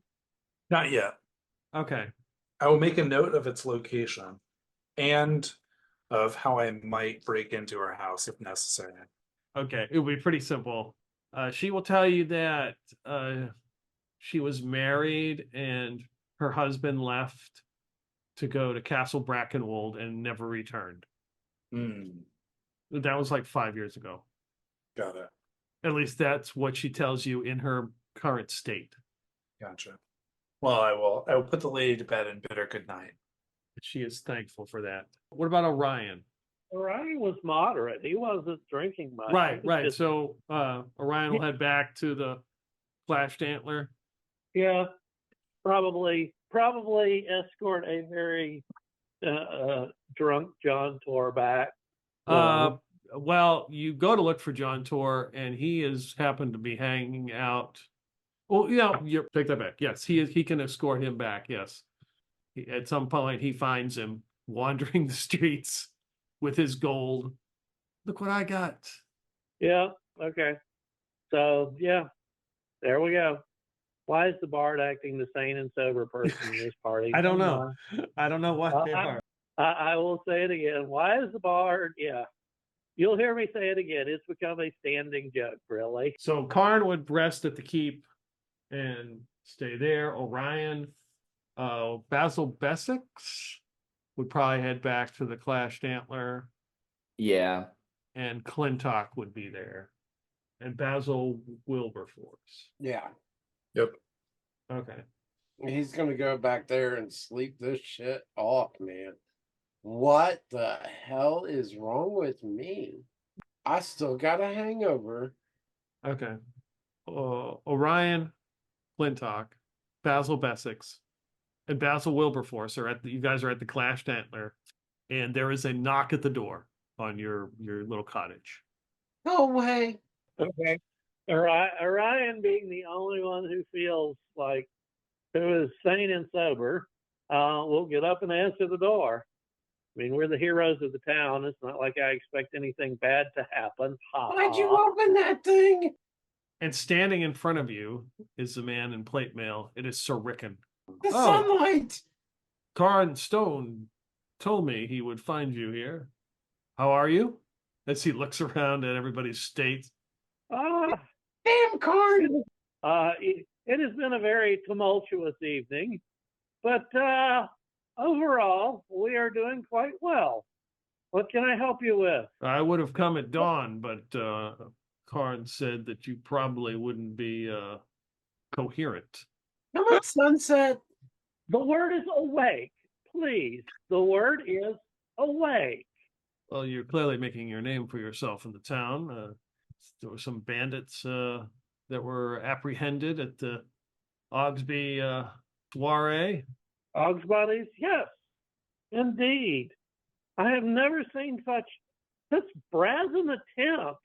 D: Not yet.
B: Okay.
D: I will make a note of its location and of how I might break into her house if necessary.
B: Okay. It will be pretty simple. She will tell you that she was married and her husband left to go to Castle Brackenwold and never returned. That was like 5 years ago.
D: Got it.
B: At least that's what she tells you in her current state.
D: Gotcha. Well, I will put the lady to bed and bid her good night.
B: She is thankful for that. What about Orion?
C: Orion was moderate. He wasn't drinking much.
B: Right,
C: He was
B: right.
C: just-
B: So Orion will head back to the Clashed Antler.
C: yeah, probably escort a very drunk John Tor back.
B: Well, you go to look for John Tor, and he is happened to be hanging out. Well, yeah, you take that back. Yes, he can escort him back. Yes, at some point he finds him wandering the streets with his gold. Look what I got.
C: Yeah. Okay. So yeah, there we go. Why is the bard acting the sane and sober person in this party?
B: I don't know. I don't know what they are.
C: I will say it again. Why is the bard? Yeah. You'll hear me say it again. It's become a standing joke, really.
B: So Karn would rest at the keep and stay there. Orion, Basil Bessex would probably head back to the Clashed Antler,
E: Yeah.
B: and Clintok would be there, and Basil Wilberforce.
F: Yeah.
D: Yep.
B: Okay.
F: He's gonna go back there and sleep this shit off, man. What the hell is wrong with me? I still got a hangover.
B: Okay. Orion, Clintok, Basil Bessex, and Basil Wilberforce are you guys are at the Clashed Antler, and there is a knock at the door on your little cottage.
F: No way.
C: Okay. Orion being the only one who feels like who is sane and sober, will get up and answer the door. I mean, we're the heroes of the town. It's not like I expect anything bad to happen.
F: Why'd you open that thing?
B: And standing in front of you is the man in plate mail. It is Sir Rickon.
F: The
B: Oh.
F: sunlight.
B: Karn Stone told me he would find you here. How are you? As he looks around at everybody's state.
F: Damn, Karn.
C: It has been a very tumultuous evening, but overall, we are doing quite well. What can I help you with?
B: I would have come at dawn, but Karn said that you probably wouldn't be coherent.
F: Come on, sunset.
C: The word is awake, please. The word is awake.
B: Well, you're clearly making your name for yourself in the town. There were some bandits that were apprehended at the Osgbody soiree.
C: Osgbodies? Yes, indeed. I have never seen such brazen attempts.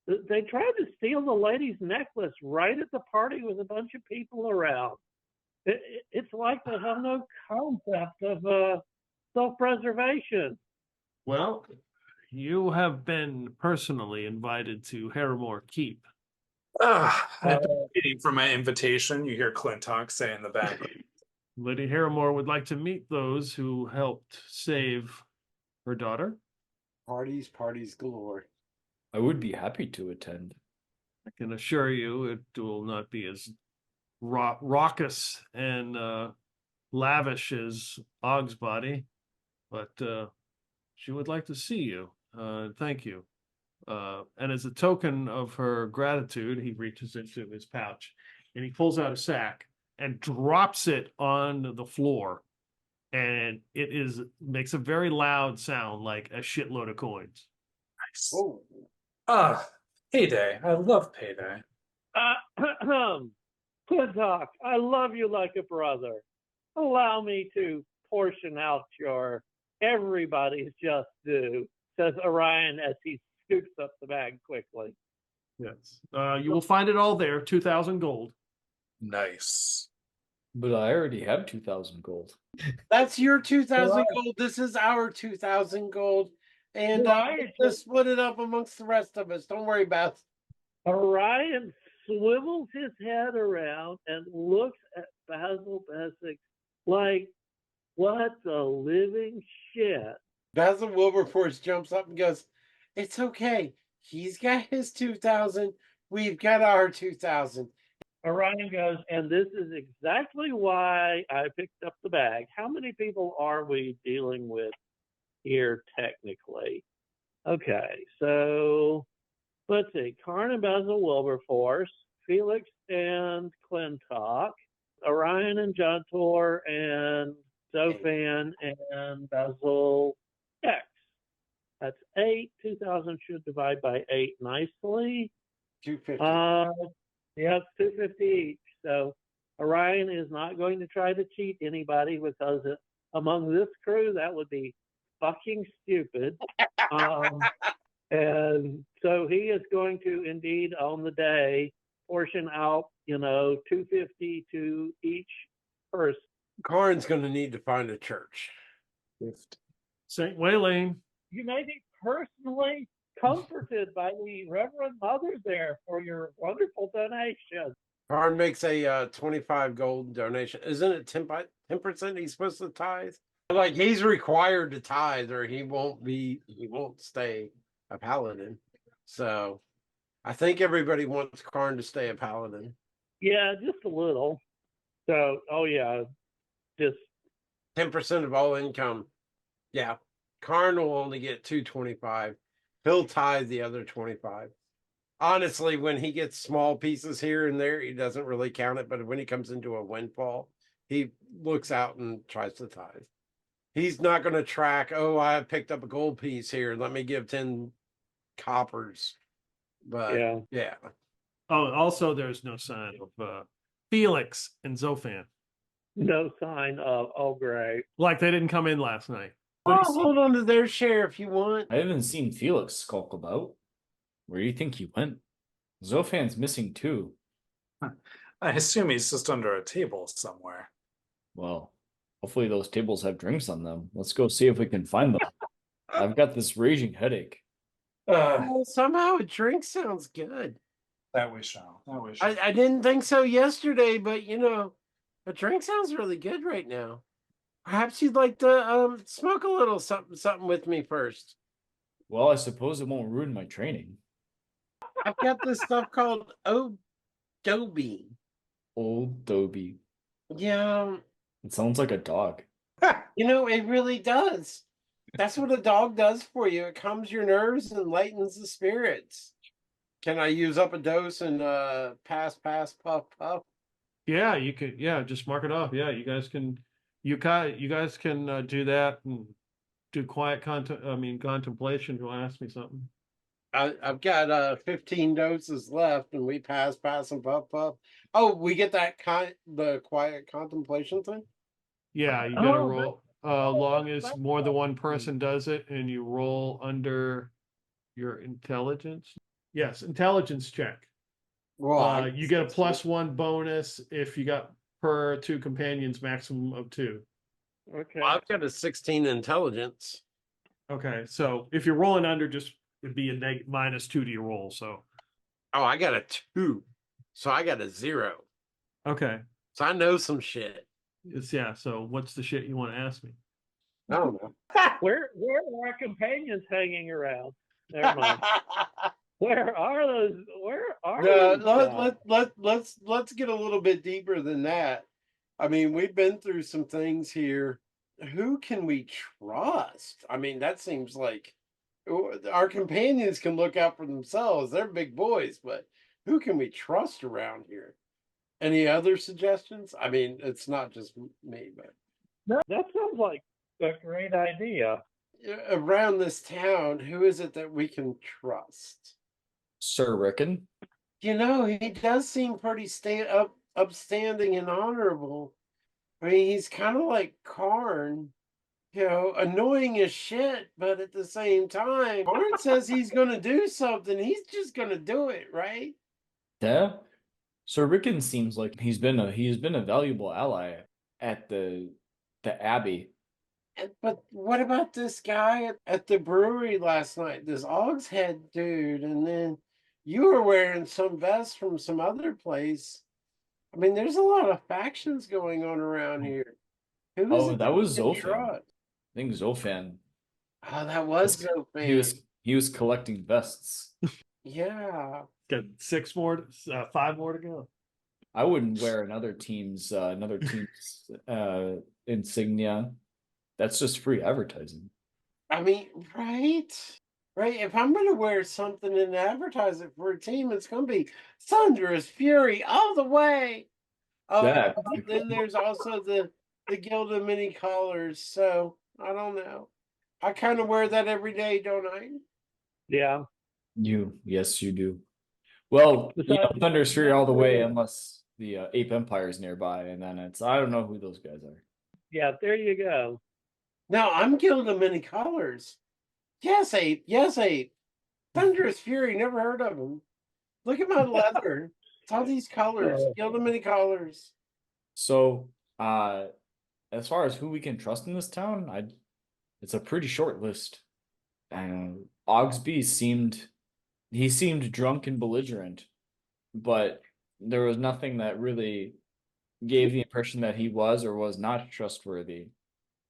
C: They tried to steal the lady's necklace right at the party with a bunch of people around. It's like they have no concept of self-preservation.
B: Well, you have been personally invited to Harrimore Keep.
D: I've been waiting for my invitation. You hear Clintok say in the back.
B: Lady Harrimore would like to meet those who helped save her daughter.
F: Parties galore.
E: I would be happy to attend.
B: I can assure you it will not be as raucous and lavish as Osgbody, but she would like to see you. Thank you. And as a token of her gratitude, he reaches into his pouch and he pulls out a sack and drops it on the floor. And it makes a very loud sound, like a shitload of coins.
D: Nice.
F: Oh,
D: Payday. I love payday.
C: Clintok, I love you like a brother. Allow me to portion out your everybody's just due, says Orion as he scoops up the bag quickly.
B: Yes. You will find it all there, 2,000 gold.
D: Nice.
E: But I already have 2,000 gold.
F: that's your 2,000 gold. This is our 2,000 gold. And
C: Right.
F: just split it up amongst the rest of us. Don't worry about it.
C: Orion swivels his head around and looks at Basil Bessex like, what the living shit?
F: Basil Wilberforce jumps up and goes, "It's okay. He's got his 2,000. We've got our 2,000."
C: Orion goes, and this is exactly why I picked up the bag. How many people are we dealing with here technically? Okay, so let's see. Karn and Basil Wilberforce, Felix and Clintok, Orion and Jontor, and Zophan and Basil X. That's 8. 2,000 should divide by 8 nicely.
F: 250.
C: Yeah, it's 250 each. So Orion is not going to try to cheat anybody because among this crew, that would be fucking stupid. And so he is going to indeed on the day portion out, 250 to each person.
F: Karn's going to need to find a church.
B: St. Waylane.
C: You may be personally comforted by the Reverend Mother there for your wonderful donation.
F: Karn makes a 25 gold donation. Isn't it 10% he's supposed to tithe? Like he's required to tithe or he won't stay a paladin. So I think everybody wants Karn to stay a paladin.
C: Yeah, just a little. So, just
F: 10% of all income. Yeah. Karn will only get 225. He'll tithe the other 25. Honestly, when he gets small pieces here and there, he doesn't really count it. But when he comes into a windfall, he looks out and tries to tithe. He's not going to track, I picked up a gold piece here. Let me give 10 coppers. But yeah.
B: Oh, also there's no sign of Felix and Zophan.
C: no sign of, great.
B: Like they didn't come in last night.
F: I'll hold on to their share if you want.
E: I haven't seen Felix skulk about. Where do you think he went? Zophan's missing too.
D: I assume he's just under a table somewhere.
E: Well, hopefully those tables have drinks on them. Let's go see if we can find them. I've got this raging headache.
F: Somehow a drink sounds good.
D: That we shall.
F: I didn't think so yesterday, but a drink sounds really good right now. Perhaps you'd like to smoke a little something with me first.
E: Well, I suppose it won't ruin my training.
F: I've got this stuff called Dobie.
E: Old Dobie.
F: Yeah.
E: It sounds like a dog.
F: It really does. That's what a dog does for you. It calms your nerves and lightens the spirits. Can I use up a dose and pass, puff, puff?
B: Yeah, you could. Yeah, just mark it off. Yeah, you guys can. You guys can do that and do quiet contemplation. You want to ask me something?
F: I've got 15 doses left, and we pass, and puff. Oh, we get that the quiet contemplation thing.
B: Yeah, you gotta roll. Long as more than one person does it, and you roll under your intelligence. Yes, intelligence check.
F: Well,
B: you get a +1 bonus if you got per 2 companions, maximum of 2.
C: Okay.
F: I've got a 16 intelligence.
B: Okay, so if you're rolling under, it'd be a -2 to your roll. So.
F: Oh, I got a 2, so I got a 0.
B: Okay.
F: So I know some shit.
B: So what's the shit you want to ask me?
F: I don't know.
C: Where are our companions hanging around? Never mind. Where are those? Where are
F: let's get a little bit deeper than that. I mean, we've been through some things here. Who can we trust? I mean, that seems like our companions can look out for themselves. They're big boys, but who can we trust around here? Any other suggestions? I mean, it's not just me, but
C: that sounds like a great idea.
F: Around this town, who is it that we can trust?
E: Sir Rickon?
F: He does seem pretty upstanding and honorable. I mean, he's kind of like Karn, annoying as shit, but at the same time, Karn says he's going to do something. He's just going to do it, right?
E: Yeah. Sir Rickon seems like he's been a valuable ally at the Abbey.
F: But what about this guy at the brewery last night? This Ogshead dude, and then you were wearing some vest from some other place. I mean, there's a lot of factions going on around here. Who is
E: Oh,
F: it
E: that was
F: you can
E: Zophan.
F: trust?
E: I think Zophan.
F: Oh, that was
E: He was
F: Zophan.
E: he was collecting vests.
F: Yeah.
B: Got 5 more to go.
E: I wouldn't wear another team's insignia. That's just free advertising.
F: I mean, right? Right. If I'm going to wear something and advertise it for a team, it's going to be Thunderous Fury all the way.
E: That
F: But then there's also the Guild of Many Colors. So I don't know. I kind of wear that every day, don't I?
C: Yeah.
E: yes, you do. Well,
C: Besides,
E: Thunder's Fury all the way, unless the Ape Empire is nearby, and then I don't know who those guys are.
C: yeah, there you go.
F: No, I'm Guild of Many Colors. Yes, Ape. Yes, Ape. Thunderous Fury. Never heard of him. Look at my leather. It's all these colors. Guild of Many Colors.
E: So, as far as who we can trust in this town, it's a pretty short list. Ogsby seemed drunk and belligerent, but there was nothing that really gave the impression that he was or was not trustworthy.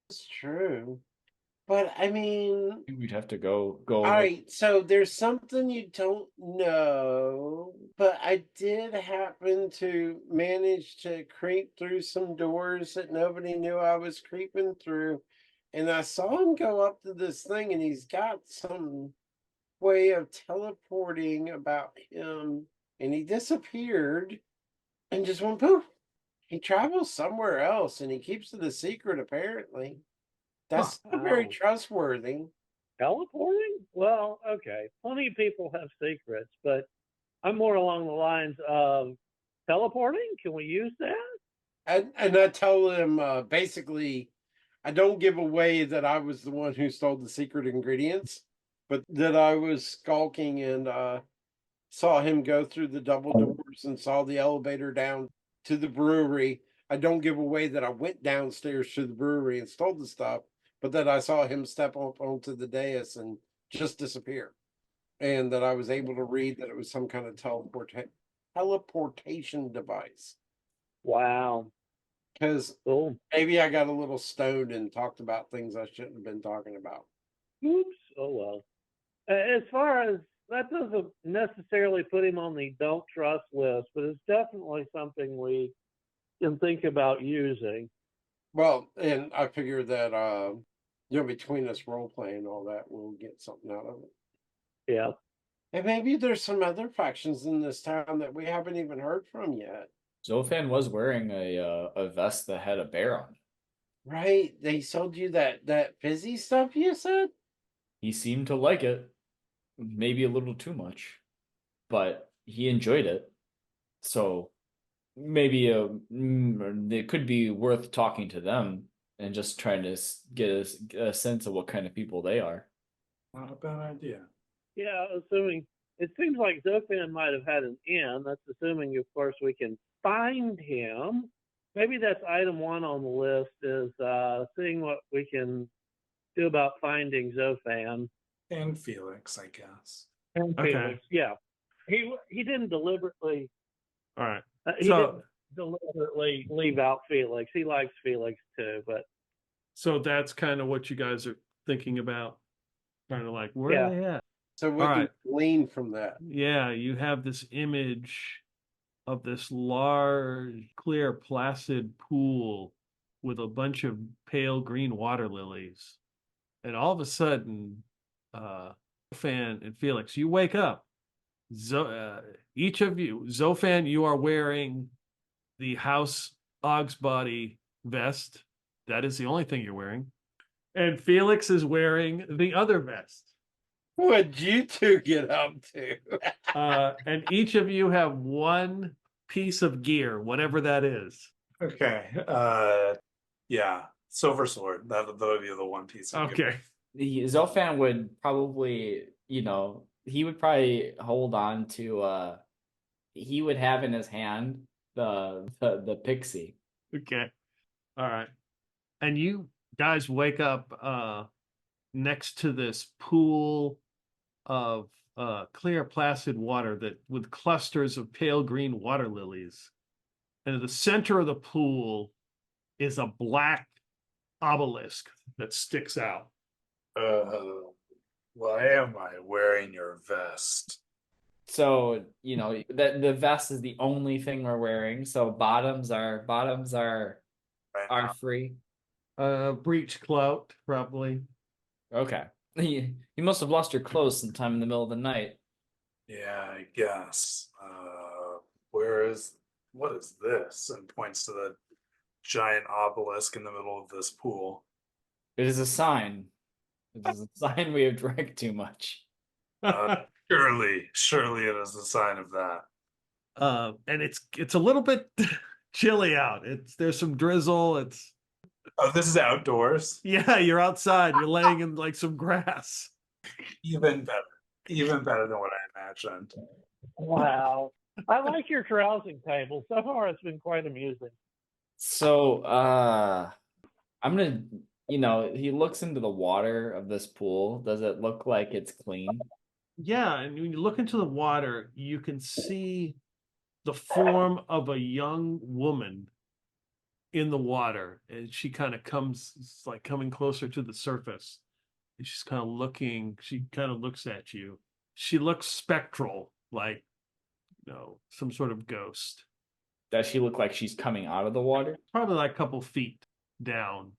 F: It's true. But I mean,
E: I think we'd have to go.
F: all right, so there's something you don't know, but I did happen to manage to creep through some doors that nobody knew I was creeping through. And I saw him go up to this thing, and he's got some way of teleporting about him, and he disappeared and just went poof. He travels somewhere else, and he keeps it a secret, apparently. That's not very
C: Wow.
F: trustworthy.
C: Teleporting? Well, okay. Plenty of people have secrets, but I'm more along the lines of teleporting. Can we use that?
F: And I told him basically, I don't give away that I was the one who stole the secret ingredients, but that I was skulking and saw him go through the double doors and saw the elevator down to the brewery. I don't give away that I went downstairs to the brewery and stole the stuff, but that I saw him step up onto the dais and just disappear. And that I was able to read that it was some kind of teleportation device.
C: Wow.
F: Because
C: Cool.
F: maybe I got a little stoned and talked about things I shouldn't have been talking about.
C: Oops. Oh, well. As far as that doesn't necessarily put him on the don't trust list, but it's definitely something we can think about using.
F: Well, and I figure that between us role playing and all that, we'll get something out of it.
C: Yeah.
F: And maybe there's some other factions in this town that we haven't even heard from yet.
E: Zophan was wearing a vest that had a bear on it.
F: Right? They sold you that fizzy stuff you said?
E: He seemed to like it, maybe a little too much, but he enjoyed it. So maybe it could be worth talking to them and just trying to get a sense of what kind of people they are.
D: Not a bad idea.
C: Yeah, assuming it seems like Zophan might have had an inn. That's assuming, of course, we can find him. Maybe that's item 1 on the list is seeing what we can do about finding Zophan.
D: And Felix, I guess.
C: And
B: Okay.
C: Felix, yeah. He didn't deliberately
B: All right.
C: he
B: So-
C: didn't deliberately leave out Felix. He likes Felix too, but
B: So that's kind of what you guys are thinking about. Kind of like, where
C: Yeah.
B: are they at?
F: So what
B: All
F: do
B: right.
F: you glean from that?
B: Yeah, you have this image of this large, clear, placid pool with a bunch of pale green water lilies. And all of a sudden, Zophan and Felix, you wake up. Each of you, Zophan, you are wearing the House Osgbody vest. That is the only thing you're wearing. And Felix is wearing the other vest.
F: What'd you two get up to?
B: And each of you have one piece of gear, whatever that is.
D: Okay. Yeah. Silver sword. That would be the one piece.
B: Okay.
E: Zophan would probably, he would probably hold on to he would have in his hand the pixie.
B: Okay. All right. And you guys wake up next to this pool of clear, placid water that with clusters of pale green water lilies. And at the center of the pool is a black obelisk that sticks out.
D: Why am I wearing your vest?
E: So, you know, that the vest is the only thing we're wearing. So bottoms are
D: Right
E: are
D: now?
E: free.
B: Breech clout, probably.
E: Okay. You must have lost your clothes sometime in the middle of the night.
D: Yeah, I guess. What is this? And points to the giant obelisk in the middle of this pool.
E: It is a sign. It is a sign we have drank too much.
D: Surely it is a sign of that.
B: And it's a little bit chilly out. There's some drizzle.
D: Oh, this is outdoors.
B: Yeah, you're outside. You're laying in like some grass.
D: Even better. Even better than what I imagined.
C: Wow. I like your carousing table. So far, it's been quite amusing.
E: So, I'm gonna, he looks into the water of this pool. Does it look like it's clean?
B: Yeah, and when you look into the water, you can see the form of a young woman in the water, and she kind of comes, it's like coming closer to the surface. And she's kind of looking, she kind of looks at you. She looks spectral, like, some sort of ghost.
E: Does she look like she's coming out of the water?
B: Probably like a couple feet down.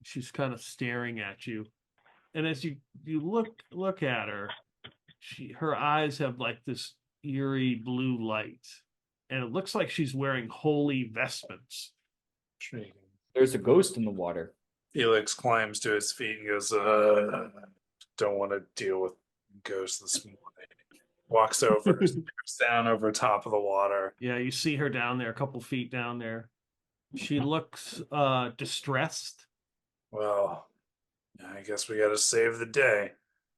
B: She's kind of staring at you. And as you look at her, her eyes have like this eerie blue light. And it looks like she's wearing holy vestments.
D: Intriguing.
E: There's a ghost in the water.
D: Felix climbs to his feet and goes, don't want to deal with ghosts this morning. Walks over, steps down over top of the water.
B: Yeah, you see her down there, a couple feet down there. She looks distressed.
D: Well, I guess we gotta save the day.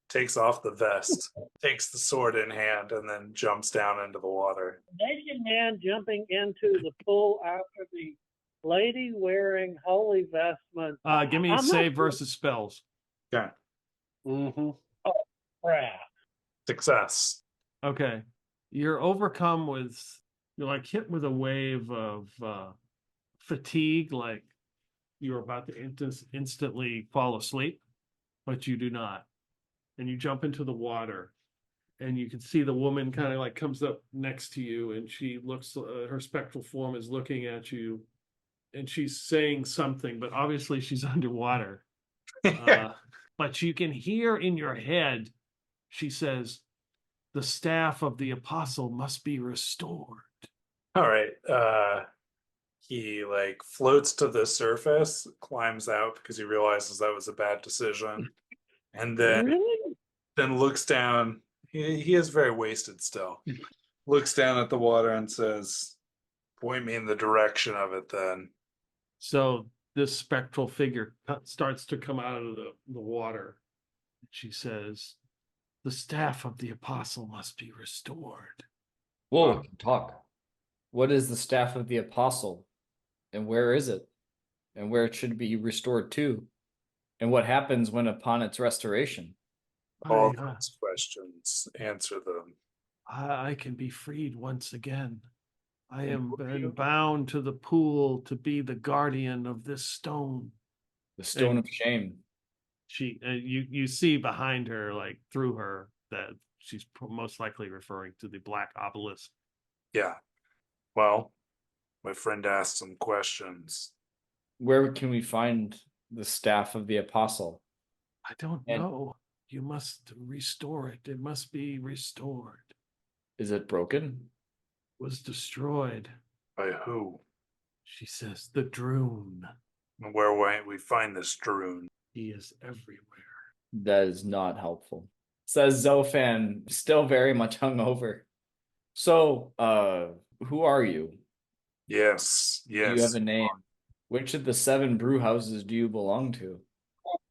D: Takes off the vest, takes the sword in hand, and then jumps down into the water.
C: Canadian man jumping into the pool after the lady wearing holy vestments.
B: Give me a
C: I'm
B: save
C: not-
B: versus spells.
D: Okay.
F: Mm-hmm.
C: Crap.
D: Success.
B: Okay. You're overcome with, you're like hit with a wave of fatigue, like you're about to instantly fall asleep, but you do not. And you jump into the water, and you can see the woman kind of like comes up next to you, and she looks, her spectral form is looking at you, and she's saying something, but obviously she's underwater. But you can hear in your head, she says, "The staff of the apostle must be restored."
D: All right. He like floats to the surface, climbs out because he realizes that was a bad decision, and
C: Really?
D: then looks down. He is very wasted still. Looks down at the water and says, "Point me in the direction of it, then."
B: So this spectral figure starts to come out of the water. She says, "The staff of the apostle must be restored."
E: Whoa, talk. What is the staff of the apostle? And where is it? And where it should be restored to? And what happens when upon its restoration?
D: All
B: I,
D: those questions, answer them.
B: I can be freed once again. I
D: And
B: am
D: who are
B: been
D: you?
B: bound to the pool to be the guardian of this stone.
E: The stone
B: And-
E: of shame.
B: You see behind her, like through her, that she's most likely referring to the black obelisk.
D: Yeah. Well, my friend asked some questions.
E: Where can we find the staff of the apostle?
B: I don't
E: And-
B: know. You must restore it. It must be restored.
E: Is it broken?
B: Was destroyed.
D: By who?
B: She says, the Droon.
D: And where might we find this Droon?
B: He is everywhere.
E: That is not helpful. Says Zophan, still very much hungover. So, who are you?
D: Yes,
E: Do you
D: yes.
E: have a name? Which of the 7 brew houses do you belong to?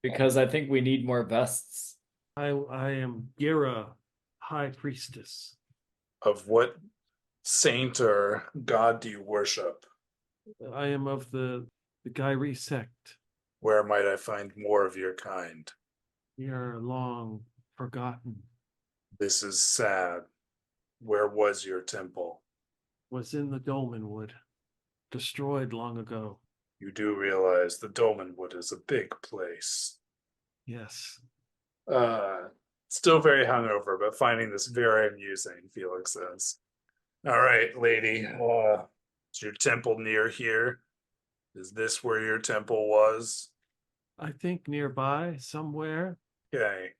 E: Because I think we need more vests.
B: I am Gira, High Priestess.
D: Of what saint or god do you worship?
B: I am of the Gyri sect.
D: Where might I find more of your kind?
B: We are long forgotten.
D: This is sad. Where was your temple?
B: Was in the Dolmenwood, destroyed long ago.
D: You do realize the Dolmenwood is a big place.
B: Yes.
D: Still very hungover, but finding this very amusing, Felix says. All right, lady. Is your temple near here? Is this where your temple was?
B: I think nearby somewhere.
D: Okay.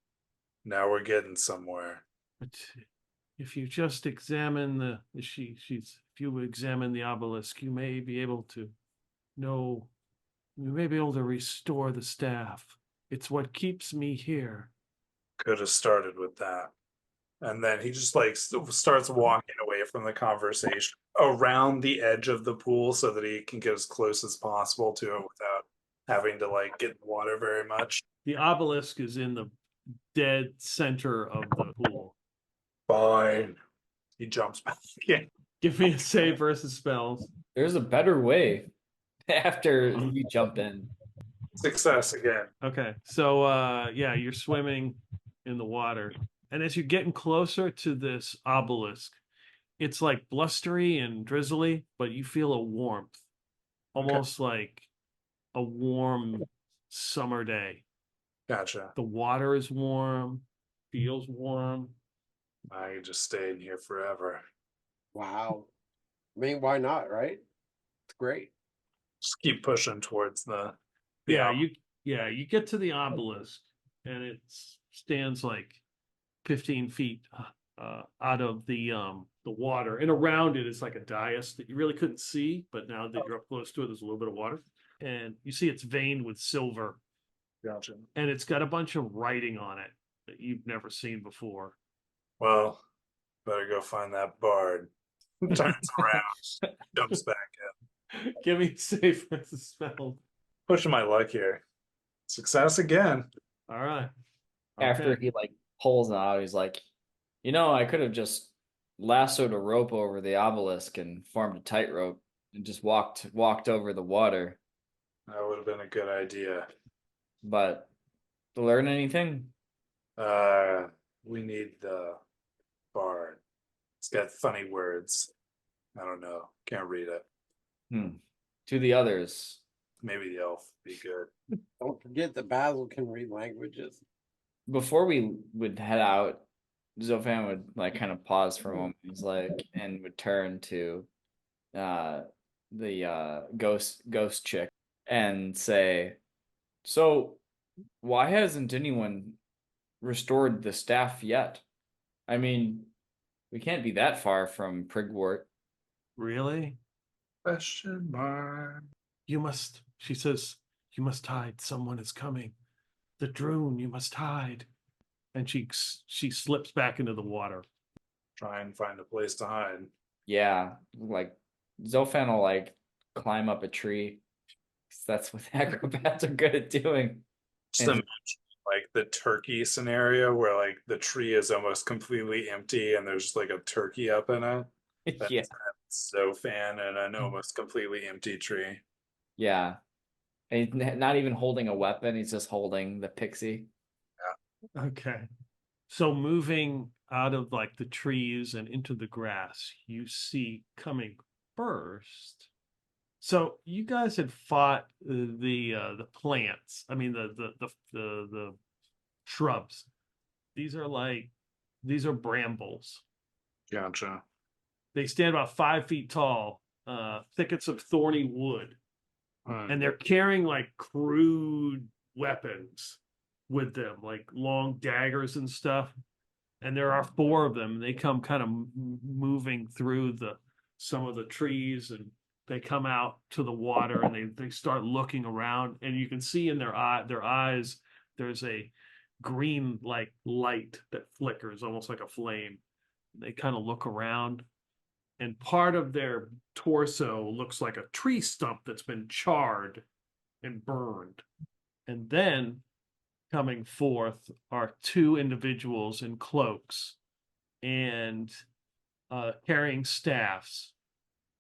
D: Now we're getting somewhere.
B: But if you just examine if you examine the obelisk, you may be able to know, you may be able to restore the staff. It's what keeps me here.
D: Could have started with that. And then he just like starts walking away from the conversation around the edge of the pool so that he can get as close as possible to it without having to like get in the water very much.
B: The obelisk is in the dead center of the pool.
D: Fine. He jumps back in.
B: Give me a save versus spells.
E: There's a better way after you jump in.
D: Success again.
B: Okay. So yeah, you're swimming in the water. And as you're getting closer to this obelisk, it's like blustery and drizzly, but you feel a warmth. Almost like a warm summer day.
D: Gotcha.
B: The water is warm, feels warm.
D: I could just stay in here forever.
F: Wow. I mean, why not, right? It's great.
D: Just keep pushing towards the
B: Yeah, you get to the obelisk and it stands like 15 feet out of the water, and around it is like a dais that you really couldn't see, but now that you're up close to it, there's a little bit of water, and you see it's veined with silver.
D: Gotcha.
B: And it's got a bunch of writing on it that you've never seen before.
D: Well, better go find that bard. Turns around, jumps back in.
B: Give me a save versus spell.
D: Pushing my luck here. Success again.
B: All right.
E: After
B: Okay.
E: he like pulls it out, he's like, I could have just lassoed a rope over the obelisk and formed a tightrope and just walked over the water.
D: That would have been a good idea.
E: But to learn anything?
D: We need the bard. It's got funny words. I don't know. Can't read it.
E: To the others.
D: Maybe the elf would be good.
F: Don't forget that Basil can read languages.
E: Before we would head out, Zophan would like kind of pause for a moment. He's like, and would turn to the ghost chick and say, "So, why hasn't anyone restored the staff yet? I mean, we can't be that far from Prigwort."
B: Really?
D: Question mark.
B: She says, you must hide. Someone is coming. The Droon, you must hide. And she slips back into the water.
D: Try and find a place to hide.
E: Yeah, like Zophan will like climb up a tree. 'Cause that's what acrobats are good at doing.
D: Just imagine like the turkey scenario where like the tree is almost completely empty and there's like a turkey up in it. That's
E: Yeah,
D: Zophan and an almost completely empty tree.
E: yeah. And he's not even holding a weapon. He's just holding the pixie.
B: Okay. So moving out of like the trees and into the grass, you see coming first. So you guys had fought the plants. I mean the shrubs. These are brambles.
D: Gotcha.
B: They stand about 5 feet tall, thickets of thorny wood. And they're carrying like crude weapons with them, like long daggers and stuff. And there are 4 of them. They come kind of moving through some of the trees, and they come out to the water, and they start looking around, and you can see in their eyes there's a green like light that flickers almost like a flame. They kind of look around, and part of their torso looks like a tree stump that's been charred and burned. And then coming forth are 2 individuals in cloaks and carrying staffs.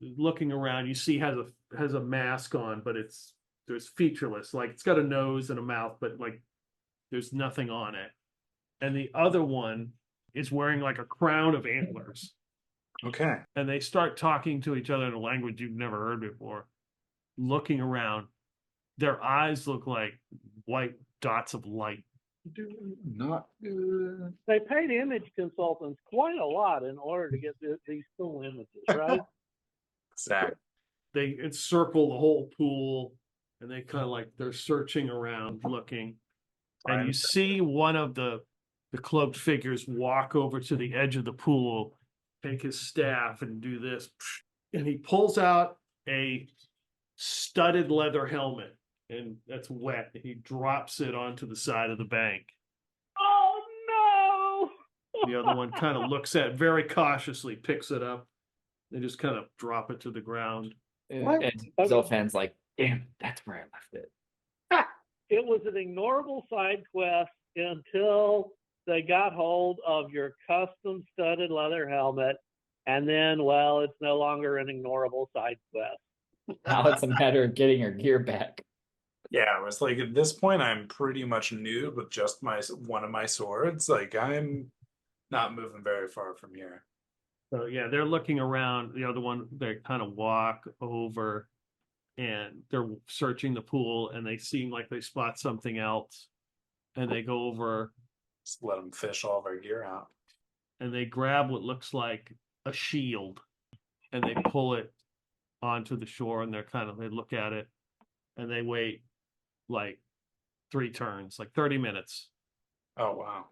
B: Looking around, you see has a mask on, but there's featureless. Like it's got a nose and a mouth, but like there's nothing on it. And the other one is wearing like a crown of antlers.
D: Okay.
B: And they start talking to each other in a language you've never heard before, looking around. Their eyes look like white dots of light.
D: Not good.
C: They paid image consultants quite a lot in order to get these cool images, right?
D: Exactly.
B: They encircle the whole pool, and they kind of like they're searching around, looking. And you see one of the cloaked figures walk over to the edge of the pool, take his staff and do this, and he pulls out a studded leather helmet, and that's wet. He drops it onto the side of the bank.
C: Oh no!
B: The other one kind of looks at it very cautiously, picks it up. They just kind of drop it to the ground.
C: What?
E: And Zophan's like, damn, that's where I left it.
C: It was an ignorable side quest until they got hold of your custom studded leather helmet, and then, well, it's no longer an ignorable side quest.
E: Now it's a matter of getting her gear back.
D: Yeah, it was like at this point I'm pretty much nude with just one of my swords. Like I'm not moving very far from here.
B: So yeah, they're looking around. The other one, they kind of walk over and they're searching the pool, and they seem like they spot something else. And they go over
D: Just let them fish all of our gear out.
B: and they grab what looks like a shield, and they pull it onto the shore, and they look at it, and they wait like 3 turns, like 30 minutes.
D: Oh wow.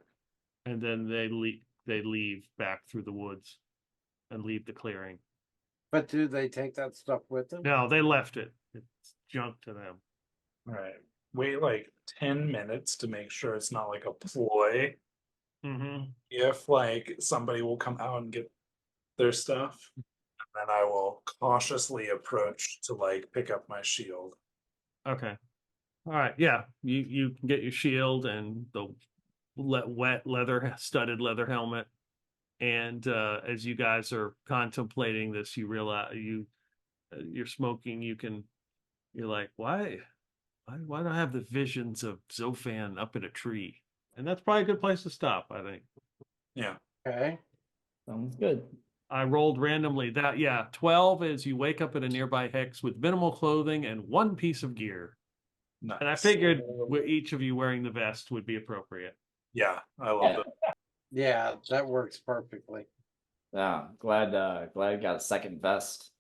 B: And then they leave back through the woods and leave the clearing.
F: But do they take that stuff with them?
B: No, they left it. It's junk to them.
D: All right. Wait like 10 minutes to make sure it's not like a ploy.
B: Mm-hmm.
D: If like somebody will come out and get their stuff, and then I will cautiously approach to like pick up my shield.
B: Okay. All right. Yeah. You can get your shield and the wet studded leather helmet. And as you guys are contemplating this, you realize you're smoking. You're like, why do I have the visions of Zophan up in a tree? And that's probably a good place to stop, I think.
D: Yeah.
F: Okay.
E: Sounds good.
B: I rolled randomly. 12 is you wake up at a nearby hex with minimal clothing and 1 piece of gear.
D: Nice.
B: And I figured each of you wearing the vest would be appropriate.
D: Yeah, I love
E: Yeah.
D: it.
F: Yeah, that works perfectly.
E: Yeah, glad I got a second vest.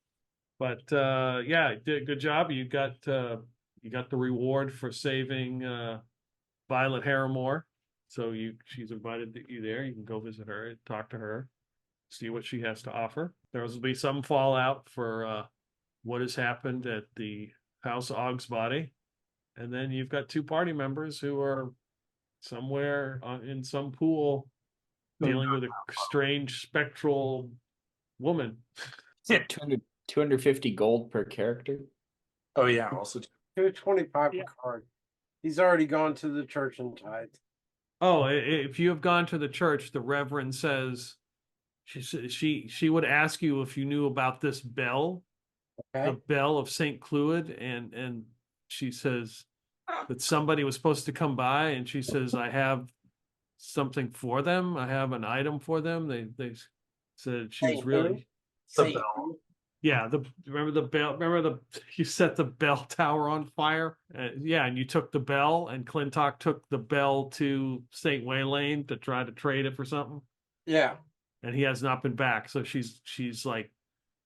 B: But yeah, did a good job. You got the reward for saving Violet Harrimore. So she's invited you there. You can go visit her, talk to her, see what she has to offer. There will be some fallout for what has happened at the House Osgbody. And then you've got 2 party members who are somewhere in some pool dealing with a strange spectral woman.
E: So 250 gold per character.
D: Oh yeah, also
F: 225
C: Yeah.
F: per card. He's already gone to the church and tithed.
B: Oh, if you have gone to the church, the Reverend says she would ask you if you knew about this bell,
F: Okay.
B: the bell of St. Cloud, and she says that somebody was supposed to come by, and she says, I have something for them. I have an item for them. They said she was
F: Saint
B: really
F: who?
D: the
F: Saint
D: bell.
F: who?
B: yeah. Remember the bell? You set the bell tower on fire. Yeah, and you took the bell, and Clintok took the bell to St. Waylane to try to trade it for something.
F: Yeah.
B: And he has not been back. So she's like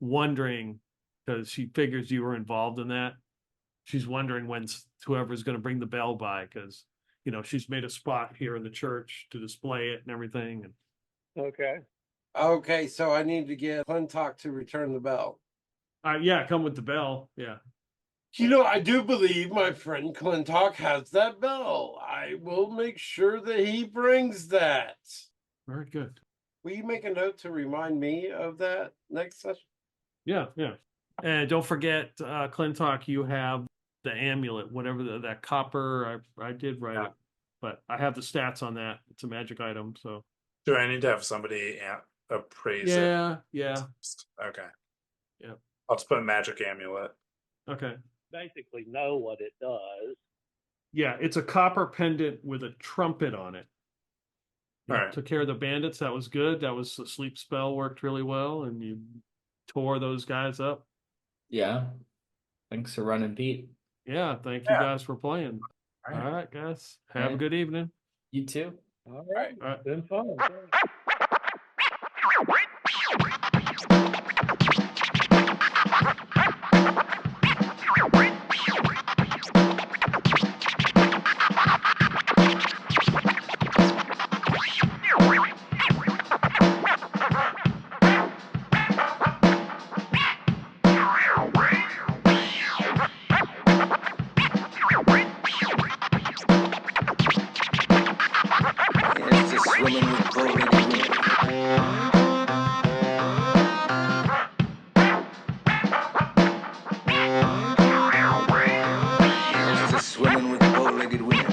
B: wondering, because she figures you were involved in that. She's wondering when whoever's going to bring the bell by, because she's made a spot here in the church to display it and everything. And
C: Okay.
F: Okay, so I need to get Clintok to return the bell.
B: yeah, come with the bell. Yeah.
F: I do believe my friend Clintok has that bell. I will make sure that he brings that.
B: Very good.
F: Will you make a note to remind me of that next session?
B: Yeah, yeah. And don't forget, Clintok, you have the amulet, whatever that copper. I did write it, but I have the stats on that. It's a magic item, so.
D: Do I need to have somebody appraise it?
B: Yeah.
D: Okay.
B: Yeah.
D: I'll just put magic amulet.
B: Okay.
C: Basically know what it does.
B: Yeah, it's a copper pendant with a trumpet on it. You
D: Alright.
B: took care of the bandits. That was good. That was the sleep spell worked really well, and you tore those guys up.
E: Yeah. Thanks for running, Pete.
B: Yeah, thank you
D: Yeah.
B: guys for playing.
D: All
B: All
D: right.
B: right, guys. Have a
E: Alright.
B: good evening.
E: You too.
C: All right.
B: All right.
C: It's been fun.
G: Here's to swimming with bow-legged women. Here's to swimming with bow-legged women.